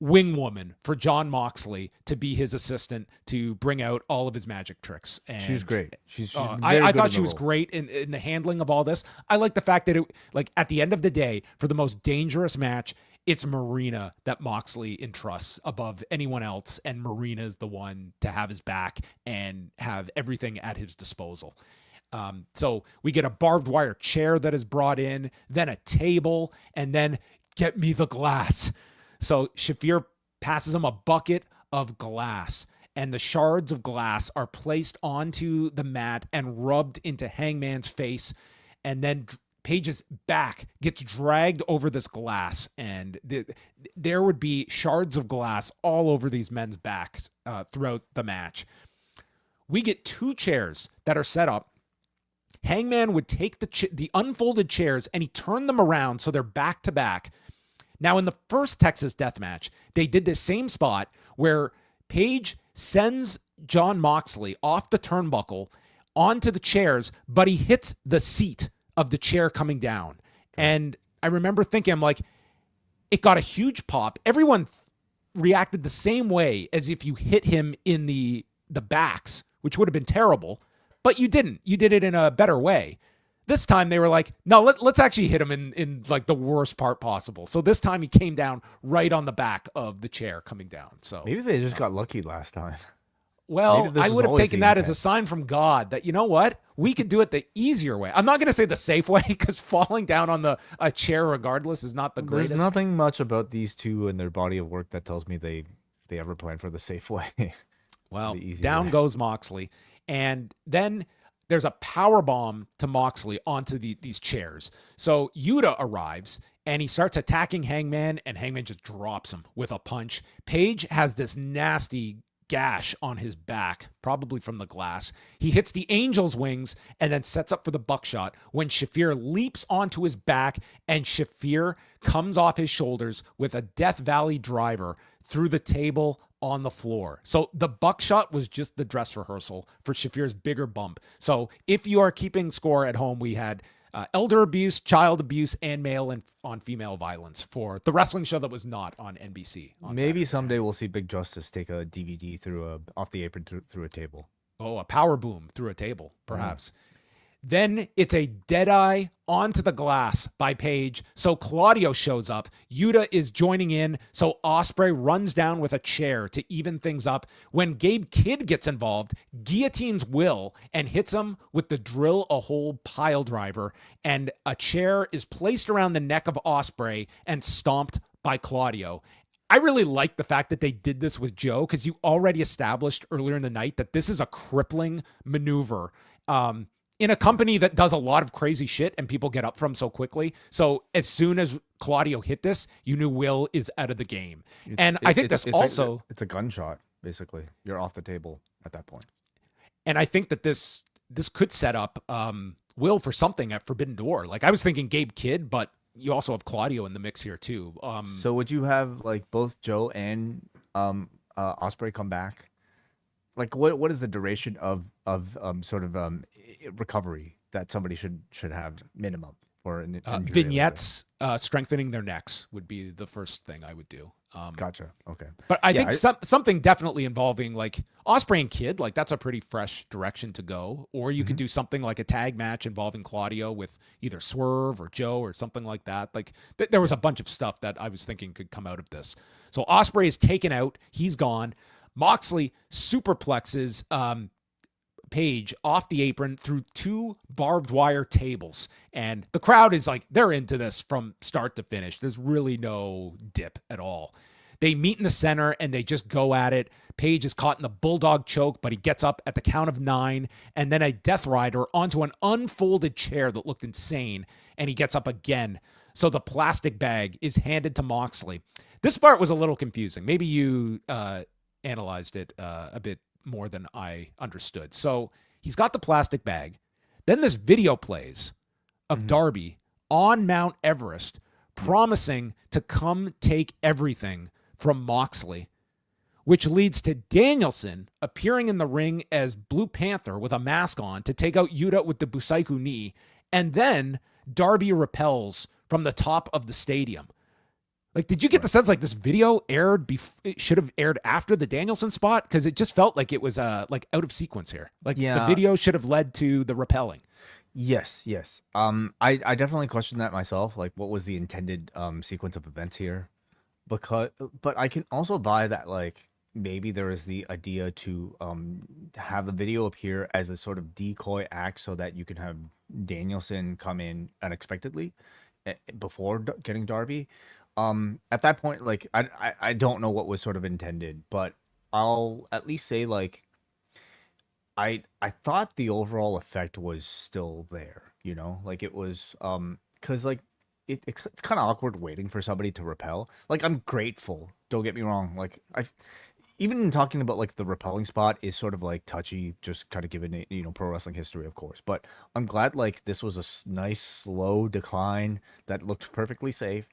wing woman for Jon Moxley to be his assistant to bring out all of his magic tricks. And she's great. I thought she was great in the handling of all this. I like the fact that it, like, at the end of the day, for the most dangerous match, it's Marina that Moxley entrusts above anyone else, and Marina is the one to have his back and have everything at his disposal. So we get a barbed wire chair that is brought in, then a table, and then get me the glass. So Shafir passes him a bucket of glass, and the shards of glass are placed onto the mat and rubbed into Hangman's face, and then Page's back gets dragged over this glass, and there would be shards of glass all over these men's backs throughout the match. We get 2 chairs that are set up. Hangman would take the unfolded chairs and he turned them around so they're back to back. Now, in the first Texas death match, they did this same spot where Page sends Jon Moxley off the turnbuckle onto the chairs, but he hits the seat of the chair coming down. And I remember thinking, I'm like, it got a huge pop. Everyone reacted the same way as if you hit him in the backs, which would have been terrible. But you didn't. You did it in a better way. This time they were like, no, let's actually hit him in like the worst part possible. So this time he came down right on the back of the chair coming down. So maybe they just got lucky last time. Well, I would have taken that as a sign from God that, you know what, we could do it the easier way. I'm not going to say the safe way, because falling down on a chair regardless is not the greatest. There's nothing much about these two and their body of work that tells me they ever planned for the safe way. Well, down goes Moxley. And then there's a power bomb to Moxley onto these chairs. So Yuta arrives and he starts attacking Hangman, and Hangman just drops him with a punch. Page has this nasty gash on his back, probably from the glass. He hits the Angel's wings and then sets up for the buckshot when Shafir leaps onto his back, and Shafir comes off his shoulders with a Death Valley driver through the table on the floor. So the buckshot was just the dress rehearsal for Shafir's bigger bump. So if you are keeping score at home, we had elder abuse, child abuse, and male and on female violence for the wrestling show that was not on NBC. Maybe someday we'll see Big Justice take a DVD off the apron through a table. Oh, a power boom through a table, perhaps. Then it's a deadeye onto the glass by Page. So Claudio shows up. Yuta is joining in. So Ospreay runs down with a chair to even things up. When Gabe Kidd gets involved, guillotines Will and hits him with the drill a hole pile driver. And a chair is placed around the neck of Ospreay and stomped by Claudio. I really like the fact that they did this with Joe, because you already established earlier in the night that this is a crippling maneuver. In a company that does a lot of crazy shit and people get up from so quickly. So as soon as Claudio hit this, you knew Will is out of the game. I think it's a gunshot, basically. You're off the table at that point. And I think that this could set up Will for something at Forbidden Door. Like, I was thinking Gabe Kidd, but you also have Claudio in the mix here too. So would you have like both Joe and Ospreay come back? Like, what is the duration of recovery that somebody should have minimum for an injury? Vignettes strengthening their necks would be the first thing I would do. Gotcha. Okay. But I think something definitely involving like Ospreay and Kid, like that's a pretty fresh direction to go. Or you could do something like a tag match involving Claudio with either Swerve or Joe or something like that. Like there was a bunch of stuff that I was thinking could come out of this. So Ospreay is taken out. He's gone. Moxley superplexes Page off the apron through 2 barbed wire tables. And the crowd is like, they're into this from start to finish. There's really no dip at all. They meet in the center and they just go at it. Page is caught in the bulldog choke, but he gets up at the count of 9 and then a death rider onto an unfolded chair that looked insane. And he gets up again. So the plastic bag is handed to Moxley. This part was a little confusing. Maybe you analyzed it a bit more than I understood. So he's got the plastic bag. Then this video plays of Darby on Mount Everest promising to come take everything from Moxley, which leads to Danielson appearing in the ring as Blue Panther with a mask on to take out Yuta with the Busaiku knee. And then Darby repels from the top of the stadium. Like, did you get the sense like this video aired? It should have aired after the Danielson spot because it just felt like it was like out of sequence here. Like the video should have led to the repelling. Yes. I definitely questioned that myself. Like, what was the intended sequence of events here? But I can also buy that like maybe there is the idea to have a video appear as a sort of decoy act so that you can have Danielson come in unexpectedly before getting Darby. At that point, like I don't know what was sort of intended, but I'll at least say like I thought the overall effect was still there, you know, like it was because like it's kind of awkward waiting for somebody to repel. Like I'm grateful, don't get me wrong, like even in talking about like the repelling spot is sort of like touchy, just kind of given it, you know, pro wrestling history, of course. But I'm glad like this was a nice slow decline that looked perfectly safe.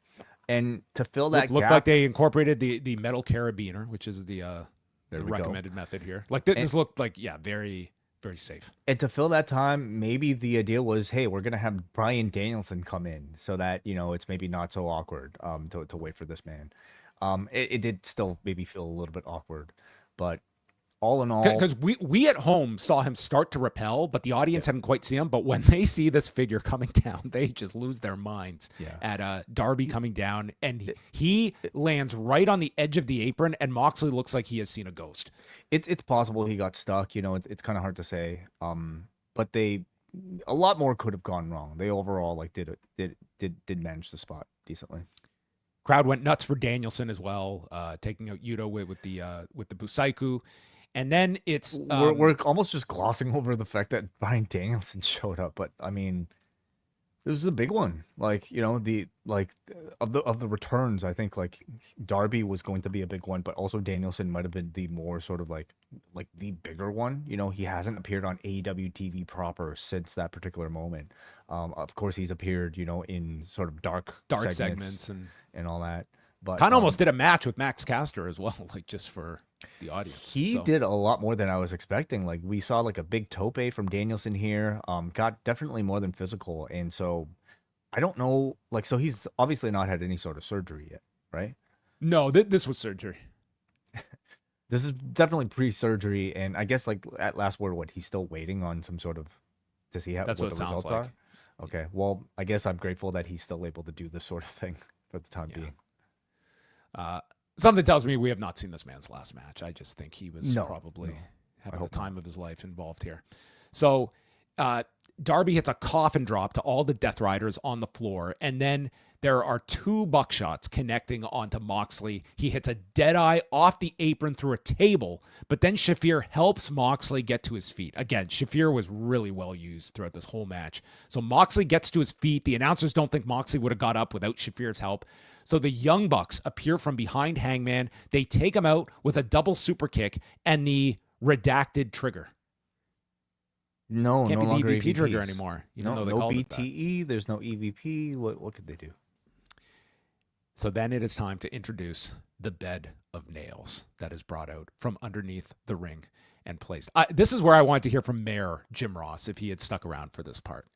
And to fill that looked gap, like they incorporated the metal carabiner, which is the recommended method here. Like this looked like very, very safe. And to fill that time, maybe the idea was, hey, we're gonna have Bryan Danielson come in so that you know it's maybe not so awkward to wait for this man. It did still maybe feel a little bit awkward, but all in all, because we at home saw him start to repel, but the audience hadn't quite seen him. But when they see this figure coming down, they just lose their minds at Darby coming down, and he lands right on the edge of the apron, and Moxley looks like he has seen a ghost. It's possible he got stuck. You know, it's kind of hard to say. But a lot more could have gone wrong. They overall like did manage the spot decently. Crowd went nuts for Danielson as well, taking out Yuta with the Busaiku. And then it's we're almost just glossing over the fact that Bryan Danielson showed up, but I mean, this is a big one. Like, you know, of the returns, I think like Darby was going to be a big one, but also Danielson might have been the more sort of like the bigger one. You know, he hasn't appeared on AEW TV proper since that particular moment. Of course, he's appeared, you know, in sort of dark segments and all that. But kind of almost did a match with Max Caster as well, like just for the audience. He did a lot more than I was expecting. Like we saw like a big tope from Danielson here. Got definitely more than physical, and so I don't know. Like, so he's obviously not had any sort of surgery yet, right? No, this was surgery. This is definitely pre-surgery, and I guess like at last word, he's still waiting on some sort of to see what the results are. Okay, well, I guess I'm grateful that he's still able to do this sort of thing for the time being. Something tells me we have not seen this man's last match. I just think he was probably having the time of his life involved here. So Darby hits a coffin drop to all the Death Riders on the floor, and then there are 2 buckshots connecting onto Moxley. He hits a deadeye off the apron through a table, but then Shafir helps Moxley get to his feet. Again, Shafir was really well used throughout this whole match. So Moxley gets to his feet. The announcers don't think Moxley would have got up without Shafir's help. So the Young Bucks appear from behind Hangman. They take him out with a double super kick and the redacted trigger. No, can't no be longer the EVP EVPs. trigger anymore. Even though they called it that. BTE. There's no EVP. What could they do? So then it is time to introduce the bed of nails that is brought out from underneath the ring. and placed. This is where I wanted to hear from Mayor Jim Ross if he had stuck around for this part,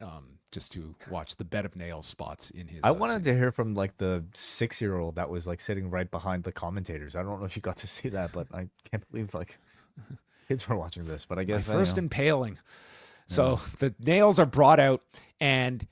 just to watch the bed of nails spots in his. I wanted to hear from like the 6-year-old that was like sitting right behind the commentators. I don't know if you got to see that, but I can't believe like kids were watching this. But I guess first impaling. So the nails are brought out, and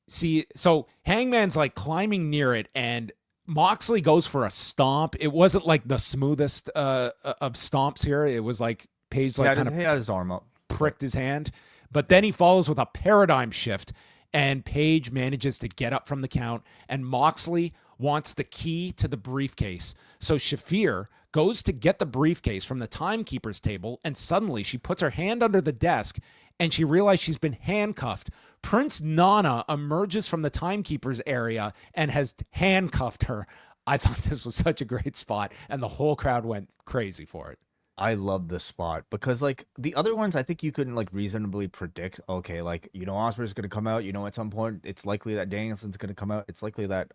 so Hangman's like climbing near it, and Moxley goes for a stomp. It wasn't like the smoothest of stomps here. It was like Page like kind of had his arm up, pricked his hand, but then he follows with a paradigm shift, and Page manages to get up from the count, and Moxley wants the key to the briefcase. So Shafir goes to get the briefcase from the timekeeper's table, and suddenly she puts her hand under the desk, and she realizes she's been handcuffed. Prince Nana emerges from the timekeeper's area and has handcuffed her. I thought this was such a great spot, and the whole crowd went crazy for it. I love this spot because like the other ones, I think you couldn't like reasonably predict. Okay, like Ospreay's going to come out. At some point, it's likely that Danielson's going to come out. It's likely that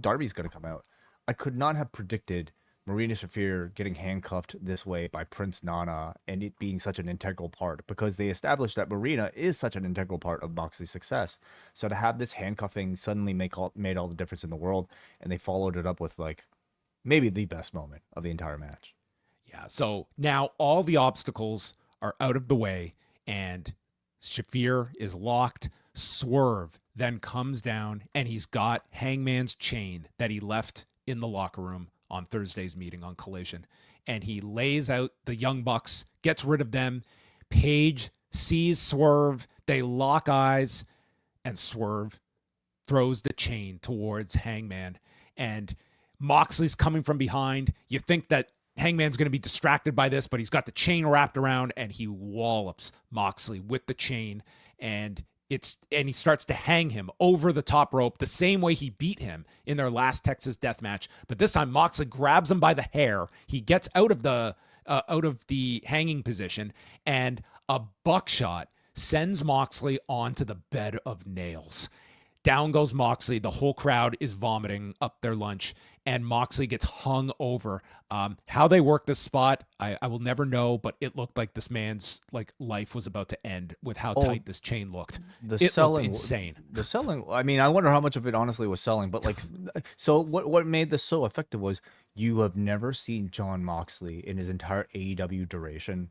Darby's going to come out. I could not have predicted Marina Shafir getting handcuffed this way by Prince Nana and it being such an integral part, because they established that Marina is such an integral part of Moxley's success. So to have this handcuffing suddenly made all the difference in the world, and they followed it up with like maybe the best moment of the entire match. Yeah, so now all the obstacles are out of the way, and Shafir is locked. Swerve then comes down, and he's got Hangman's chain that he left in the locker room on Thursday's meeting on Collision, and he lays out the Young Bucks, gets rid of them. Page sees Swerve, they lock eyes, and Swerve throws the chain towards Hangman, and Moxley's coming from behind. You think that Hangman's going to be distracted by this, but he's got the chain wrapped around, and he wallops Moxley with the chain, and he starts to hang him over the top rope the same way he beat him in their last Texas death match. But this time Moxley grabs him by the hair. He gets out of the hanging position, and a buckshot sends Moxley onto the bed of nails. Down goes Moxley. The whole crowd is vomiting up their lunch, and Moxley gets hung over. How they work this spot, I will never know, but it looked like this man's life was about to end with how tight this chain looked. It looked insane. The selling, I mean, I wonder how much of it honestly was selling, but so what made this so effective was you have never seen Jon Moxley in his entire AEW duration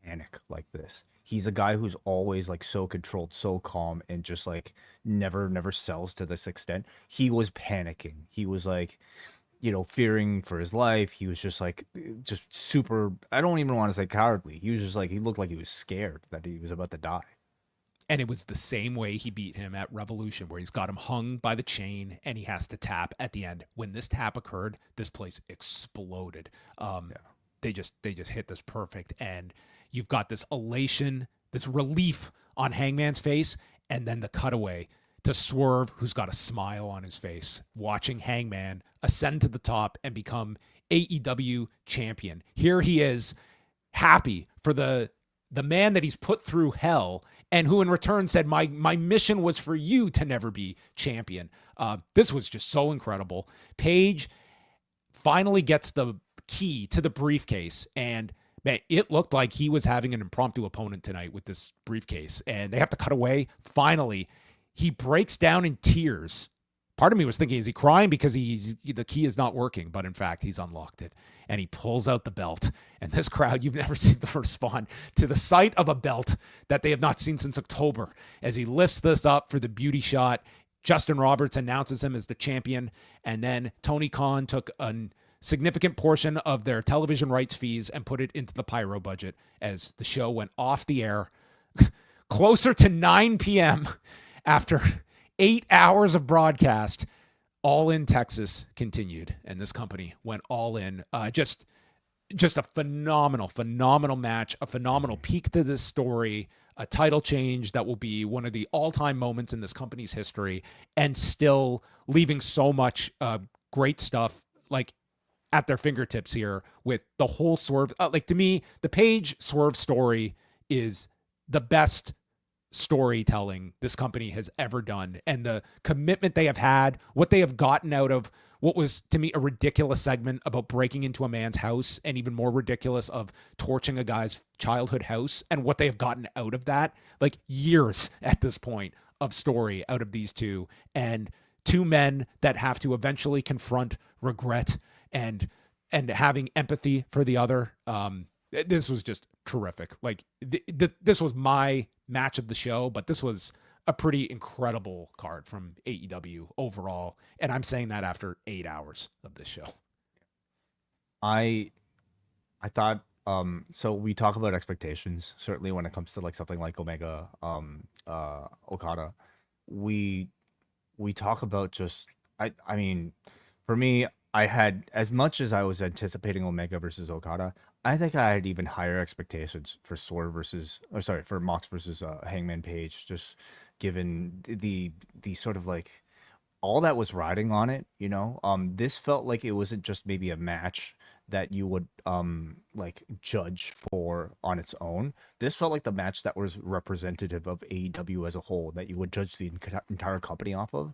panic like this. He's a guy who's always so controlled, so calm, and just never sells to this extent. He was panicking. He was fearing for his life. He was just super, I don't even want to say cowardly. He was just he looked like he was scared that he was about to die. And it was the same way he beat him at Revolution, where he's got him hung by the chain and he has to tap at the end. When this tap occurred, this place exploded. They just hit this perfect, and you've got this elation, this relief on Hangman's face, and then the cutaway to Swerve, who's got a smile on his face, watching Hangman ascend to the top and become AEW champion. Here he is, happy for the man that he's put through hell, and who in return said, my mission was for you to never be champion. This was just so incredible. Page finally gets the key to the briefcase, and man, it looked like he was having an impromptu opponent tonight with this briefcase, and they have to cut away. Finally, he breaks down in tears. Part of me was thinking, is he crying because the key is not working? But in fact, he's unlocked it, and he pulls out the belt. And this crowd, you've never seen them respond to the sight of a belt that they have not seen since October. As he lifts this up for the beauty shot, Justin Roberts announces him as the champion, and then Tony Khan took a significant portion of their television rights fees and put it into the pyro budget as the show went off the air closer to 9 p.m. after 8 hours of broadcast. All In Texas continued, and this company went all in. Just a phenomenal match, a phenomenal peek to this story, a title change that will be one of the all-time moments in this company's history, and still leaving so much great stuff at their fingertips here with the whole Swerve. To me, the Page Swerve story is the best storytelling this company has ever done, and the commitment they have had, what they have gotten out of what was to me a ridiculous segment about breaking into a man's house, and even more ridiculous of torching a guy's childhood house, and what they have gotten out of that, like years at this point of story out of these two, and two men that have to eventually confront regret and having empathy for the other. This was just terrific. Like this was my match of the show, but this was a pretty incredible card from AEW overall. And I'm saying that after 8 hours of this show. I thought, so we talk about expectations, certainly when it comes to like something like Omega, Okada, we talk about just, I mean, for me, I had, as much as I was anticipating Omega versus Okada, I think I had even higher expectations for for Mox versus Hangman Page, just given the sort of like all that was riding on it, you know. This felt like it wasn't just maybe a match that you would like judge for on its own. This felt like the match that was representative of AEW as a whole, that you would judge the entire company off of.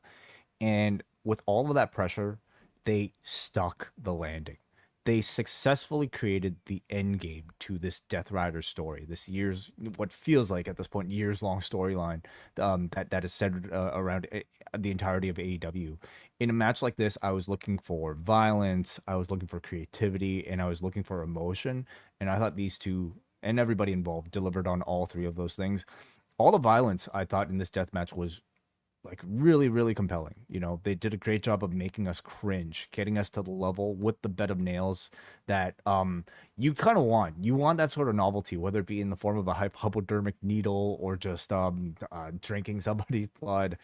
And with all of that pressure, they stuck the landing. They successfully created the end game to this Death Rider story, this what feels like at this point years-long storyline that is centered around the entirety of AEW. In a match like this, I was looking for violence, I was looking for creativity, and I was looking for emotion. And I thought these two and everybody involved delivered on all three of those things. All the violence I thought in this death match was like really, really compelling. You know, they did a great job of making us cringe, getting us to the level with the bed of nails that you kind of want. You want that sort of novelty, whether it be in the form of a hypodermic needle or just drinking somebody's blood,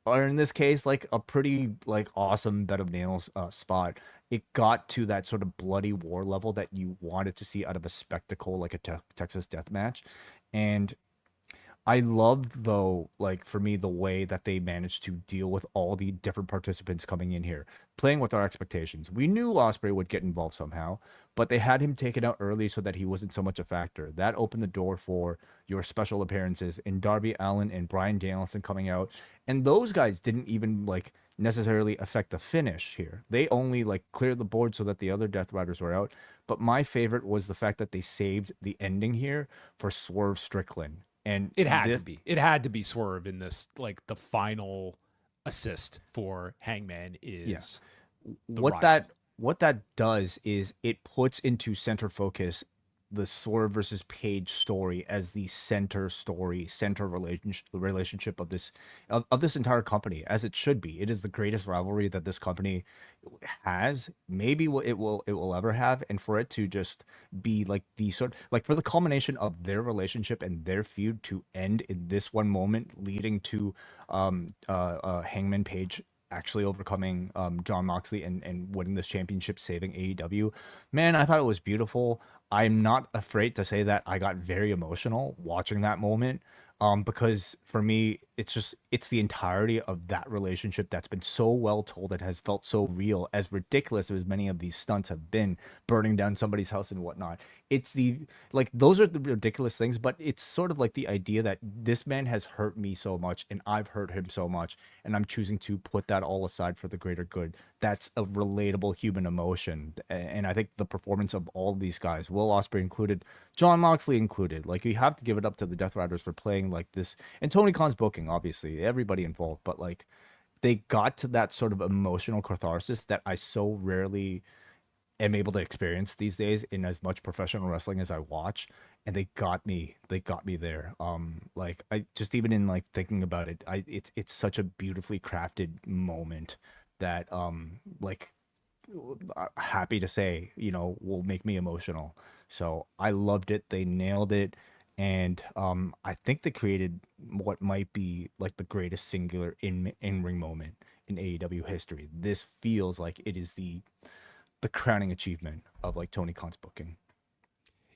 or in this case, like a pretty like awesome bed of nails spot. It got to that sort of bloody war level that you wanted to see out of a spectacle like a Texas death match. And I loved, though, like, for me, the way that they managed to deal with all the different participants coming in here, playing with our expectations. We knew Ospreay would get involved somehow, but they had him taken out early so that he wasn't so much a factor. That opened the door for your special appearances in Darby Allin and Bryan Danielson coming out. And those guys didn't even, like, necessarily affect the finish here. They only, like, cleared the board so that the other Death Riders were out. But my favorite was the fact that they saved the ending here for Swerve Strickland. And it had to be Swerve in this, like the final assist for Hangman is what that does is it puts into center focus the Swerve versus Page story as the center relationship of this entire company, as it should be. It is the greatest rivalry that this company has, maybe it will ever have, and for it to just be like the sort, like for the culmination of their relationship and their feud to end in this one moment, leading to Hangman Page actually overcoming Jon Moxley and winning this championship, saving AEW. Man, I thought it was beautiful. I'm not afraid to say that I got very emotional watching that moment, because for me, it's the entirety of that relationship that's been so well told and has felt so real, as ridiculous as many of these stunts have been, burning down somebody's house and whatnot. It's those are the ridiculous things, but it's sort of like the idea that this man has hurt me so much and I've hurt him so much, and I'm choosing to put that all aside for the greater good. That's a relatable human emotion. And I think the performance of all of these guys, Will Ospreay included, Jon Moxley included, like, you have to give it up to the Death Riders for playing like this, and Tony Khan's booking, obviously, everybody involved, but like they got to that sort of emotional catharsis that I so rarely am able to experience these days in as much professional wrestling as I watch, and they got me there. Like, I just, even in like thinking about it, it's such a beautifully crafted moment that like, happy to say, you know, will make me emotional. So I loved it. They nailed it. And I think they created what might be like the greatest singular in-ring moment in AEW history. This feels like it is the crowning achievement of like Tony Khan's booking.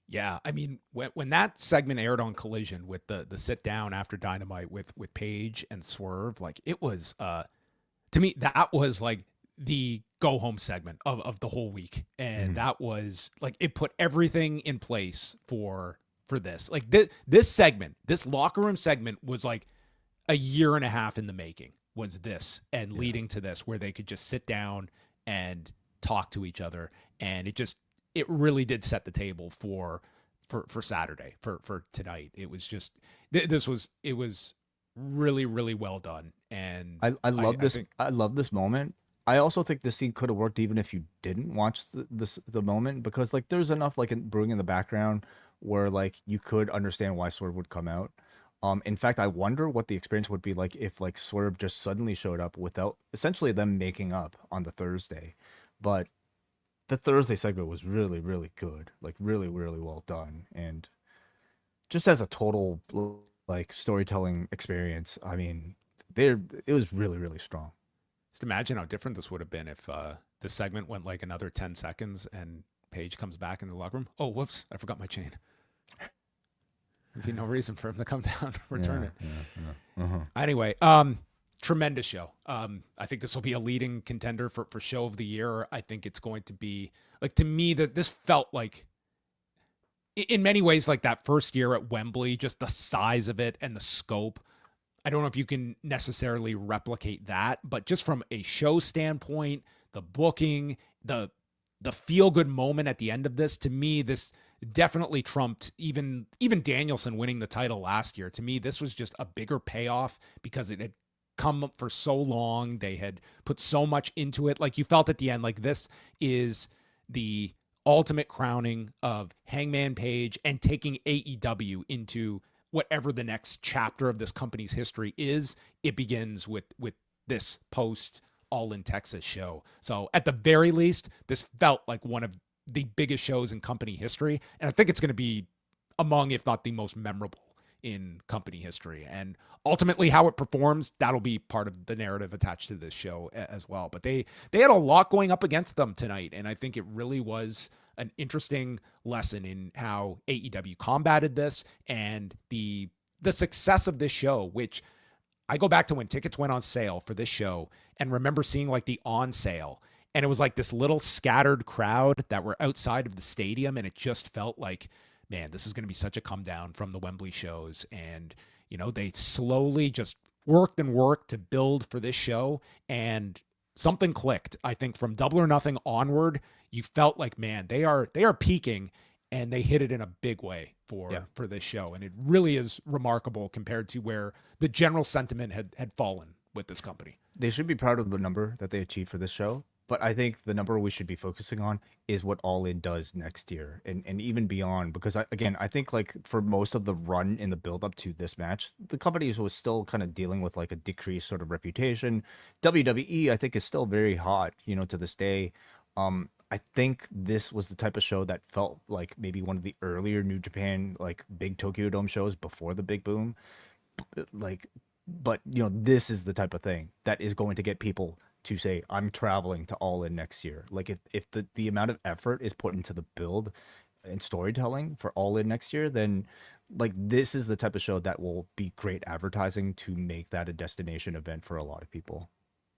Yeah, I mean, when that segment aired on Collision with the sit down after Dynamite with Page and Swerve, like, it was to me, that was like the go home segment of the whole week, and that was like, it put everything in place for this. Like, this segment, this locker room segment, was like a year and a half in the making, was this, and leading to this, where they could just sit down and talk to each other. And it really did set the table for Saturday, for tonight. It was just, it was really, really well done. And I love this. I love this moment. I also think this scene could have worked even if you didn't watch the moment, because like there's enough like brewing in the background where like you could understand why Swerve would come out. In fact, I wonder what the experience would be like if like Swerve just suddenly showed up without essentially them making up on the Thursday. But the Thursday segment was really, really good, like really, really well done, and just as a total like storytelling experience, I mean, it was really, really strong. Just imagine how different this would have been if the segment went like another 10 seconds and Paige comes back in the locker room. Oh, whoops, I forgot my chain. There'd be no reason for him to come down, return it. Anyway, tremendous show. I think this will be a leading contender for show of the year. I think it's going to be, like, to me, that this felt like, in many ways, like that first year at Wembley, just the size of it and the scope. I don't know if you can necessarily replicate that, but just from a show standpoint, the booking, the feel-good moment at the end of this, to me, this definitely trumped even Danielson winning the title last year. To me, this was just a bigger payoff because it had come up for so long. They had put so much into it. Like, you felt at the end, like, this is the ultimate crowning of Hangman Page and taking AEW into whatever the next chapter of this company's history is. It begins with this post All In Texas show. So at the very least, this felt like one of the biggest shows in company history. And I think it's going to be among, if not the most memorable in company history. And ultimately how it performs, that'll be part of the narrative attached to this show as well. But they had a lot going up against them tonight. And I think it really was an interesting lesson in how AEW combated this and the success of this show, which I go back to when tickets went on sale for this show and remember seeing like the on sale. And it was like this little scattered crowd that were outside of the stadium. And it just felt like, man, this is going to be such a come down from the Wembley shows. And, you know, they slowly just worked to build for this show. And something clicked. I think from Double or Nothing onward, you felt like, man, they are peaking, and they hit it in a big way for this show. And it really is remarkable compared to where the general sentiment had fallen with this company. They should be proud of the number that they achieved for this show. But I think the number we should be focusing on is what All In does next year and even beyond. Because, I think like for most of the run in the build up to this match, the company was still kind of dealing with like a decreased sort of reputation. WWE, I think, is still very hot, you know, to this day. I think this was the type of show that felt like maybe one of the earlier New Japan, like big Tokyo Dome shows before the big boom. But, you know, this is the type of thing that is going to get people to say, I'm traveling to All In next year. Like if the amount of effort is put into the build and storytelling for All In next year, then like this is the type of show that will be great advertising to make that a destination event for a lot of people.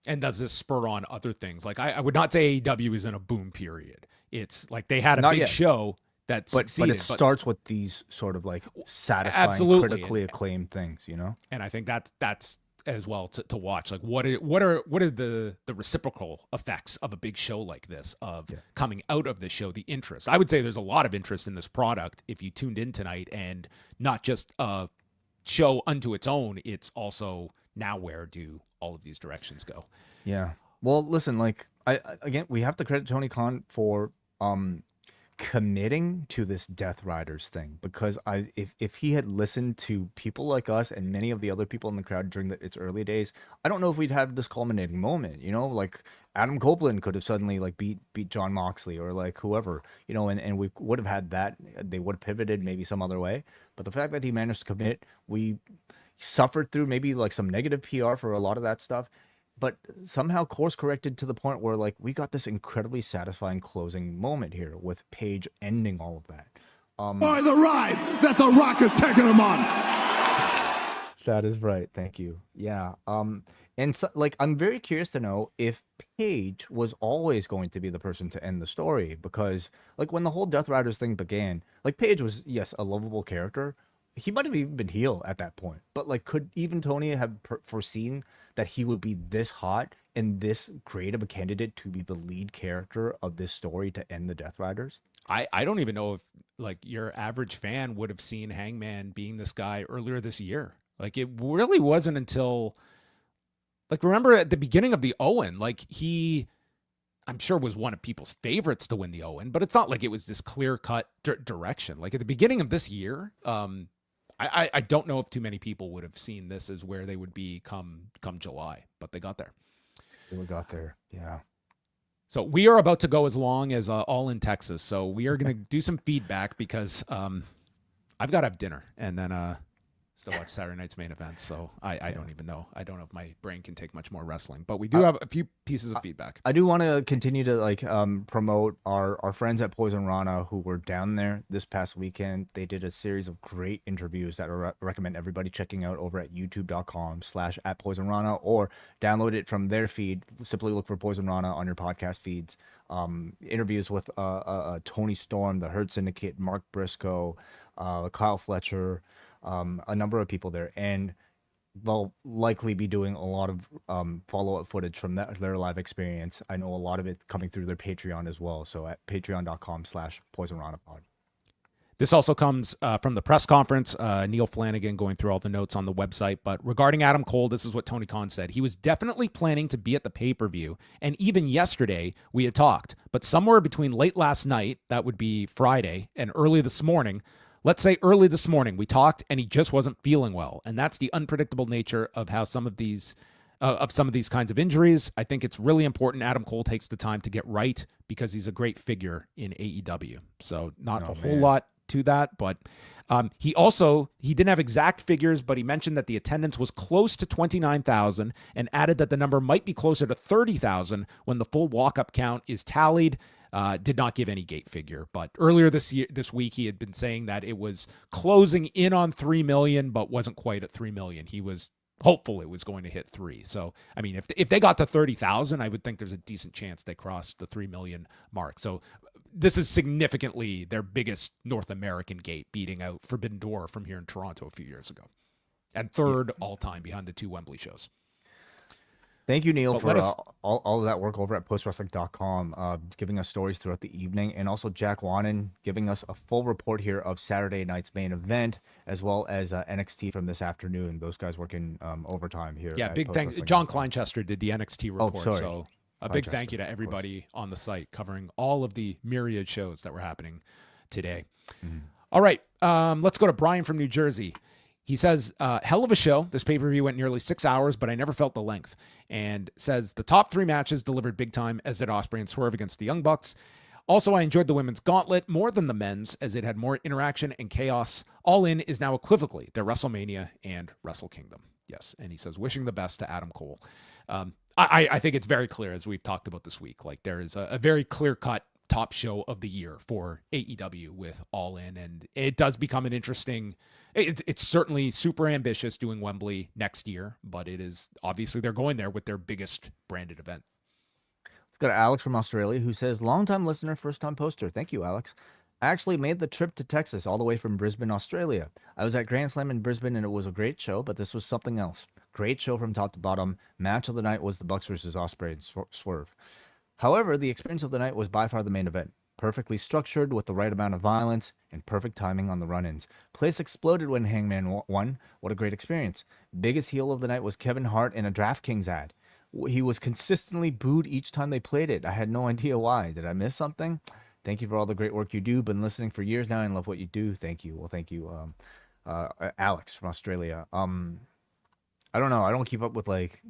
And does this spur on other things? Like I would not say AEW is in a boom period. It's like they had a big show that succeeded. But it starts with these sort of like satisfying, critically acclaimed things, you know? And I think that's as well to watch. Like what are the reciprocal effects of a big show like this, of coming out of the show, the interest. I would say there's a lot of interest in this product if you tuned in tonight, and not just a show unto its own. It's also, now where do all of these directions go? Yeah. Well, listen, like again, we have to credit Tony Khan for committing to this Death Riders thing, because if he had listened to people like us and many of the other people in the crowd during its early days, I don't know if we'd have this culminating moment, you know, like Adam Copeland could have suddenly like beat Jon Moxley or like whoever, you know, and we would have had that. They would have pivoted maybe some other way, but the fact that he managed to commit, we suffered through maybe like some negative PR for a lot of that stuff, but somehow course corrected to the point where like we got this incredibly satisfying closing moment here with Paige ending all of that. By the ride that The Rock has taken him on. That is right. Thank you. Yeah. And so, like, I'm very curious to know if Paige was always going to be the person to end the story, because like when the whole Death Riders thing began, like Paige was, yes, a lovable character. he might have even been heel at that point. But like, could even Tony have foreseen that he would be this hot and this great of a candidate to be the lead character of this story to end the Death Riders? I don't even know if like your average fan would have seen Hangman being this guy earlier this year. Like it really wasn't until like, remember at the beginning of the Owen, like I'm sure was one of people's favorites to win the Owen, but it's not like it was this clear cut direction. Like at the beginning of this year, I don't know if too many people would have seen this as where they would be come July, but they got there. They got there. Yeah. So we are about to go as long as All in Texas. So we are going to do some feedback because I've got to have dinner and then still watch Saturday night's main event. So I don't even know. I don't know if my brain can take much more wrestling, but we do have a few pieces of feedback. I do want to continue to like promote our friends at Poison Rana who were down there this past weekend. They did a series of great interviews that I recommend everybody checking out over at youtube.com/@PoisonRana or download it from their feed. Simply look for Poison Rana on your podcast feeds. Interviews with Toni Storm, the Hurt Syndicate, Mark Briscoe, Kyle Fletcher, a number of people there, and they'll likely be doing a lot of follow-up footage from their live experience. I know a lot of it coming through their Patreon as well, so at patreon.com/PoisonRanapod. This also comes from the press conference. Neil Flanagan going through all the notes on the website. But regarding Adam Cole, this is what Tony Khan said. He was definitely planning to be at the pay-per-view. And even yesterday, we had talked. But somewhere between late last night, that would be Friday, and early this morning, let's say early this morning, we talked and he just wasn't feeling well. And that's the unpredictable nature of how some of these kinds of injuries. I think it's really important Adam Cole takes the time to get right because he's a great figure in AEW. So not a whole lot to that, but he didn't have exact figures, but he mentioned that the attendance was close to 29,000 and added that the number might be closer to 30,000 when the full walk-up count is tallied. Did not give any gate figure, but earlier this week he had been saying that it was closing in on 3 million, but wasn't quite at 3 million. He was hopeful it was going to hit 3. So, I mean, if they got to 30,000, I would think there's a decent chance they crossed the 3 million mark. So this is significantly their biggest North American gate, beating out Forbidden Door from here in Toronto a few years ago, and third all time behind the 2 Wembley shows. Thank you, Neil, for all of that work over at postwrestling.com, giving us stories throughout the evening, and also Jack Wannon giving us a full report here of Saturday night's main event, as well as NXT from this afternoon. Those guys working overtime here. Yeah, big thanks. John Kleinchester did the NXT report, so a big thank you to everybody on the site covering all of the myriad shows that were happening today. Mm-hmm. All right, let's go to Brian from New Jersey. He says, hell of a show. This pay-per-view went nearly 6 hours, but I never felt the length. And says the top 3 matches delivered big time, as did Ospreay and Swerve against the Young Bucks. Also, I enjoyed the women's gauntlet more than the men's, as it had more interaction and chaos. All In is now equivocally their WrestleMania and Wrestle Kingdom. Yes, and he says, wishing the best to Adam Cole. I think it's very clear, as we've talked about this week, like there is a very clear-cut top show of the year for AEW with All In, and it does become an interesting. It's certainly super ambitious doing Wembley next year, but it is obviously they're going there with their biggest branded event. Let's go to Alex from Australia, who says, long-time listener, first-time poster. Thank you, Alex. I actually made the trip to Texas all the way from Brisbane, Australia. I was at Grand Slam in Brisbane, and it was a great show, but this was something else. Great show from top to bottom. Match of the night was the Bucks versus Ospreay and Swerve. However, the experience of the night was by far the main event. Perfectly structured with the right amount of violence and perfect timing on the run-ins. Place exploded when Hangman won. What a great experience. Biggest heel of the night was Kevin Hart in a DraftKings ad. He was consistently booed each time they played it. I had no idea why. Did I miss something? Thank you for all the great work you do. Been listening for years now and love what you do. Thank you. Well, thank you, Alex from Australia. I don't know. I don't keep up with like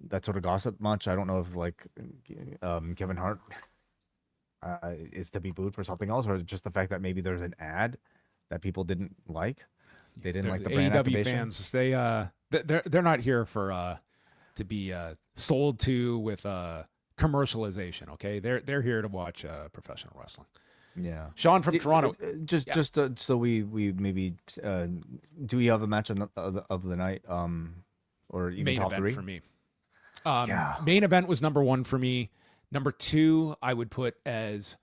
that sort of gossip much. I don't know if like Kevin Hart is to be booed for something else, or just the fact that maybe there's an ad that people didn't like. They didn't like the brand AEW activation. fans. They're not here for to be sold to with commercialization. Okay, they're here to watch professional wrestling. Yeah, Sean from Toronto. Just so we maybe do we have a match of the night or even main top event 3 for me? Main event was number 1 for me. Number 2, I would put as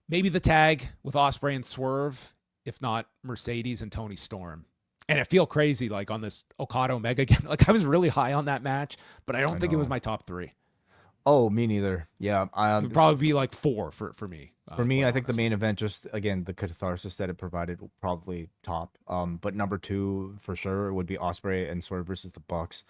maybe the tag with Ospreay and Swerve if not Mercedes and Toni Storm. And I feel crazy, like, on this Okada Omega game. Like, I was really high on that match, but I don't think it was my top 3. Oh, me neither. Yeah. It would probably be like 4 for me. For me, I think the main event, just, again, the catharsis that it provided, probably top. But number 2, for sure, would be Ospreay and Swerve versus the Bucks.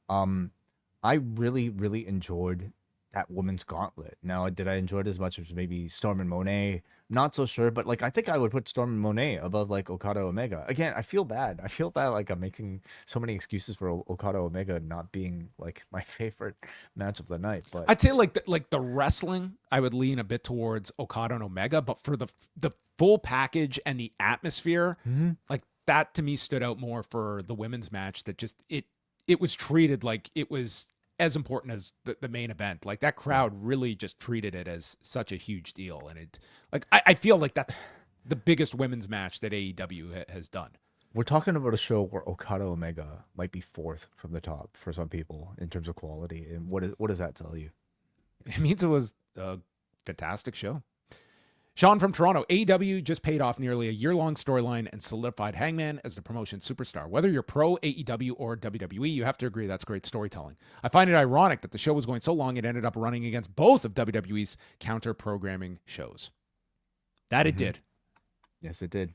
I really, really enjoyed that women's gauntlet. Now, did I enjoy it as much as maybe Storm and Moné? Not so sure, but, like, I think I would put Storm and Moné above, like, Okada Omega. Again, I feel bad. I feel bad, like, I'm making so many excuses for Okada Omega not being, like, my favorite match of the night. But I'd say, like the wrestling, I would lean a bit towards Okada and Omega, but for the full package and the atmosphere, like, that to me stood out more for the women's match. That just it was treated like it was as important as the main event. Like, that crowd really just treated it as such a huge deal. And it, like, I feel like that's the biggest women's match that AEW has done. We're talking about a show where Okada Omega might be 4th from the top for some people in terms of quality. And what does that tell you? It means it was a fantastic show. Sean from Toronto, AEW just paid off nearly a year-long storyline and solidified Hangman as the promotion superstar. Whether you're pro AEW or WWE, you have to agree that's great storytelling. I find it ironic that the show was going so long it ended up running against both of WWE's counter-programming shows. That it did. Yes, it did.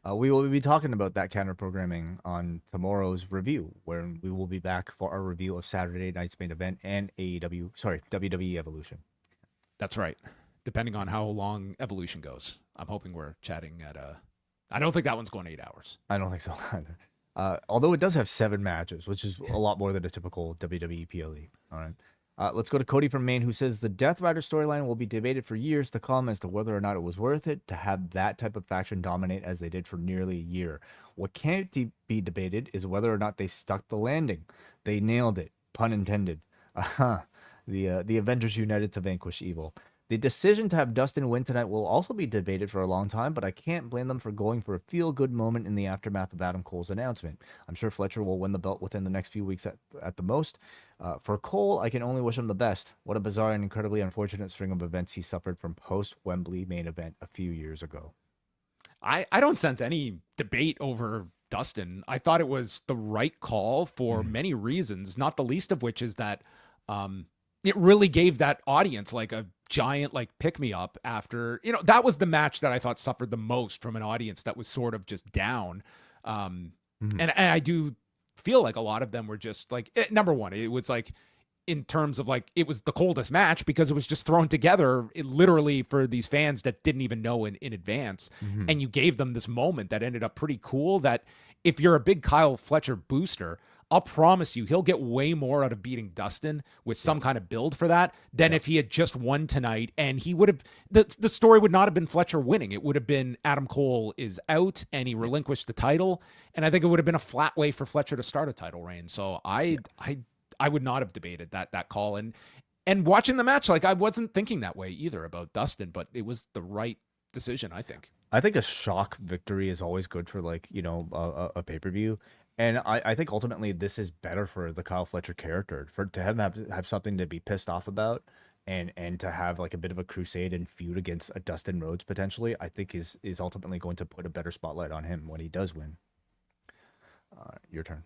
We will be talking about that counter-programming on tomorrow's review, where we will be back for our review of Saturday night's main event and WWE Evolution. That's right. Depending on how long Evolution goes. I'm hoping we're chatting at I don't think that one's going 8 hours. I don't think so either. Although it does have 7 matches, which is a lot more than a typical WWE PLE. All right. Let's go to Cody from Maine, who says the Death Rider storyline will be debated for years to come as to whether or not it was worth it to have that type of faction dominate as they did for nearly a year. What can't be debated is whether or not they stuck the landing. They nailed it. Pun intended. The Avengers united to vanquish evil. The decision to have Dustin win tonight will also be debated for a long time, but I can't blame them for going for a feel-good moment in the aftermath of Adam Cole's announcement. I'm sure Fletcher will win the belt within the next few weeks at the most. For Cole, I can only wish him the best. What a bizarre and incredibly unfortunate string of events he suffered from post-Wembley main event a few years ago. I don't sense any debate over Dustin. I thought it was the right call for many reasons, not the least of which is that it really gave that audience like a giant like pick me up after, that was the match that I thought suffered the most from an audience that was sort of just down. And I do feel like a lot of them were just like, number one, it was like, in terms of like, it was the coldest match because it was just thrown together literally for these fans that didn't even know in advance. And you gave them this moment that ended up pretty cool that if you're a big Kyle Fletcher booster, I'll promise you he'll get way more out of beating Dustin with some kind of build for that than if he had just won tonight. And he would have, the story would not have been Fletcher winning. It would have been Adam Cole is out and he relinquished the title. And I think it would have been a flat way for Fletcher to start a title reign. So I would not have debated that call. And watching the match, like I wasn't thinking that way either about Dustin, but it was the right decision, I think. I think a shock victory is always good for like, a pay-per-view. And I think ultimately this is better for the Kyle Fletcher character, to have something to be pissed off about and to have like a bit of a crusade and feud against a Dustin Rhodes potentially, I think is ultimately going to put a better spotlight on him when he does win. Your turn.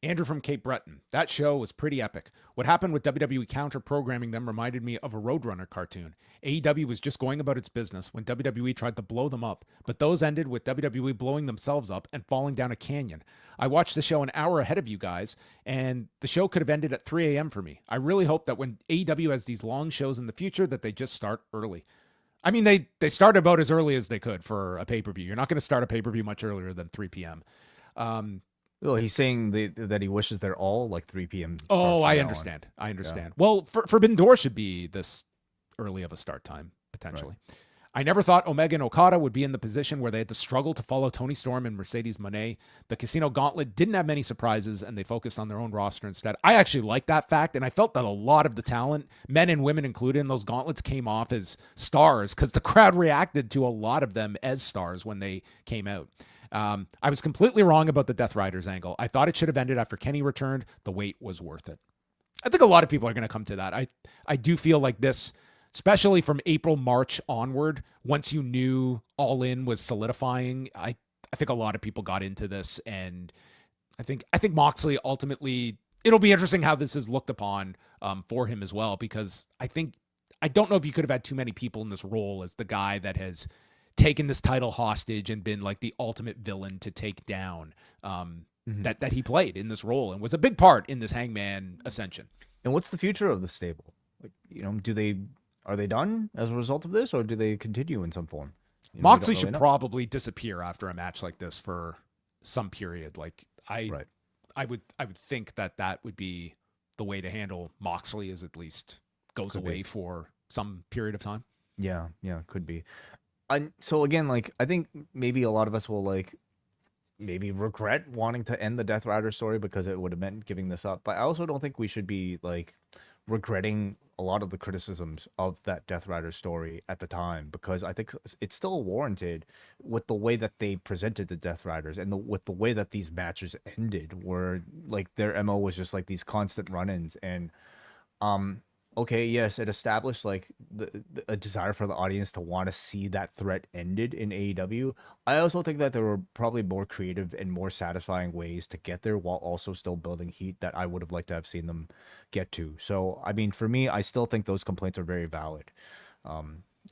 Andrew from Cape Breton. That show was pretty epic. What happened with WWE counter-programming them reminded me of a Roadrunner cartoon. AEW was just going about its business when WWE tried to blow them up, but those ended with WWE blowing themselves up and falling down a canyon. I watched the show an hour ahead of you guys, and the show could have ended at 3 a.m. for me. I really hope that when AEW has these long shows in the future that they just start early. I mean, they started about as early as they could for a pay-per-view. You're not going to start a pay-per-view much earlier than 3 p.m. Well, he's saying that he wishes they're all like 3 p.m. Oh, I understand. I understand. Yeah. Well, Forbidden Door should be this early of a start time, potentially. Right. I never thought Omega and Okada would be in the position where they had to struggle to follow Toni Storm and Mercedes Moné. The Casino Gauntlet didn't have many surprises, and they focused on their own roster instead. I actually like that fact, and I felt that a lot of the talent, men and women included in those gauntlets, came off as stars because the crowd reacted to a lot of them as stars when they came out. I was completely wrong about the Death Riders angle. I thought it should have ended after Kenny returned. The wait was worth it. I think a lot of people are going to come to that. I do feel like this especially from April, March onward, once you knew All In was solidifying, I think a lot of people got into this, and I think Moxley ultimately, it'll be interesting how this is looked upon for him as well, because I don't know if you could have had too many people in this role as the guy that has taken this title hostage and been like the ultimate villain to take down that he played in this role and was a big part in this Hangman ascension. And what's the future of the stable? Like, are they done as a result of this, or do they continue in some form? Moxley should probably disappear after a match like this for some period. Like I would think that would be the way to handle Moxley, is at least goes away for some period of time. Yeah, could be. So again, like, I think maybe a lot of us will like maybe regret wanting to end the Death Rider story because it would have meant giving this up. But I also don't think we should be like regretting a lot of the criticisms of that Death Rider story at the time, because I think it's still warranted with the way that they presented the Death Riders and with the way that these matches ended, where like their MO was just like these constant run-ins. And okay, yes, it established like a desire for the audience to want to see that threat ended in AEW. I also think that there were probably more creative and more satisfying ways to get there while also still building heat that I would have liked to have seen them get to. So, I mean, for me, I still think those complaints are very valid.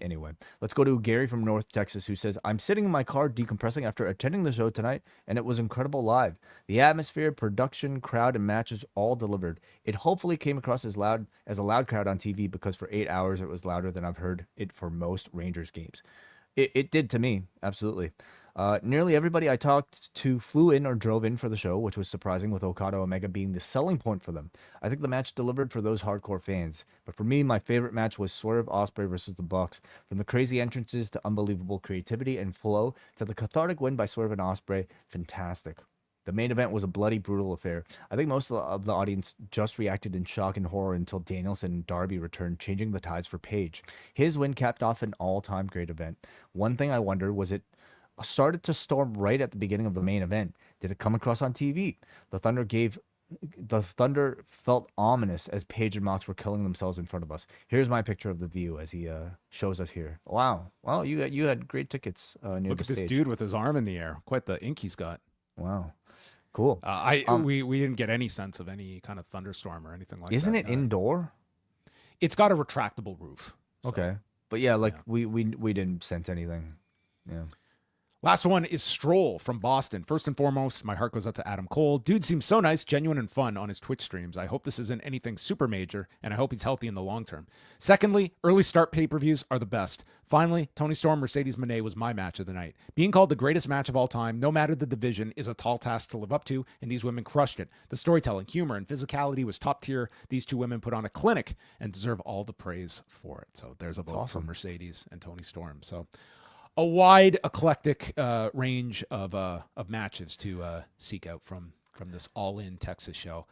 Anyway, let's go to Gary from North Texas, who says, I'm sitting in my car decompressing after attending the show tonight, and it was incredible live. The atmosphere, production, crowd, and matches all delivered. It hopefully came across as a loud crowd on TV, because for 8 hours it was louder than I've heard it for most Rangers games. It did to me, absolutely. Nearly everybody I talked to flew in or drove in for the show, which was surprising, with Okada Omega being the selling point for them. I think the match delivered for those hardcore fans. But for me, my favorite match was Swerve Ospreay versus the Bucks. From the crazy entrances to unbelievable creativity and flow to the cathartic win by Swerve and Ospreay, fantastic. The main event was a bloody, brutal affair. I think most of the audience just reacted in shock and horror until Danielson and Darby returned, changing the tides for Page. His win capped off an all-time great event. One thing I wonder was, it started to storm right at the beginning of the main event. Did it come across on TV? The thunder felt ominous as Page and Mox were killing themselves in front of us. Here's my picture of the view as he shows us here. Wow, you had great tickets near Look the at stage. this dude with his arm in the air. Quite the ink he's got. Wow, cool. We didn't get any sense of any kind of thunderstorm or anything like that. Isn't it indoor? It's got a retractable roof. So. Okay, but yeah, like we didn't sense anything. Yeah. Last one is Stroll from Boston. First and foremost, my heart goes out to Adam Cole. Dude seems so nice, genuine, and fun on his Twitch streams. I hope this isn't anything super major, and I hope he's healthy in the long term. Secondly, early start pay-per-views are the best. Finally, Toni Storm, Mercedes Moné was my match of the night. Being called the greatest match of all time, no matter the division, is a tall task to live up to, and these women crushed it. The storytelling, humor, and physicality was top tier. These two women put on a clinic and deserve all the praise for it. So there's a vote for Mercedes and Toni Storm. So a wide, eclectic range of matches to seek out from this All In Texas show.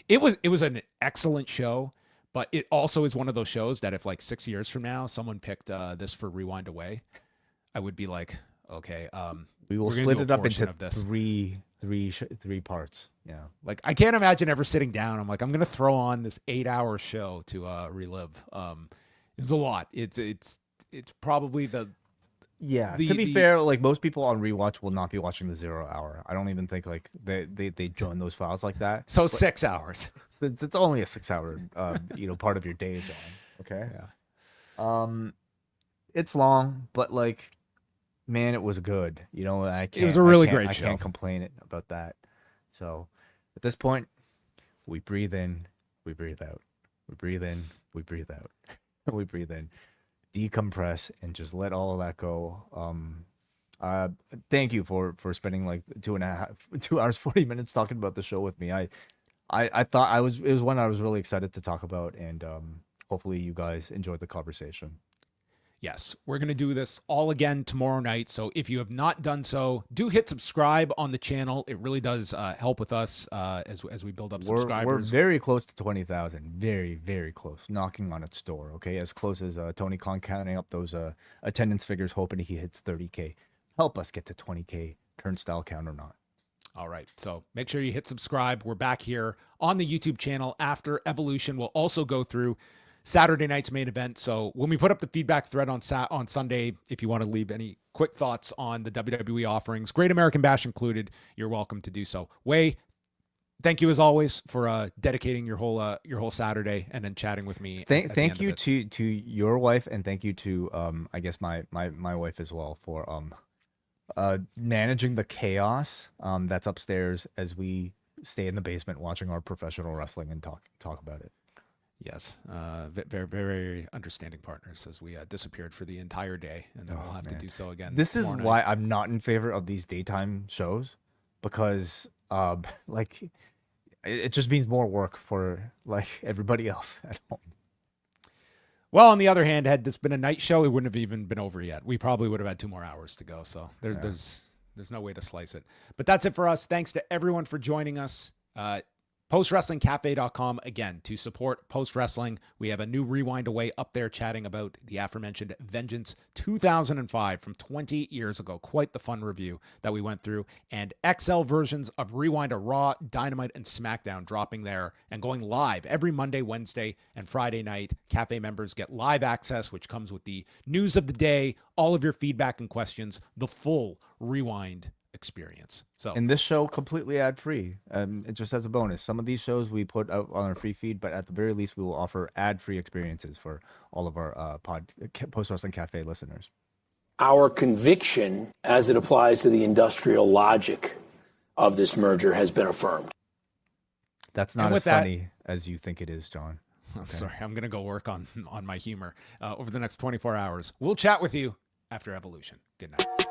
It was an excellent show, but it also is one of those shows that if like 6 years from now someone picked this for Rewind Away, I would be like, okay, we will split it up into three parts. Yeah, like I can't imagine ever sitting down. I'm like, I'm gonna throw on this 8-hour show to relive. It's a lot. It's probably the. Yeah, to be fair, like most people on rewatch will not be watching the 0 hour. I don't even think like they join those files like that. So 6 hours. It's only a 6 hour part of your day, John. Okay. Yeah. It's long, but like, man, it was good. It was a really great show. I can't complain about that. So at this point, we breathe in, we breathe out. We breathe in, we breathe out. We breathe in. Decompress and just let all of that go. Thank you for spending like 2 hours 40 minutes talking about the show with me. I thought it was one I was really excited to talk about, and hopefully you guys enjoyed the conversation. Yes, we're going to do this all again tomorrow night. So if you have not done so, do hit subscribe on the channel. It really does help with us as we build up subscribers. We're very close to 20,000. Very, very close. Knocking on its door. Okay, as close as Tony Khan counting up those attendance figures, hoping he hits 30K. Help us get to 20K, turnstile count or not. All right, so make sure you hit subscribe. We're back here on the YouTube channel after Evolution. We'll also go through Saturday night's main event. So when we put up the feedback thread on Sunday, if you want to leave any quick thoughts on the WWE offerings, Great American Bash included, you're welcome to do so. Wai, thank you as always for dedicating your whole Saturday and then chatting with me. Thank you to your wife, and thank you to I guess my wife as well for managing the chaos that's upstairs as we stay in the basement watching our professional wrestling and talk about it. Yes, very, very understanding partners as we disappeared for the entire day, and then we'll have to do so again. This is why I'm not in favor of these daytime shows, because like it just means more work for like everybody else at home. Well, on the other hand, had this been a night show, it wouldn't have even been over yet. We probably would have had 2 more hours to go. So there's no way to slice it. But that's it for us. Thanks to everyone for joining us. PostWrestlingCafe.com, again, to support Post Wrestling. We have a new Rewind Away up there chatting about the aforementioned Vengeance 2005 from 20 years ago. Quite the fun review that we went through. And XL versions of Rewind a Raw, Dynamite, and SmackDown dropping there and going live every Monday, Wednesday, and Friday night. Cafe members get live access, which comes with the news of the day, all of your feedback and questions, the full Rewind experience. So, and this show completely ad-free. It just as a bonus. Some of these shows we put out on our free feed, but at the very least we will offer ad-free experiences for all of our Post Wrestling Cafe listeners. Our conviction as it applies to the industrial logic of this merger has been affirmed. That's not as funny as you think it is, John. I'm sorry. I'm going to go work on my humor over the next 24 hours. We'll chat with you after Evolution. Good night.